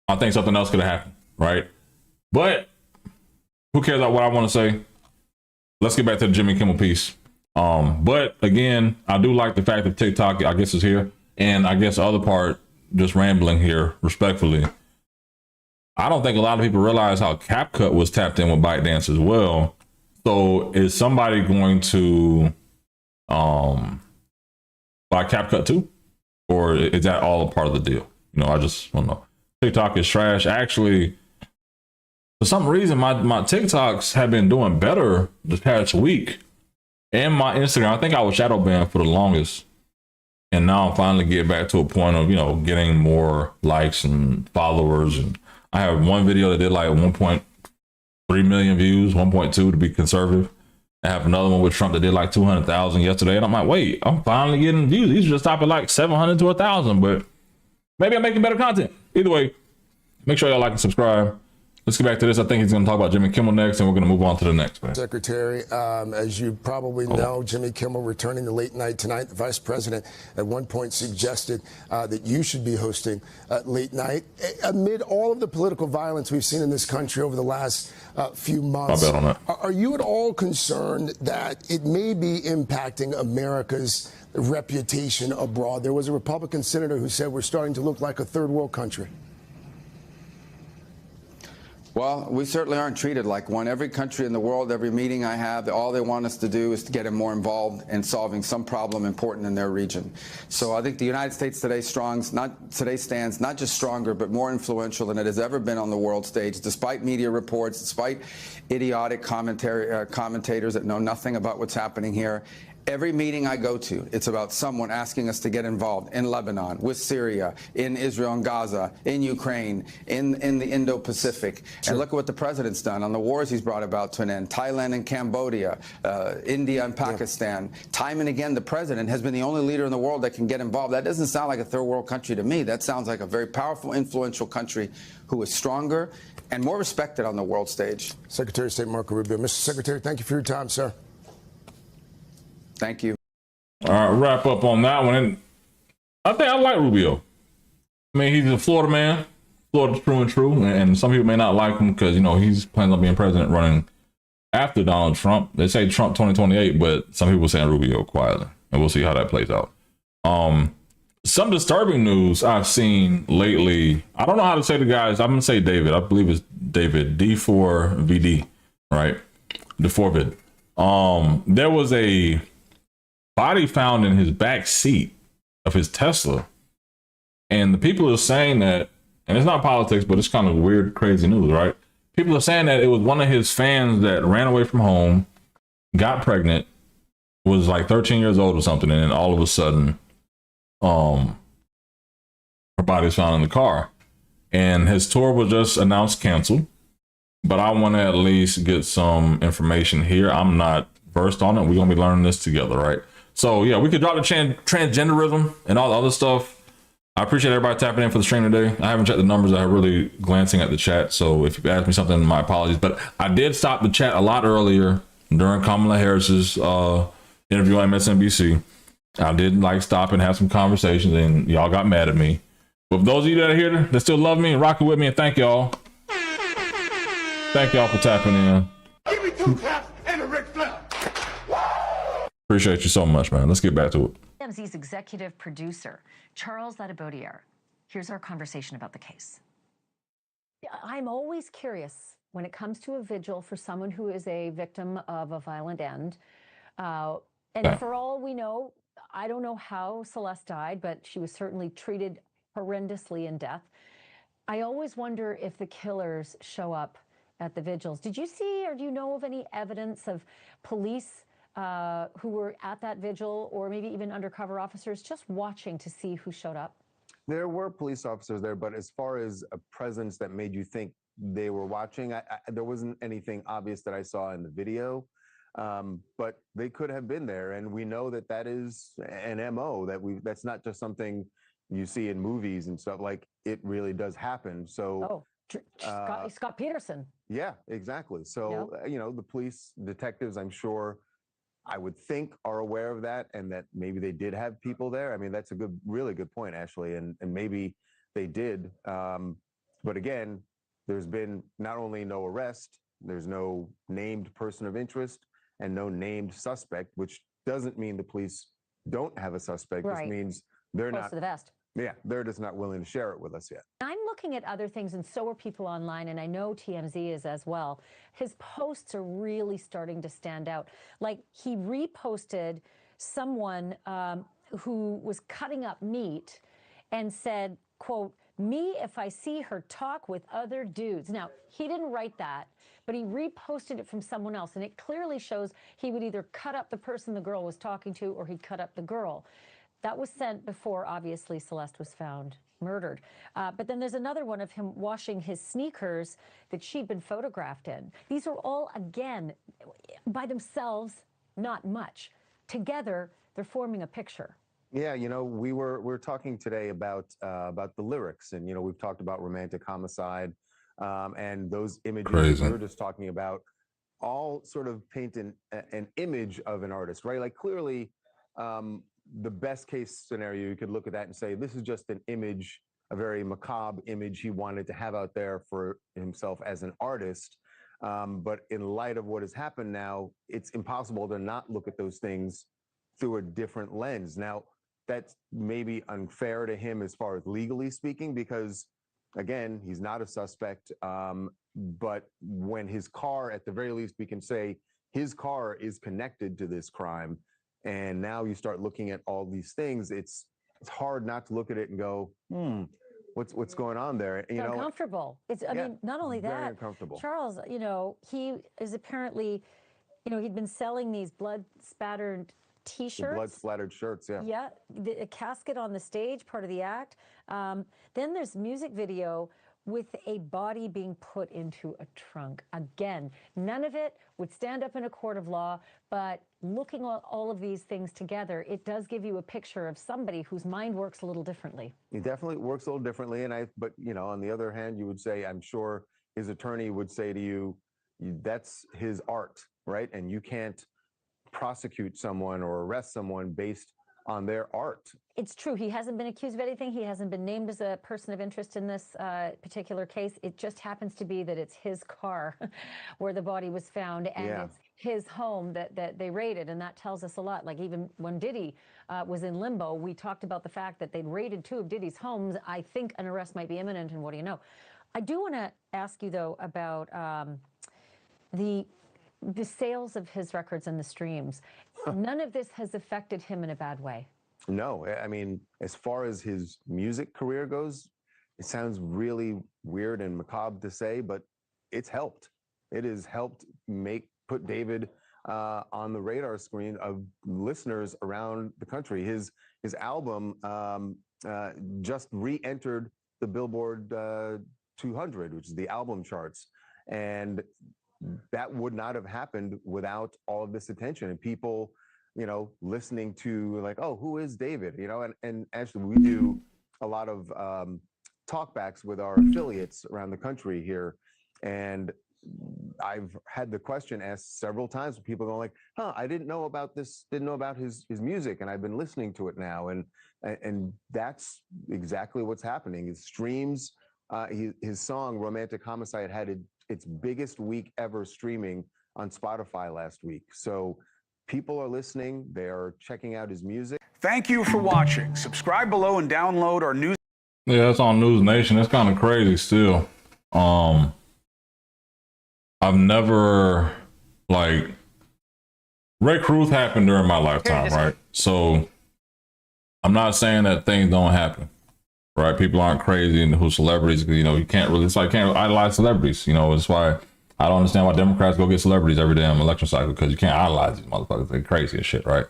I think something else could have happened, right? But who cares about what I want to say? Let's get back to the Jimmy Kimmel piece. But again, I do like the fact that TikTok, I guess, is here. And I guess the other part, just rambling here, respectfully, I don't think a lot of people realize how CapCut was tapped in with ByteDance as well. So is somebody going to buy CapCut too? Or is that all a part of the deal? You know, I just don't know. TikTok is trash. Actually, for some reason, my TikToks have been doing better this past week. And my Instagram, I think I was shadow banned for the longest. And now I'm finally getting back to a point of, getting more likes and followers. And I have one video that did like 1.3 million views, 1.2 to be conservative. I have another one with Trump that did like 200,000 yesterday. And I'm like, wait, I'm finally getting views. These just stop at like 700 to 1,000, but maybe I'm making better content. Either way, make sure y'all like and subscribe. Let's get back to this. I think he's going to talk about Jimmy Kimmel next, and we're going to move on to the next, man. Secretary, as you probably know, Jimmy Kimmel returning to Late Night tonight. The vice president at one point suggested that you should be hosting Late Night. Amid all of the political violence we've seen in this country over the last few months, I bet on that. Are you at all concerned that it may be impacting America's reputation abroad? There was a Republican senator who said we're starting to look like a third world country. Well, we certainly aren't treated like one. Every country in the world, every meeting I have, all they want us to do is to get them more involved in solving some problem important in their region. So I think the United States today stands not just stronger, but more influential than it has ever been on the world stage, despite media reports, despite idiotic commentators that know nothing about what's happening here. Every meeting I go to, it's about someone asking us to get involved in Lebanon, with Syria, in Israel and Gaza, in Ukraine, in the Indo-Pacific. Sure. And look at what the president's done on the wars he's brought about to an end. Thailand and Cambodia, India and Pakistan. Yeah. Time and again, the president has been the only leader in the world that can get involved. That doesn't sound like a third world country to me. That sounds like a very powerful, influential country who is stronger and more respected on the world stage. Secretary of State Marco Rubio. Mr. Secretary, thank you for your time, sir. Thank you. All right, wrap up on that one. And I think I like Rubio. I mean, he's a Florida man, Florida true and true. And some people may not like him because, he's planning on being president running after Donald Trump. They say Trump 2028, but some people saying Rubio quietly. And we'll see how that plays out. Some disturbing news I've seen lately. I don't know how to say the guys. I'm going to say David. I believe it's David, D4VD, right? D4VD. There was a body found in his back seat of his Tesla, and the people are saying that, and it's not politics, but it's kind of weird, crazy news, right? People are saying that it was one of his fans that ran away from home, got pregnant, was like 13 years old or something, and then all of a sudden, her body was found in the car, and his tour was just announced canceled. But I want to at least get some information here. I'm not versed on it. We're gonna be learning this together, right? So yeah, we could drop the transgenderism and all the other stuff. I appreciate everybody tapping in for the stream today. I haven't checked the numbers. I'm really glancing at the chat. So if you asked me something, my apologies. But I did stop the chat a lot earlier during Kamala Harris's interview on MSNBC. I did stop and have some conversations, and y'all got mad at me. But for those of you that are here that still love me and rocking with me, and thank y'all. Thank y'all for tapping in. Give me 2 claps and a Ric Flair. Appreciate you so much, man. Let's get back to it. TMZ's executive producer, Charles Ladibodiere. Here's our conversation about the case. I'm always curious when it comes to a vigil for someone who is a victim of a violent end. And for all we know, I don't know how Celeste died, but she was certainly treated horrendously in death. I always wonder if the killers show up at the vigils. Did you see, or do you know of any evidence of police who were at that vigil, or maybe even undercover officers just watching to see who showed up? There were police officers there, but as far as a presence that made you think they were watching, there wasn't anything obvious that I saw in the video, but they could have been there. And we know that that is an MO, that's not just something you see in movies and stuff. Like, it really does happen. So Scott Peterson. Yeah, exactly. So, the police detectives, I'm sure, I would think, are aware of that, and that maybe they did have people there. I mean, that's a really good point, Ashley, and maybe they did. But again, there's been not only no arrest, there's no named person of interest and no named suspect, which doesn't mean the police don't have a suspect. Right. This means they're Close not to the vest. Yeah, they're just not willing to share it with us yet. I'm looking at other things, and so are people online, and I know TMZ is as well. His posts are really starting to stand out. Like, he reposted someone who was cutting up meat and said, quote, Me if I see her talk with other dudes. Now, he didn't write that, but he reposted it from someone else, and it clearly shows he would either cut up the person the girl was talking to or he'd cut up the girl. That was sent before, obviously, Celeste was found murdered. But then there's another one of him washing his sneakers that she'd been photographed in. These are all, again, by themselves, not much. Together, they're forming a picture. Yeah, you know, we were talking today about the lyrics, and you know, we've talked about romantic homicide, and those images we were just talking about, all sort of paint an image of an artist, right? Like clearly, the best case scenario, you could look at that and say, this is just an image, a very macabre image he wanted to have out there for himself as an artist. But in light of what has happened now, it's impossible to not look at those things through a different lens. Now, that's maybe unfair to him as far as legally speaking, because again, he's not a suspect. But when his car, at the very least, we can say his car is connected to this crime. And now you start looking at all these things. It's hard not to look at it and go, what's going on there? You know, uncomfortable. I mean, not only that, uncomfortable. Charles, you know, he is apparently, you know, he'd been selling these blood-spattered T-shirts. Blood-splattered shirts, yeah. Yeah, a casket on the stage, part of the act. Then there's music video with a body being put into a trunk. Again, none of it would stand up in a court of law, but looking at all of these things together, it does give you a picture of somebody whose mind works a little differently. It definitely works a little differently, but you know, on the other hand, you would say, I'm sure his attorney would say to you, that's his art, right? And you can't prosecute someone or arrest someone based on their art. It's true. He hasn't been accused of anything. He hasn't been named as a person of interest in this particular case. It just happens to be that it's his car where the body was found, and it's his home that they raided, and that tells us a lot. Like even when Diddy was in limbo, we talked about the fact that they'd raided 2 of Diddy's homes. I think an arrest might be imminent, and what do you know? I do want to ask you, though, about the sales of his records and the streams. None of this has affected him in a bad way. No, I mean, as far as his music career goes, it sounds really weird and macabre to say, but it's helped. It has helped put David on the radar screen of listeners around the country. His album just re-entered the Billboard 200, which is the album charts, and that would not have happened without all of this attention and people, you know, listening to like, oh, who is David? You know, and actually we do a lot of talkbacks with our affiliates around the country here. And I've had the question asked several times with people going like, I didn't know about this, didn't know about his music, and I've been listening to it now. And that's exactly what's happening. His streams, his song Romantic Homicide had its biggest week ever streaming on Spotify last week. So people are listening, they are checking out his music. Thank you for watching. Subscribe below and download our news. Yeah, it's on News Nation. It's kind of crazy still. I've never, like, Ray Cruz happened during my lifetime, right? So I'm not saying that things don't happen, right? People aren't crazy and who celebrities, you know, you can't really, it's like, can't idolize celebrities, you know. It's why I don't understand why Democrats go get celebrities every damn election cycle, because you can't idolize these motherfuckers. They're crazy as shit, right?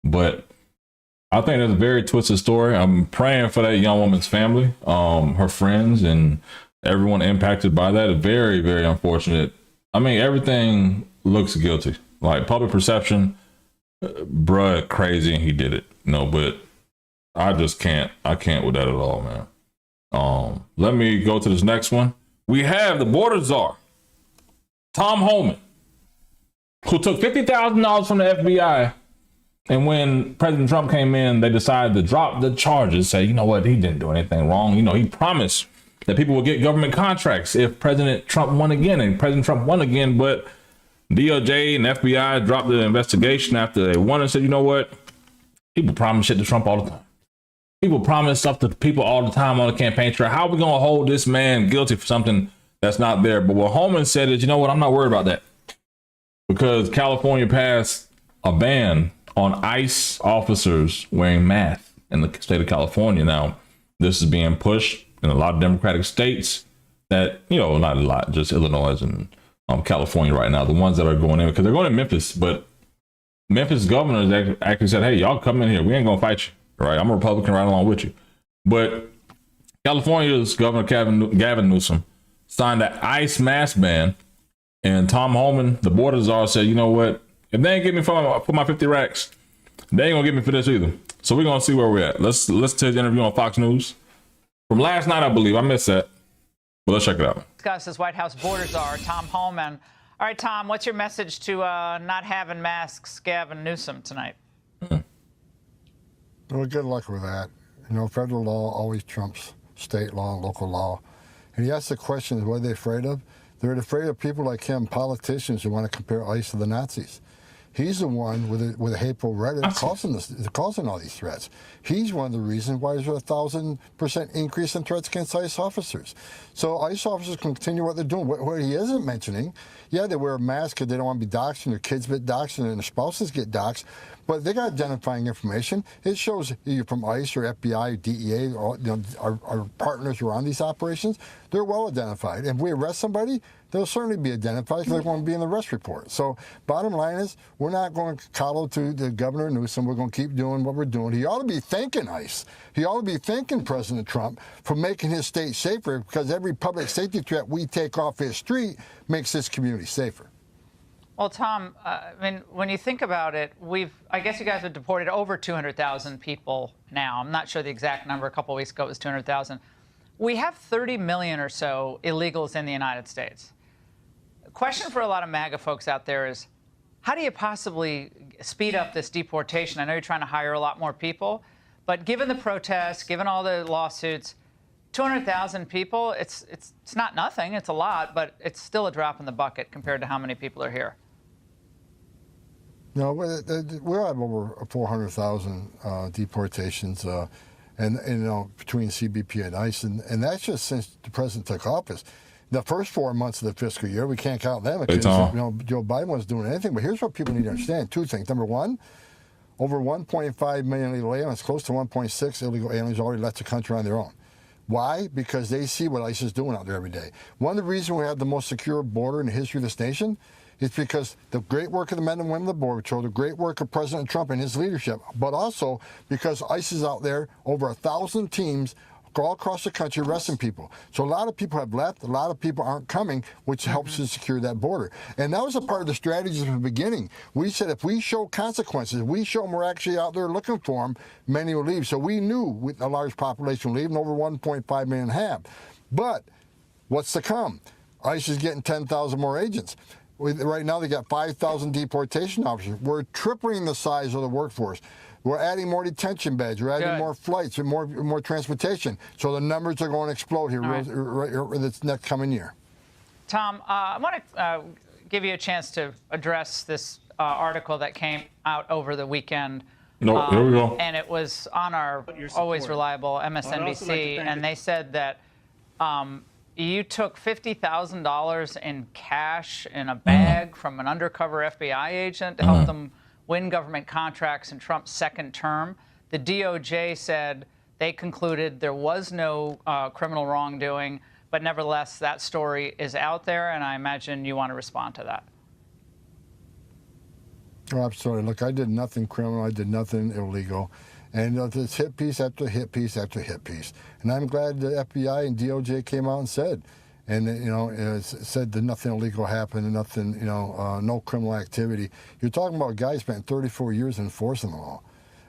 But I think it's a very twisted story. I'm praying for that young woman's family, her friends, and everyone impacted by that. Very, very unfortunate. I mean, everything looks guilty. Like public perception, bruh, crazy, and he did it. No, but I just can't. I can't with that at all, man. Let me go to this next one. We have the border czar, Tom Homan, who took $50,000 from the FBI. And when President Trump came in, they decided to drop the charges, say, you know what, he didn't do anything wrong. You know, he promised that people would get government contracts if President Trump won again, and President Trump won again. But DOJ and FBI dropped the investigation after they won and said, you know what, people promise shit to Trump all the time. People promise stuff to people all the time on the campaign trail. How are we going to hold this man guilty for something that's not there? But what Homan said is, you know what, I'm not worried about that, because California passed a ban on ICE officers wearing masks in the state of California. Now, this is being pushed in a lot of Democratic states that, you know, not a lot, just Illinois and California right now, the ones that are going in, because they're going to Memphis, but Memphis governor actually said, hey, y'all come in here. We ain't going to fight you, right? I'm a Republican right along with you. But California's Governor Gavin Newsom signed an ICE mask ban, and Tom Homan, the border czar, said, you know what? If they ain't get me for my 50 racks, they ain't gonna get me for this either. So we're gonna see where we're at. Let's listen to his interview on Fox News from last night, I believe. I missed that, but let's check it out. Discuss as White House border czar Tom Homan. All right, Tom, what's your message to not having masks, Gavin Newsom, tonight? Well, good luck with that. You know, federal law always trumps state law and local law. And he asked the question, what are they afraid of? They're afraid of people like him, politicians who want to compare ICE to the Nazis. He's the one with a hateful rhetoric causing all these threats. He's one of the reasons why there's a 1,000% increase in threats against ICE officers. So ICE officers continue what they're doing. What he isn't mentioning, yeah, they wear a mask because they don't want to be doxxed, and their kids get doxxed, and their spouses get doxxed. But they got identifying information. It shows you're from ICE or FBI or DEA, or, you know, our partners who are on these operations. They're well identified. If we arrest somebody, they'll certainly be identified because they're going to be in the arrest report. So bottom line is, we're not going to coddle to the Governor Newsom. We're going to keep doing what we're doing. He ought to be thanking ICE. He ought to be thanking President Trump for making his state safer, because every public safety threat we take off his street makes this community safer. Well, Tom, I mean, when you think about it, I guess you guys have deported over 200,000 people now. I'm not sure the exact number. A couple of weeks ago it was 200,000. We have 30 million or so illegals in the United States. The question for a lot of MAGA folks out there is, how do you possibly speed up this deportation? I know you're trying to hire a lot more people, but given the protests, given all the lawsuits, 200,000 people, it's not nothing. It's a lot, but it's still a drop in the bucket compared to how many people are here. No, we'll have over 400,000 deportations, and you know, between CBP and ICE, and that's just since the president took office. The first 4 months of the fiscal year, we can't count them because you know, Joe Biden wasn't doing anything. But here's what people need to understand: two things. Number one, over 1.5 million illegal aliens, close to 1.6 illegal aliens already left the country on their own. Why? Because they see what ICE is doing out there every day. One of the reasons we have the most secure border in the history of this nation is because the great work of the men and women of the Border Patrol, the great work of President Trump and his leadership, but also because ICE is out there, over 1,000 teams all across the country arresting people. So a lot of people have left, a lot of people aren't coming, which helps to secure that border. And that was a part of the strategy from the beginning. We said if we show consequences, if we show them we're actually out there looking for them, many will leave. So we knew with a large population will leave, and over 1.5 million have. But what's to come? ICE is getting 10,000 more agents. Right now they got 5,000 deportation officers. We're tripling the size of the workforce. We're adding more detention beds. We're adding more flights and more transportation. So the numbers are going to explode here this next coming year. Tom, I want to give you a chance to address this article that came out over the weekend. Here we go. And it was on our always reliable MSNBC, and they said that you took $50,000 in cash in a bag from an undercover FBI agent to help them win government contracts in Trump's second term. The DOJ said they concluded there was no criminal wrongdoing, but nevertheless, that story is out there, and I imagine you want to respond to that. Oh, absolutely. Look, I did nothing criminal. I did nothing illegal. And it's hit piece after hit piece after hit piece. And I'm glad the FBI and DOJ came out and said, said that nothing illegal happened and nothing, no criminal activity. You're talking about a guy who spent 34 years enforcing the law.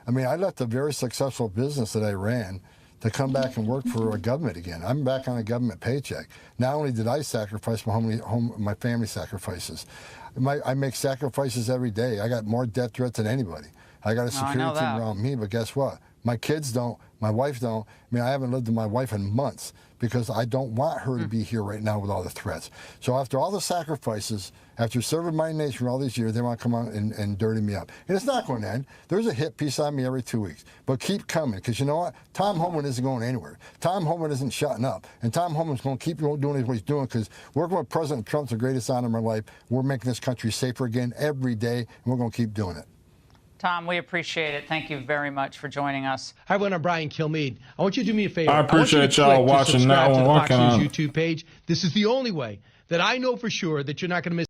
I mean, I left a very successful business that I ran to come back and work for a government again. I'm back on a government paycheck. Not only did I sacrifice my family sacrifices, I make sacrifices every day. I got more death threats than anybody. I got a security team around me, but guess what? My kids don't. My wife don't. I mean, I haven't lived with my wife in months because I don't want her to be here right now with all the threats. So after all the sacrifices, after serving my nation for all these years, they want to come on and dirty me up. And it's not going to end. There's a hit piece on me every 2 weeks. But keep coming, because you know what? Tom Homan isn't going anywhere. Tom Homan isn't shutting up. And Tom Homan's going to keep doing what he's doing, because working with President Trump's the greatest honor of my life. We're making this country safer again every day, and we're going to keep doing it. Tom, we appreciate it. Thank you very much for joining us. Hi, everyone. I'm Brian Kilmeade. I want you to do me a favor. I appreciate y'all watching that one. Fox News YouTube page. This is the only way that I know for sure that you're not going to miss.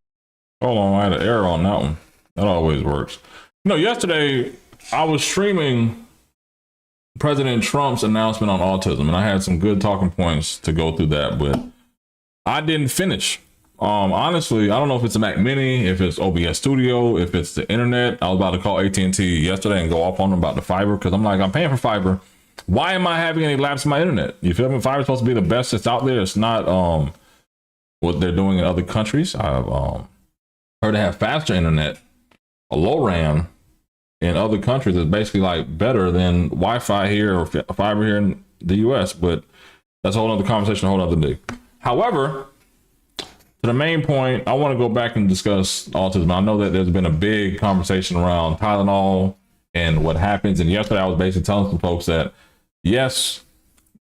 Hold on, I had an error on that one. That always works. You know, yesterday I was streaming President Trump's announcement on autism, and I had some good talking points to go through that, but I didn't finish. Honestly, I don't know if it's a Mac Mini, if it's OBS Studio, if it's the internet. I was about to call AT&T yesterday and go off on them about the fiber, because I'm like, I'm paying for fiber. Why am I having any lapse in my internet? You feel me? Fiber is supposed to be the best that's out there. It's not what they're doing in other countries. I've heard they have faster internet, a low RAM in other countries is basically like better than Wi-Fi here or fiber here in the US, but that's a whole other conversation, a whole other day. However, to the main point, I want to go back and discuss autism. I know that there's been a big conversation around Tylenol and what happens. And yesterday I was basically telling some folks that, yes,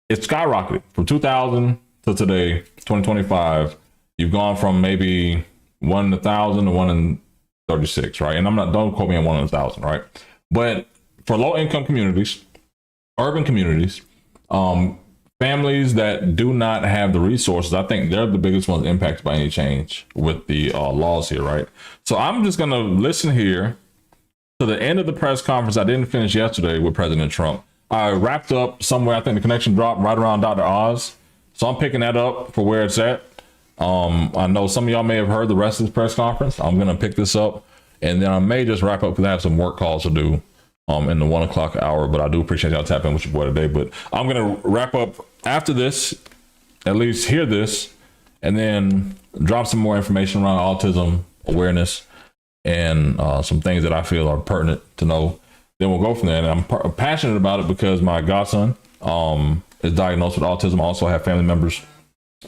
it's skyrocketed from 2000 to today, 2025. You've gone from maybe 1 in 1,000 to 1 in 36, right? And don't quote me on 1 in 1,000, right? But for low income communities, urban communities, families that do not have the resources, I think they're the biggest ones impacted by any change with the laws here, right? So I'm just going to listen here to the end of the press conference I didn't finish yesterday with President Trump. I wrapped up somewhere, I think the connection dropped right around Dr. Oz. So I'm picking that up for where it's at. I know some of y'all may have heard the rest of this press conference. I'm going to pick this up, and then I may just wrap up because I have some work calls to do in the 1 o'clock hour, but I do appreciate y'all tapping with your boy today. But I'm going to wrap up after this, at least hear this, and then drop some more information around autism awareness and some things that I feel are pertinent to know. Then we'll go from there. And I'm passionate about it because my godson is diagnosed with autism. I also have family members,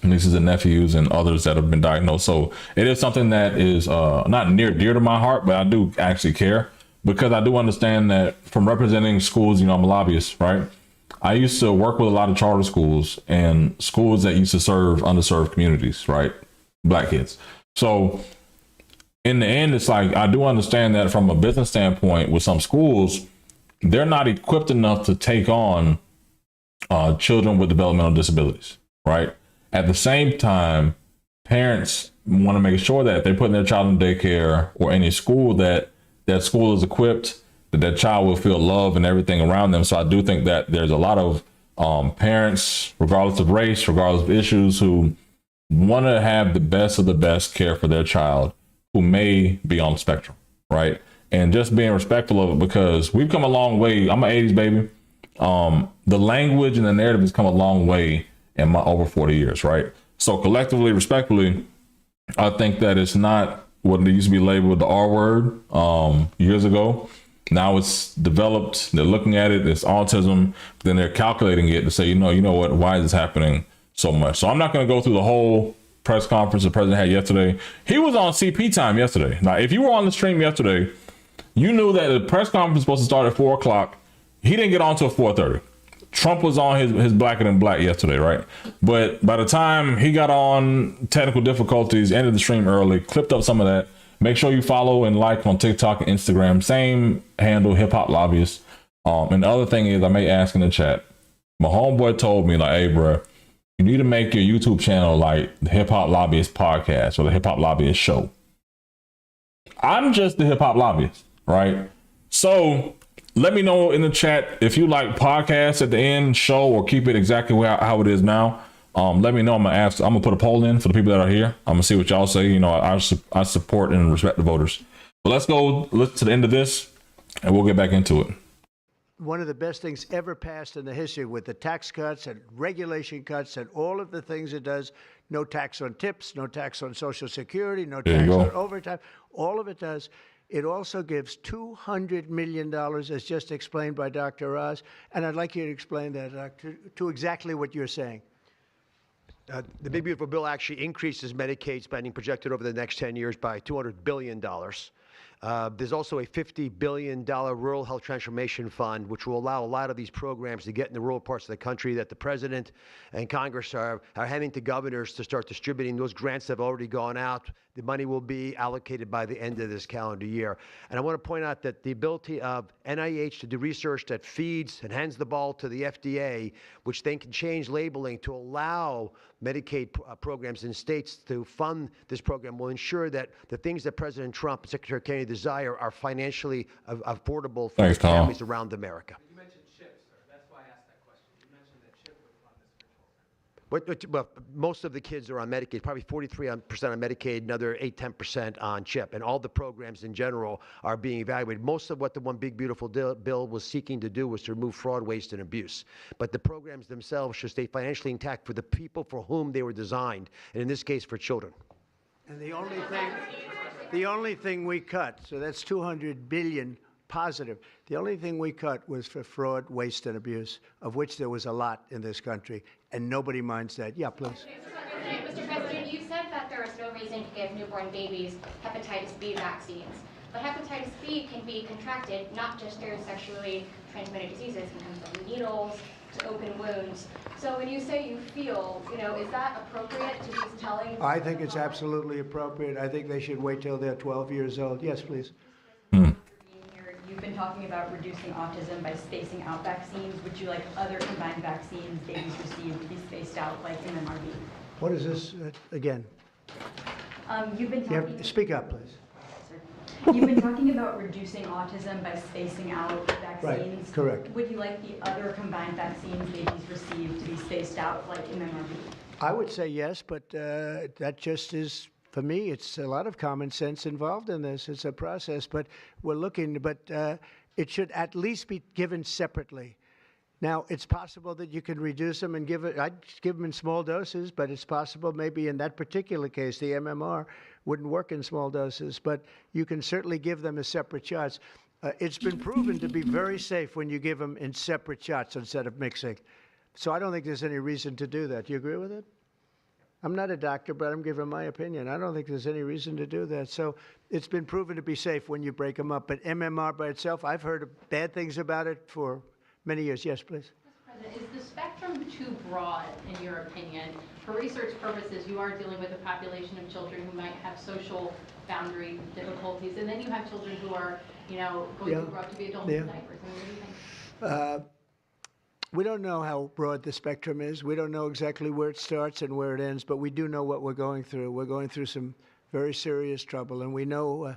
nieces and nephews and others that have been diagnosed. So it is something that is not near dear to my heart, but I do actually care because I do understand that from representing schools, you know, I'm a lobbyist, right? I used to work with a lot of charter schools and schools that used to serve underserved communities, right? Black kids. So in the end, it's like, I do understand that from a business standpoint with some schools, they're not equipped enough to take on children with developmental disabilities, right? At the same time, parents want to make sure that if they're putting their child in daycare or any school, that that school is equipped, that that child will feel love and everything around them. So I do think that there's a lot of parents, regardless of race, regardless of issues, who want to have the best of the best care for their child who may be on the spectrum, right? And just being respectful of it, because we've come a long way. I'm an 80s baby. The language and the narrative has come a long way in my over 40 years, right? So collectively, respectfully, I think that it's not what it used to be labeled the R word years ago. Now it's developed, they're looking at it, it's autism, then they're calculating it to say, you know what, why is this happening so much? So I'm not going to go through the whole press conference the president had yesterday. He was on CP time yesterday. Now, if you were on the stream yesterday, you knew that the press conference was supposed to start at 4 o'clock. He didn't get on until 4:30. Trump was on his blacker than black yesterday, right? But by the time he got on, technical difficulties, ended the stream early, clipped up some of that. Make sure you follow and like on TikTok and Instagram. Same handle, Hip Hop Lobbyist. And the other thing is, I may ask in the chat, my homeboy told me, like, hey, bro, you need to make your YouTube channel like the Hip Hop Lobbyist Podcast or the Hip Hop Lobbyist Show. I'm just the Hip Hop Lobbyist, right? So let me know in the chat if you like podcasts at the end, show, or keep it exactly how it is now. Let me know. I'm gonna put a poll in for the people that are here. I'm gonna see what y'all say. You know, I support and respect the voters. But let's go to the end of this, and we'll get back into it. One of the best things ever passed in the history, with the tax cuts and regulation cuts and all of the things it does. No tax on tips, no tax on Social Security, no tax on overtime. All of it does. It also gives $200 million, as just explained by Dr. Oz. And I'd like you to explain that to exactly what you're saying. The Big Beautiful Bill actually increases Medicaid spending projected over the next 10 years by $200 billion. There's also a $50 billion Rural Health Transformation Fund, which will allow a lot of these programs to get in the rural parts of the country that the president and Congress are handing to governors to start distributing. Those grants have already gone out. The money will be allocated by the end of this calendar year. And I want to point out that the ability of NIH to do research that feeds and hands the ball to the FDA, which then can change labeling to allow Medicaid programs in states to fund this program, will ensure that the things that President Trump and Secretary Kennedy desire are financially affordable for families around America. You mentioned CHIP, sir. That's why I asked that question. You mentioned that CHIP would fund this for children. Well, most of the kids are on Medicaid, probably 43% on Medicaid, another 8-10% on CHIP. And all the programs in general are being evaluated. Most of what the One Big Beautiful Bill was seeking to do was to remove fraud, waste, and abuse. But the programs themselves should stay financially intact for the people for whom they were designed, and in this case, for children. And the only thing we cut, so that's $200 billion positive. The only thing we cut was for fraud, waste, and abuse, of which there was a lot in this country, and nobody minds that. Yeah, please. Mr. President, you said that there is no reason to give newborn babies hepatitis B vaccines. But hepatitis B can be contracted not just through sexually transmitted diseases. It can come from needles to open wounds. So when you say you feel, is that appropriate to be telling? I think it's absolutely appropriate. I think they should wait till they're 12 years old. Yes, please. You've been talking about reducing autism by spacing out vaccines. Would you like other combined vaccines babies receive to be spaced out like MMRV? What is this again? You've been talking. Speak up, please. You've been talking about reducing autism by spacing out vaccines. Right, correct. Would you like the other combined vaccines babies receive to be spaced out like MMRV? I would say yes, but that just is, for me, it's a lot of common sense involved in this. It's a process, but we're looking, but it should at least be given separately. Now, it's possible that you can reduce them and I'd give them in small doses, but it's possible maybe in that particular case, the MMR wouldn't work in small doses, but you can certainly give them as separate shots. It's been proven to be very safe when you give them in separate shots instead of mixing. So I don't think there's any reason to do that. Do you agree with it? I'm not a doctor, but I'm giving my opinion. I don't think there's any reason to do that. So it's been proven to be safe when you break them up. But MMR by itself, I've heard bad things about it for many years. Yes, please. Mr. President, is the spectrum too broad, in your opinion? For research purposes, you are dealing with a population of children who might have social boundary difficulties, and then you have children who are, going to grow up to be adults in diapers. I mean, what do you think? We don't know how broad the spectrum is. We don't know exactly where it starts and where it ends, but we do know what we're going through. We're going through some very serious trouble, and we know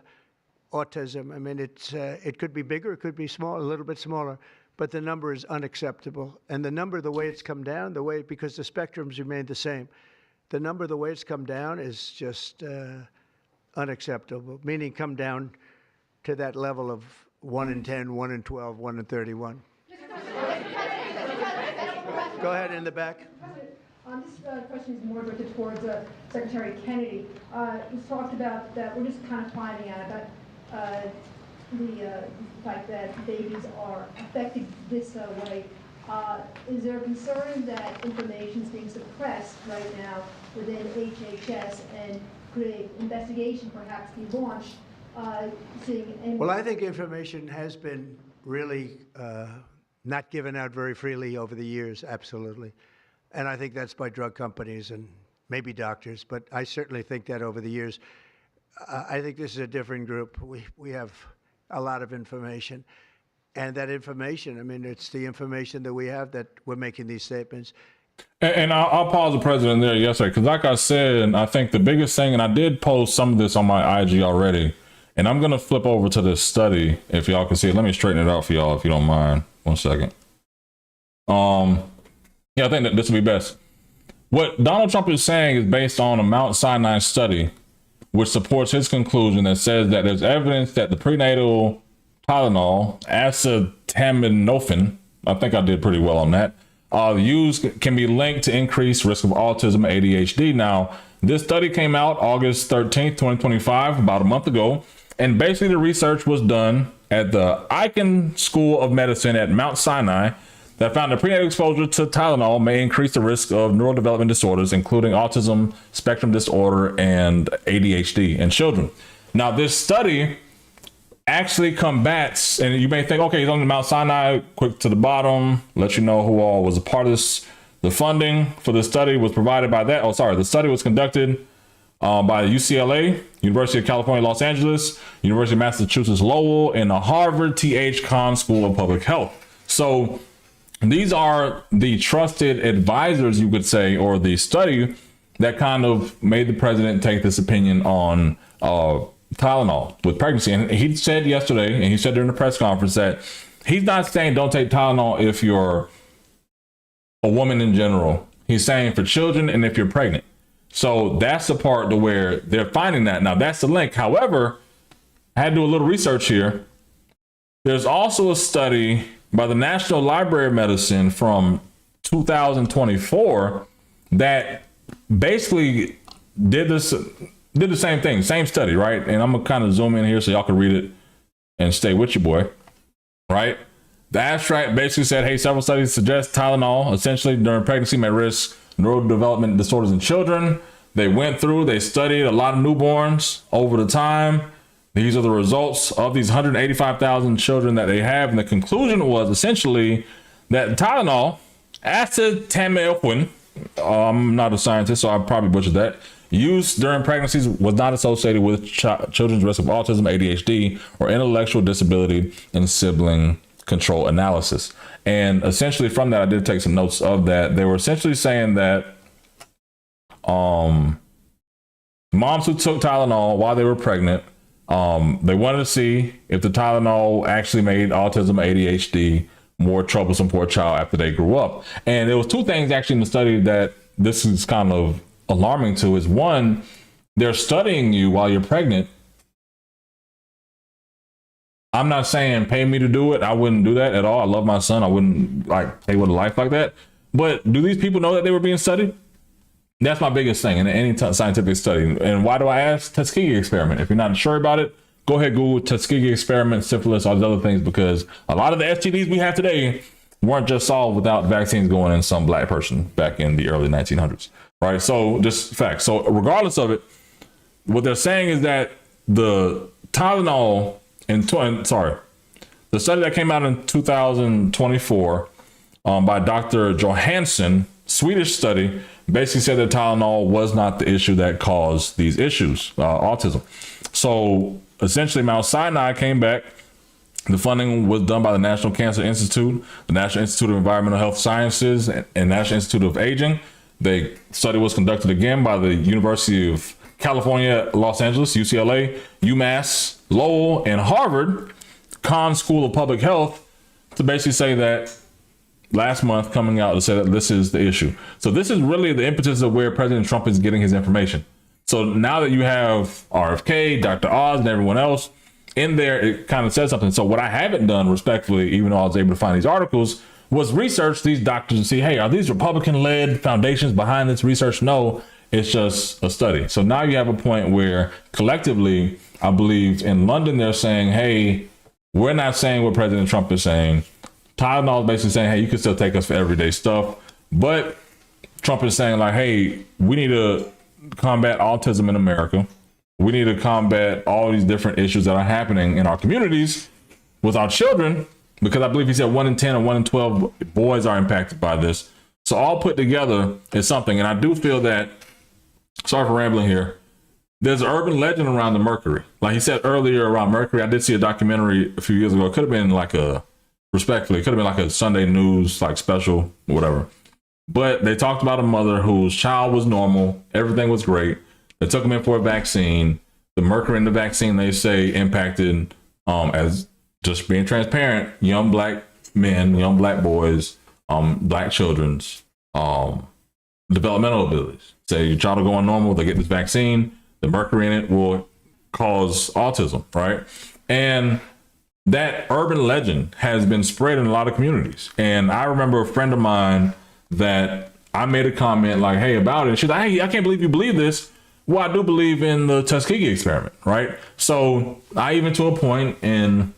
autism. I mean, it could be bigger, it could be small, a little bit smaller, but the number is unacceptable. And the number, the way it's come down, because the spectrums remain the same, the number, the way it's come down is just unacceptable, meaning come down to that level of 1 in 10, 1 in 12, 1 in 31. Go ahead, in the back. This question is more directed towards Secretary Kennedy. He's talked about that we're just kind of finding out about the fact that babies are affected this way. Is there a concern that information is being suppressed right now within HHS, and could an investigation perhaps be launched? Well, I think information has been really not given out very freely over the years, absolutely. And I think that's by drug companies and maybe doctors, but I certainly think that over the years. I think this is a different group. We have a lot of information. And that information, I mean, it's the information that we have that we're making these statements. And I'll pause the president there, yes, sir, because like I said, I think the biggest thing, and I did post some of this on my IG already, and I'm going to flip over to this study, if y'all can see it. Let me straighten it out for y'all, if you don't mind. 1 second. Yeah, I think that this will be best. What Donald Trump is saying is based on a Mount Sinai study, which supports his conclusion that says that there's evidence that the prenatal Tylenol, acetaminophen, I think I did pretty well on that, use can be linked to increased risk of autism and ADHD. Now, this study came out August 13th, 2025, about a month ago. And basically the research was done at the Icahn School of Medicine at Mount Sinai that found that prenatal exposure to Tylenol may increase the risk of neurodevelopment disorders, including autism, spectrum disorder, and ADHD in children. Now, this study actually combats, and you may think, okay, he's on the Mount Sinai, quick to the bottom, let you know who all was a part of this. The funding for the study was provided by that. Oh, sorry. The study was conducted by UCLA, University of California, Los Angeles, University of Massachusetts, Lowell, and the Harvard T.H. Chan School of Public Health. So these are the trusted advisors, you could say, or the study that kind of made the president take this opinion on Tylenol with pregnancy. And he said yesterday, and he said during the press conference, that he's not saying don't take Tylenol if you're a woman in general. He's saying for children and if you're pregnant. So that's the part to where they're finding that. Now that's the link. However, I had to do a little research here. There's also a study by the National Library of Medicine from 2024 that basically did the same thing, same study, right? And I'm gonna kind of zoom in here so y'all can read it and stay with you, boy, right? The abstract basically said, hey, several studies suggest Tylenol essentially during pregnancy may risk neurodevelopment disorders in children. They went through, they studied a lot of newborns over the time. These are the results of these 185,000 children that they have. And the conclusion was essentially that Tylenol, acetaminophen, I'm not a scientist, so I probably butchered that, use during pregnancies was not associated with children's risk of autism, ADHD, or intellectual disability in sibling control analysis. And essentially from that, I did take some notes of that. They were essentially saying that moms who took Tylenol while they were pregnant, they wanted to see if the Tylenol actually made autism, ADHD more troublesome for a child after they grew up. And there was two things actually in the study that this is kind of alarming to. Is one, they're studying you while you're pregnant. I'm not saying pay me to do it. I wouldn't do that at all. I love my son. I wouldn't like pay with a life like that. But do these people know that they were being studied? That's my biggest thing in any scientific study. And why do I ask? Tuskegee experiment. If you're not sure about it, go ahead, Google Tuskegee experiment, syphilis, all these other things, because a lot of the STDs we have today weren't just solved without vaccines going in some black person back in the early 1900s. Right. So just facts. So regardless of it, what they're saying is that the Tylenol the study that came out in 2024 by Dr. Johansson, Swedish study, basically said that Tylenol was not the issue that caused these issues, autism. So essentially Mount Sinai came back. The funding was done by the National Cancer Institute, the National Institute of Environmental Health Sciences, and National Institute of Aging. The study was conducted again by the University of California, Los Angeles, UCLA, UMass, Lowell, and Harvard Chan School of Public Health to basically say that last month coming out to say that this is the issue. So this is really the impetus of where President Trump is getting his information. So now that you have RFK, Dr. Oz, and everyone else in there, it kind of says something. So what I haven't done, respectfully, even though I was able to find these articles, was research these doctors and see, hey, are these Republican-led foundations behind this research? No, it's just a study. So now you have a point where collectively, I believe in London, they're saying, hey, we're not saying what President Trump is saying. Tylenol is basically saying, hey, you can still take us for everyday stuff. But Trump is saying like, hey, we need to combat autism in America. We need to combat all these different issues that are happening in our communities with our children, because I believe he said 1 in 10 or 1 in 12 boys are impacted by this. So all put together is something. And I do feel that, sorry for rambling here, there's an urban legend around the mercury. Like he said earlier around mercury, I did see a documentary a few years ago. It could have been like respectfully, it could have been like a Sunday news like special or whatever. But they talked about a mother whose child was normal. Everything was great. They took him in for a vaccine. The mercury in the vaccine, they say, impacted, as just being transparent, young black men, young black boys, black children's developmental abilities. Say your child will go on normal, they get this vaccine, the mercury in it will cause autism, right? And that urban legend has been spread in a lot of communities. And I remember a friend of mine that I made a comment like, hey, about it. She's like, hey, I can't believe you believe this. Well, I do believe in the Tuskegee experiment, right? So I even to a point, and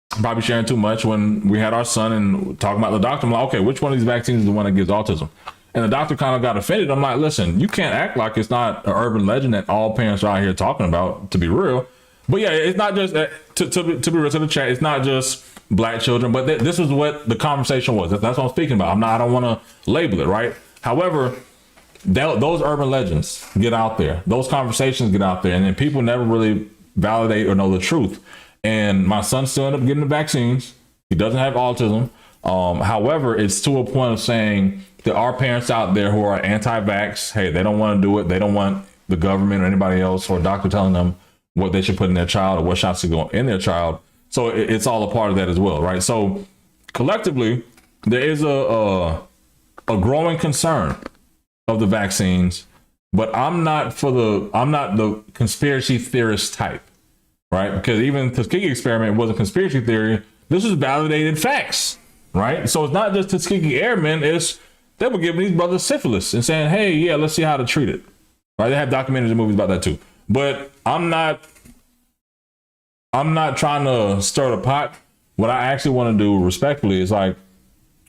probably sharing too much, when we had our son and talking about the doctor, I'm like, okay, which one of these vaccines is the one that gives autism? And the doctor kind of got offended. I'm like, listen, you can't act like it's not an urban legend that all parents are out here talking about, to be real. But yeah, it's not just to be real to the chat. It's not just black children, but this is what the conversation was. That's what I'm speaking about. I don't want to label it, right? However, those urban legends get out there. Those conversations get out there, and then people never really validate or know the truth. And my son still ended up getting the vaccines. He doesn't have autism. However, it's to a point of saying there are parents out there who are anti-vax. Hey, they don't want to do it. They don't want the government or anybody else or a doctor telling them what they should put in their child or what shots to go in their child. So it's all a part of that as well, right? So collectively, there is a growing concern of the vaccines, but I'm not the conspiracy theorist type, right? Because even the Tuskegee experiment was a conspiracy theory. This is validated facts, right? So it's not just Tuskegee Airmen. They were giving these brothers syphilis and saying, hey, yeah, let's see how to treat it, right? They have documentaries and movies about that too. But I'm not trying to stir the pot. What I actually want to do respectfully is, like,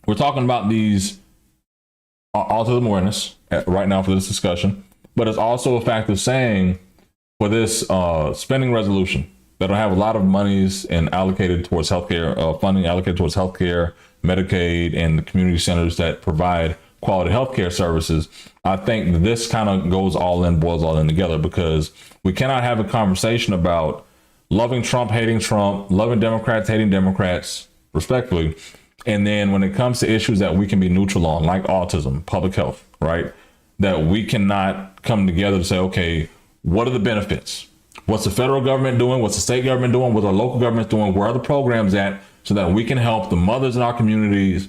we're talking about these autism awareness right now for this discussion, but it's also a fact of saying for this spending resolution that'll have a lot of monies and allocated towards healthcare, funding allocated towards healthcare, Medicaid, and the community centers that provide quality healthcare services. I think this kind of goes all in, boils all in together, because we cannot have a conversation about loving Trump, hating Trump, loving Democrats, hating Democrats, respectfully. And then when it comes to issues that we can be neutral on, like autism, public health, right? That we cannot come together to say, okay, what are the benefits? What's the federal government doing? What's the state government doing? What are local governments doing? Where are the programs at? So that we can help the mothers in our communities,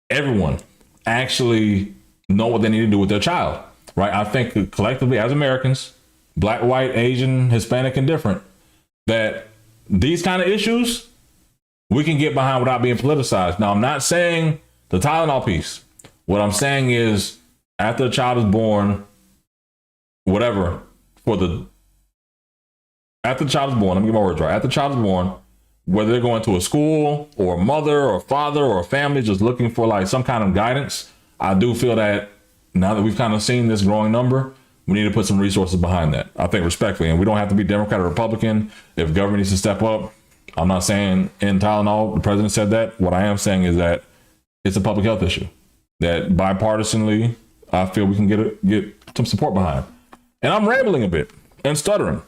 everyone, actually know what they need to do with their child, right? I think collectively as Americans, black, white, Asian, Hispanic, and different, that these kind of issues we can get behind without being politicized. Now, I'm not saying the Tylenol piece. What I'm saying is after a child is born, whatever, after the child is born, let me get my words right. After the child is born, whether they're going to a school or a mother or a father or a family just looking for like some kind of guidance, I do feel that now that we've kind of seen this growing number, we need to put some resources behind that. I think respectfully, and we don't have to be Democrat or Republican. If government needs to step up, I'm not saying in Tylenol, the president said that. What I am saying is that it's a public health issue that bipartisanly, I feel we can get some support behind. And I'm rambling a bit and stuttering.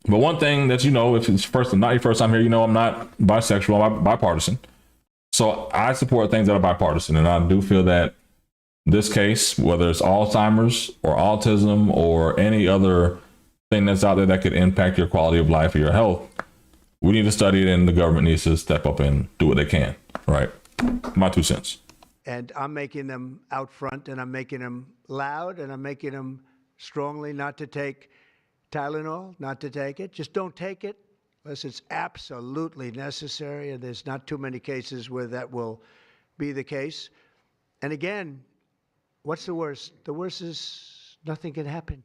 But one thing that, if it's not your first time here, I'm not bisexual, I'm bipartisan. So I support things that are bipartisan. And I do feel that this case, whether it's Alzheimer's or autism or any other thing that's out there that could impact your quality of life or your health, we need to study it, and the government needs to step up and do what they can, right? My 2 cents. And I'm making them out front, and I'm making them loud, and I'm making them strongly not to take Tylenol, not to take it. Just don't take it unless it's absolutely necessary, and there's not too many cases where that will be the case. And again, what's the worst? The worst is nothing can happen.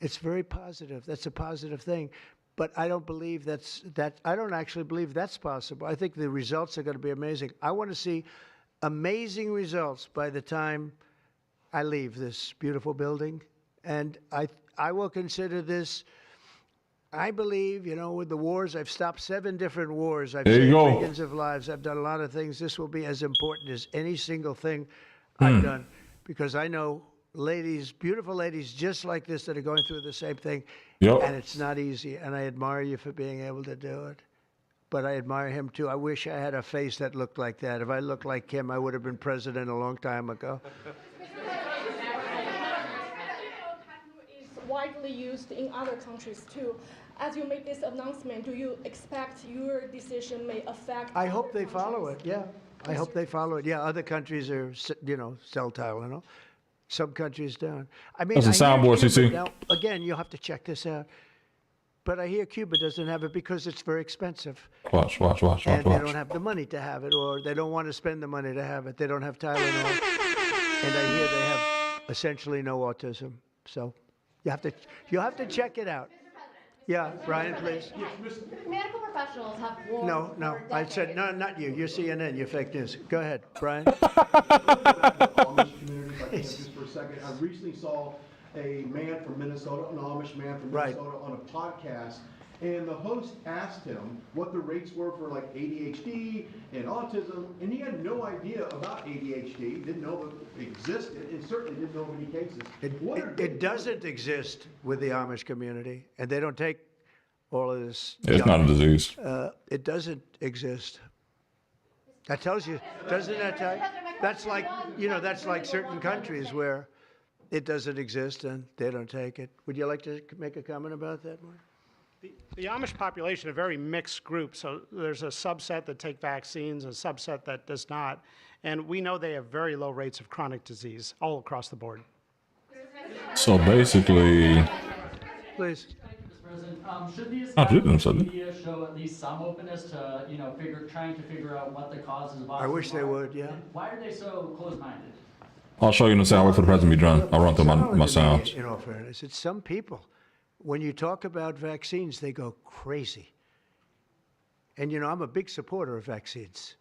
It's very positive. That's a positive thing. But I don't believe I don't actually believe that's possible. I think the results are going to be amazing. I want to see amazing results by the time I leave this beautiful building. And I will consider this, I believe, with the wars, I've stopped 7 different wars. I've saved millions of lives. I've done a lot of things. This will be as important as any single thing I've done, because I know ladies, beautiful ladies just like this that are going through the same thing. Yep. And it's not easy. And I admire you for being able to do it. But I admire him too. I wish I had a face that looked like that. If I looked like him, I would have been president a long time ago. Is widely used in other countries too. As you make this announcement, do you expect your decision may affect? I hope they follow it. Yeah, I hope they follow it. Yeah, other countries are, sell Tylenol. Some countries don't. I mean, that's a soundboard, CC. Now, again, you'll have to check this out. But I hear Cuba doesn't have it because it's very expensive. Watch. And they don't have the money to have it, or they don't want to spend the money to have it. They don't have Tylenol. And I hear they have essentially no autism. So you'll have to check it out. Yeah, Brian, please. Medical professionals have warned. No, I said no, not you. You're CNN. You're fake news. Go ahead, Brian. Just for a second, I recently saw a man from Minnesota, an Amish man from Minnesota, on a podcast, And the host asked him what the rates were for like ADHD and autism, and he had no idea about ADHD, didn't know it existed, and certainly didn't know of any cases. It doesn't exist with the Amish community, and they don't take all of this. It's not a disease. It doesn't exist. That tells you, doesn't that tell you? That's like, that's like certain countries where it doesn't exist and they don't take it. Would you like to make a comment about that, Mark? The Amish population, a very mixed group. So there's a subset that take vaccines, a subset that does not. And we know they have very low rates of chronic disease all across the board. So basically, please. Should the establishment media show at least some openness to, trying to figure out what the causes of autism I wish they would, yeah. Why are they so close-minded? I'll show you in a second. I'll wait for the president to be done. I'll run through my sounds. In all fairness, it's some people. When you talk about vaccines, they go crazy. And, I'm a big supporter of vaccines.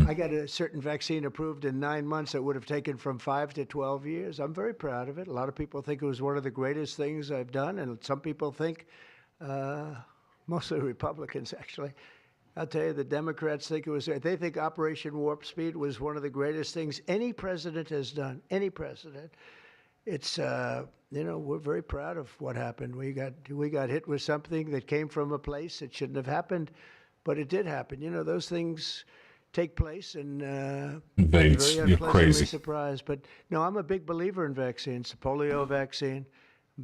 I got a certain vaccine approved in 9 months that would have taken from 5 to 12 years. I'm very proud of it. A lot of people think it was one of the greatest things I've done, and some people think, mostly Republicans actually, I'll tell you, the Democrats think it was, they think Operation Warp Speed was one of the greatest things any president has done, any president. It's, we're very proud of what happened. We got hit with something that came from a place that shouldn't have happened, but it did happen. Those things take place, and Bates, very you're unpleasantly crazy. surprised. But no, I'm a big believer in vaccines. The polio vaccine,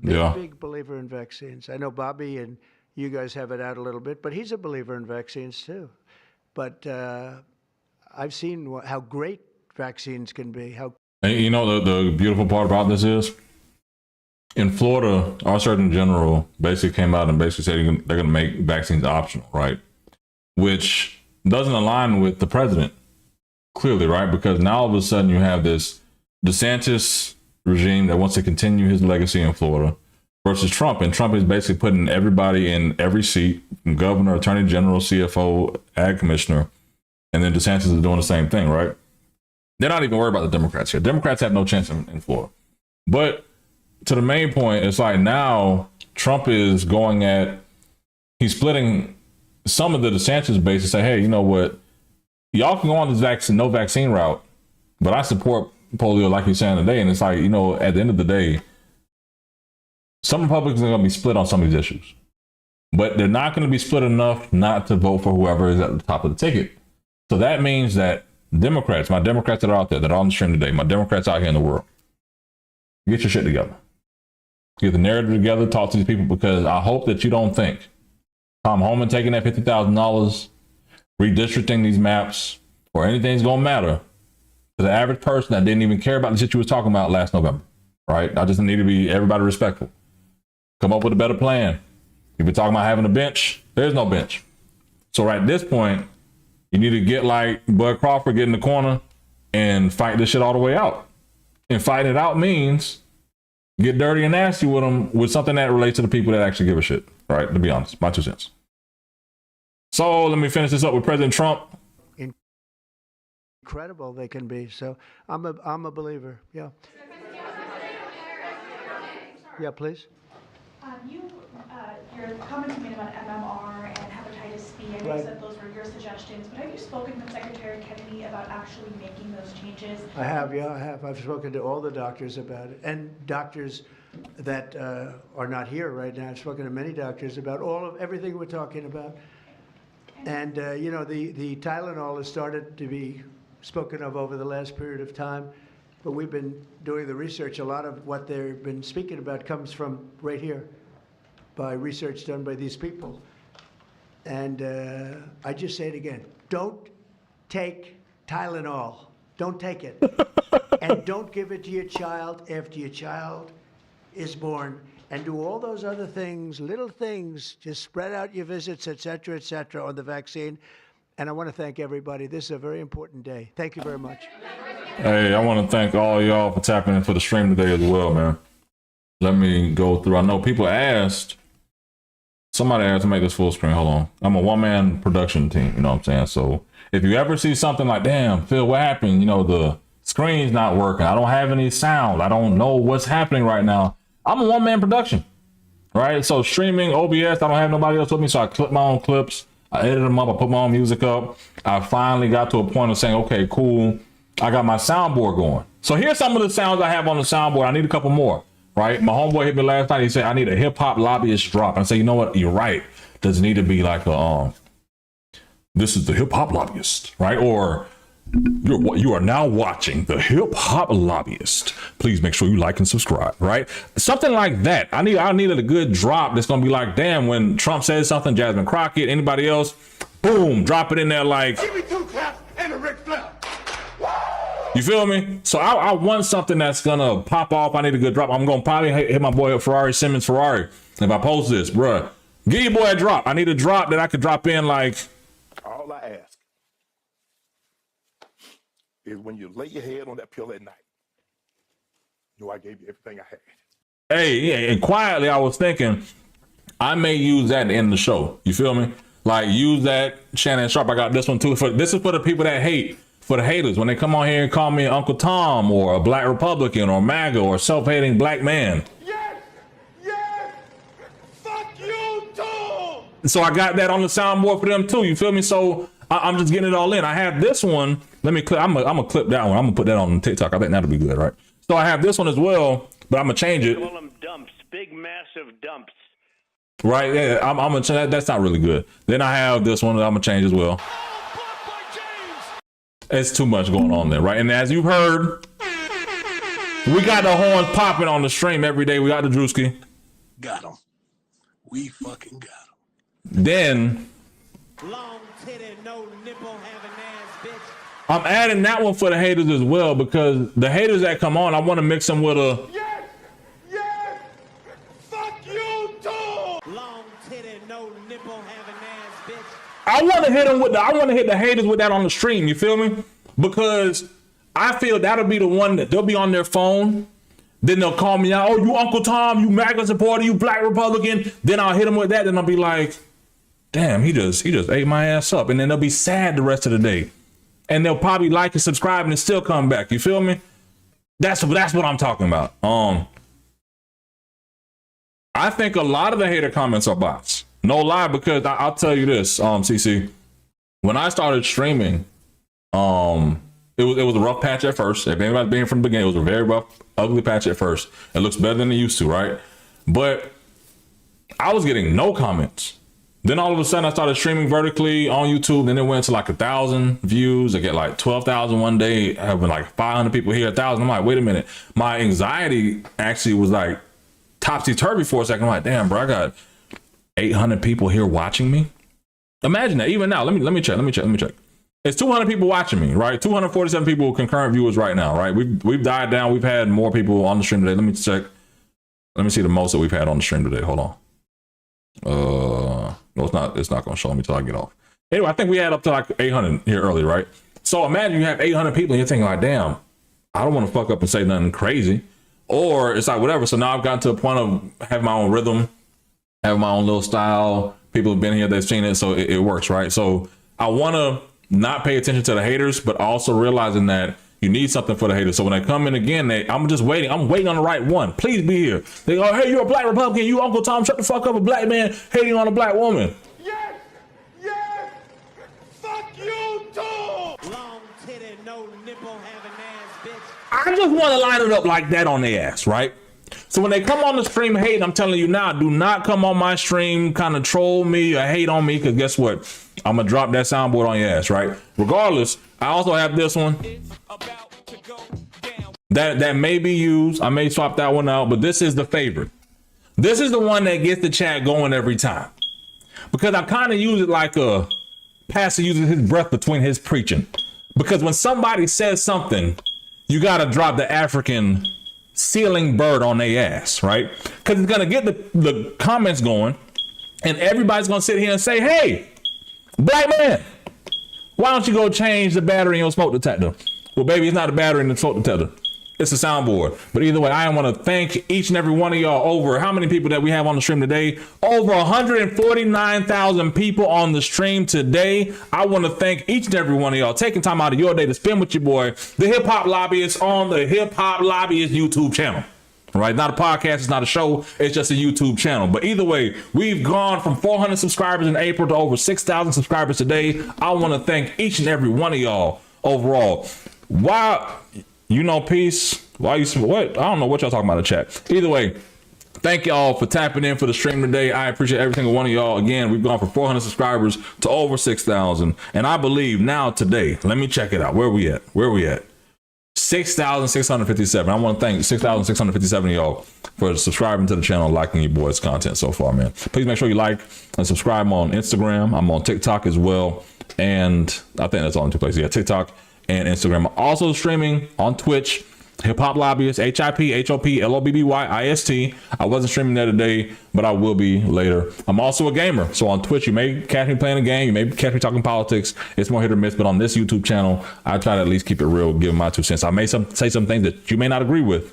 big believer in vaccines. I know Bobby and you guys have it out a little bit, but he's a believer in vaccines too. But I've seen how great vaccines can be. And the beautiful part about this is, in Florida, our Surgeon General basically came out and basically said they're going to make vaccines optional, right? Which doesn't align with the president, clearly, right? Because now all of a sudden you have this DeSantis regime that wants to continue his legacy in Florida versus Trump. And Trump is basically putting everybody in every seat, from governor, attorney general, CFO, ag commissioner. And then DeSantis is doing the same thing, right? They're not even worried about the Democrats here. Democrats have no chance in Florida. But to the main point, it's like now Trump is he's splitting some of the DeSantis base and say, hey, you know what? Y'all can go on this no vaccine route, but I support polio like you're saying today. And it's like, at the end of the day, some Republicans are going to be split on some of these issues, but they're not going to be split enough not to vote for whoever is at the top of the ticket. So that means that Democrats, my Democrats that are out there, that are on the stream today, my Democrats out here in the world, get your shit together. Get the narrative together, talk to these people, because I hope that you don't think Tom Homan taking that $50,000, redistricting these maps, or anything's going to matter to the average person that didn't even care about the shit you was talking about last November, right? I just need to be everybody respectful. Come up with a better plan. If you're talking about having a bench, there's no bench. So right at this point, you need to get like Bud Crawford, get in the corner and fight this shit all the way out. And fighting it out means get dirty and nasty with them with something that relates to the people that actually give a shit, right? To be honest, my 2 cents. So let me finish this up with President Trump. Incredible they can be. So I'm a believer. Yeah. Yeah, please. Your comments you made about MMR and hepatitis B, I know you said those were your suggestions, but have you spoken with Secretary Kennedy about actually making those changes? I have, yeah, I have. I've spoken to all the doctors about it, and doctors that are not here right now. I've spoken to many doctors about everything we're talking about. And, the Tylenol has started to be spoken of over the last period of time, but we've been doing the research. A lot of what they've been speaking about comes from right here, by research done by these people. And I just say it again, don't take Tylenol. Don't take it. And don't give it to your child after your child is born. And do all those other things, little things, just spread out your visits, et cetera, on the vaccine. And I want to thank everybody. This is a very important day. Thank you very much. Hey, I want to thank all y'all for tapping in for the stream today as well, man. Let me go through. I know people asked, somebody asked to make this full screen. Hold on. I'm a one-man production team, you know what I'm saying? So if you ever see something like, damn, Phil, what happened? The screen's not working. I don't have any sound. I don't know what's happening right now. I'm a one-man production, right? So streaming OBS, I don't have nobody else with me, so I clip my own clips. I edit them up. I put my own music up. I finally got to a point of saying, okay, cool. I got my soundboard going. So here's some of the sounds I have on the soundboard. I need a couple more, right? My homeboy hit me last night. He said, I need a hip hop lobbyist drop. And I said, you know what? You're right. Does it need to be like a, this is the hip hop lobbyist, right? Or you are now watching the hip hop lobbyist. Please make sure you like and subscribe, right? Something like that. I needed a good drop that's gonna be like, damn, when Trump says something, Jasmine Crockett, anybody else, boom, drop it in there like, give me 2 claps and a Ric Flair. You feel me? So I want something that's gonna pop off. I need a good drop. I'm gonna probably hit my boy Ferrari Simmons Ferrari. If I post this, bruh, give your boy a drop. I need a drop that I could drop in like. All I ask is when you lay your head on that pillow at night, know I gave you everything I had. Hey, yeah, and quietly I was thinking I may use that in the show. You feel me? Like use that Shannon Sharp. I got this one too. This is for the people that hate. For the haters, when they come on here and call me Uncle Tom or a black Republican or MAGA or self-hating black man. Yes, yes, fuck you too. So I got that on the soundboard for them too. You feel me? So I'm just getting it all in. I have this one. Let me clip. I'm gonna clip that one. I'm gonna put that on TikTok. I think that'll be good, right? So I have this one as well, but I'm gonna change it. Call them dumps, big massive dumps. Right? Yeah, I'm gonna change. That's not really good. Then I have this one that I'm gonna change as well. It's too much going on there, right? And as you've heard, we got the horns popping on the stream every day. We got the Drewski. Got him. We fucking got him. Then long titty, no nipple having ass bitch. I'm adding that one for the haters as well, because the haters that come on, I want to mix them with a. Yes, yes, fuck you too. Long titty, no nipple having ass bitch. I want to hit them with I want to hit the haters with that on the stream. You feel me? Because I feel that'll be the one that they'll be on their phone. Then they'll call me out. Oh, you Uncle Tom, you MAGA supporter, you black Republican. Then I'll hit them with that. Then I'll be like, damn, he just ate my ass up. And then they'll be sad the rest of the day. And they'll probably like and subscribe and still come back. You feel me? That's what I'm talking about. I think a lot of the hater comments are bots. No lie, because I'll tell you this, CC. When I started streaming, it was a rough patch at first. If anybody's been here from the beginning, it was a very rough, ugly patch at first. It looks better than it used to, right? But I was getting no comments. Then all of a sudden I started streaming vertically on YouTube. Then it went to like 1,000 views. I get like 12,000 one day, having like 500 people here, 1,000. I'm like, wait a minute. My anxiety actually was like topsy-turvy for a second. I'm like, damn, bro, I got 800 people here watching me. Imagine that. Even now, let me check. It's 200 people watching me, right? 247 people concurrent viewers right now, right? We've died down. We've had more people on the stream today. Let me check. Let me see the most that we've had on the stream today. Hold on. No, it's not going to show me till I get off. Anyway, I think we had up to like 800 here earlier, right? So imagine you have 800 people and you're thinking like, damn, I don't want to fuck up and say nothing crazy. Or it's like, whatever. So now I've gotten to a point of having my own rhythm, having my own little style. People have been here, they've seen it, so it works, right? So I want to not pay attention to the haters, but also realizing that you need something for the haters. So when they come in again, I'm just waiting. I'm waiting on the right one. Please be here. They go, hey, you're a black Republican. You Uncle Tom, shut the fuck up. A black man hating on a black woman. Yes, yes, fuck you too. Long titty, no nipple having ass bitch. I just want to line it up like that on their ass, right? So when they come on the stream hating, I'm telling you now, do not come on my stream, kind of troll me or hate on me, because guess what? I'm going to drop that soundboard on your ass, right? Regardless, I also have this one that may be used. I may swap that one out, but this is the favorite. This is the one that gets the chat going every time, because I kind of use it like a pastor uses his breath between his preaching. Because when somebody says something, you got to drop the African ceiling bird on their ass, right? Because it's gonna get the comments going, and everybody's gonna sit here and say, hey, black man, why don't you go change the battery in your smoke detector? Well, baby, it's not a battery in the smoke detector, it's a soundboard. But either way, I want to thank each and every one of y'all. Over how many people that we have on the stream today? Over 149,000 people on the stream today. I want to thank each and every one of y'all taking time out of your day to spend with your boy, the Hip Hop Lobbyist, on the Hip Hop Lobbyist YouTube channel. Right? Not a podcast, it's not a show, it's just a YouTube channel. But either way, we've gone from 400 subscribers in April to over 6,000 subscribers today. I want to thank each and every one of y'all overall. Why, peace. Why you, what? I don't know what y'all talking about in the chat. Either way, thank y'all for tapping in for the stream today. I appreciate every single one of y'all. Again, we've gone from 400 subscribers to over 6,000. And I believe now today, let me check it out. Where we at? 6,657. I want to thank 6,657 of y'all for subscribing to the channel, liking your boys' content so far, man. Please make sure you like and subscribe. I'm on Instagram. I'm on TikTok as well. And I think that's all in two places. Yeah, TikTok and Instagram. I'm also streaming on Twitch. Hip Hop Lobbyist, HIPHOPLOBBYIST. I wasn't streaming there today, but I will be later. I'm also a gamer. So on Twitch, you may catch me playing a game. You may catch me talking politics. It's more hit or miss. But on this YouTube channel, I try to at least keep it real, give my 2 cents. I may say some things that you may not agree with,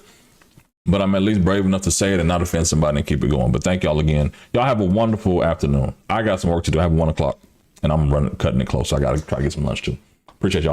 but I'm at least brave enough to say it and not offend somebody and keep it going. But thank y'all again. Y'all have a wonderful afternoon. I got some work to do. I have 1 o'clock and I'm cutting it close. So I got to try to get some lunch too. Appreciate y'all.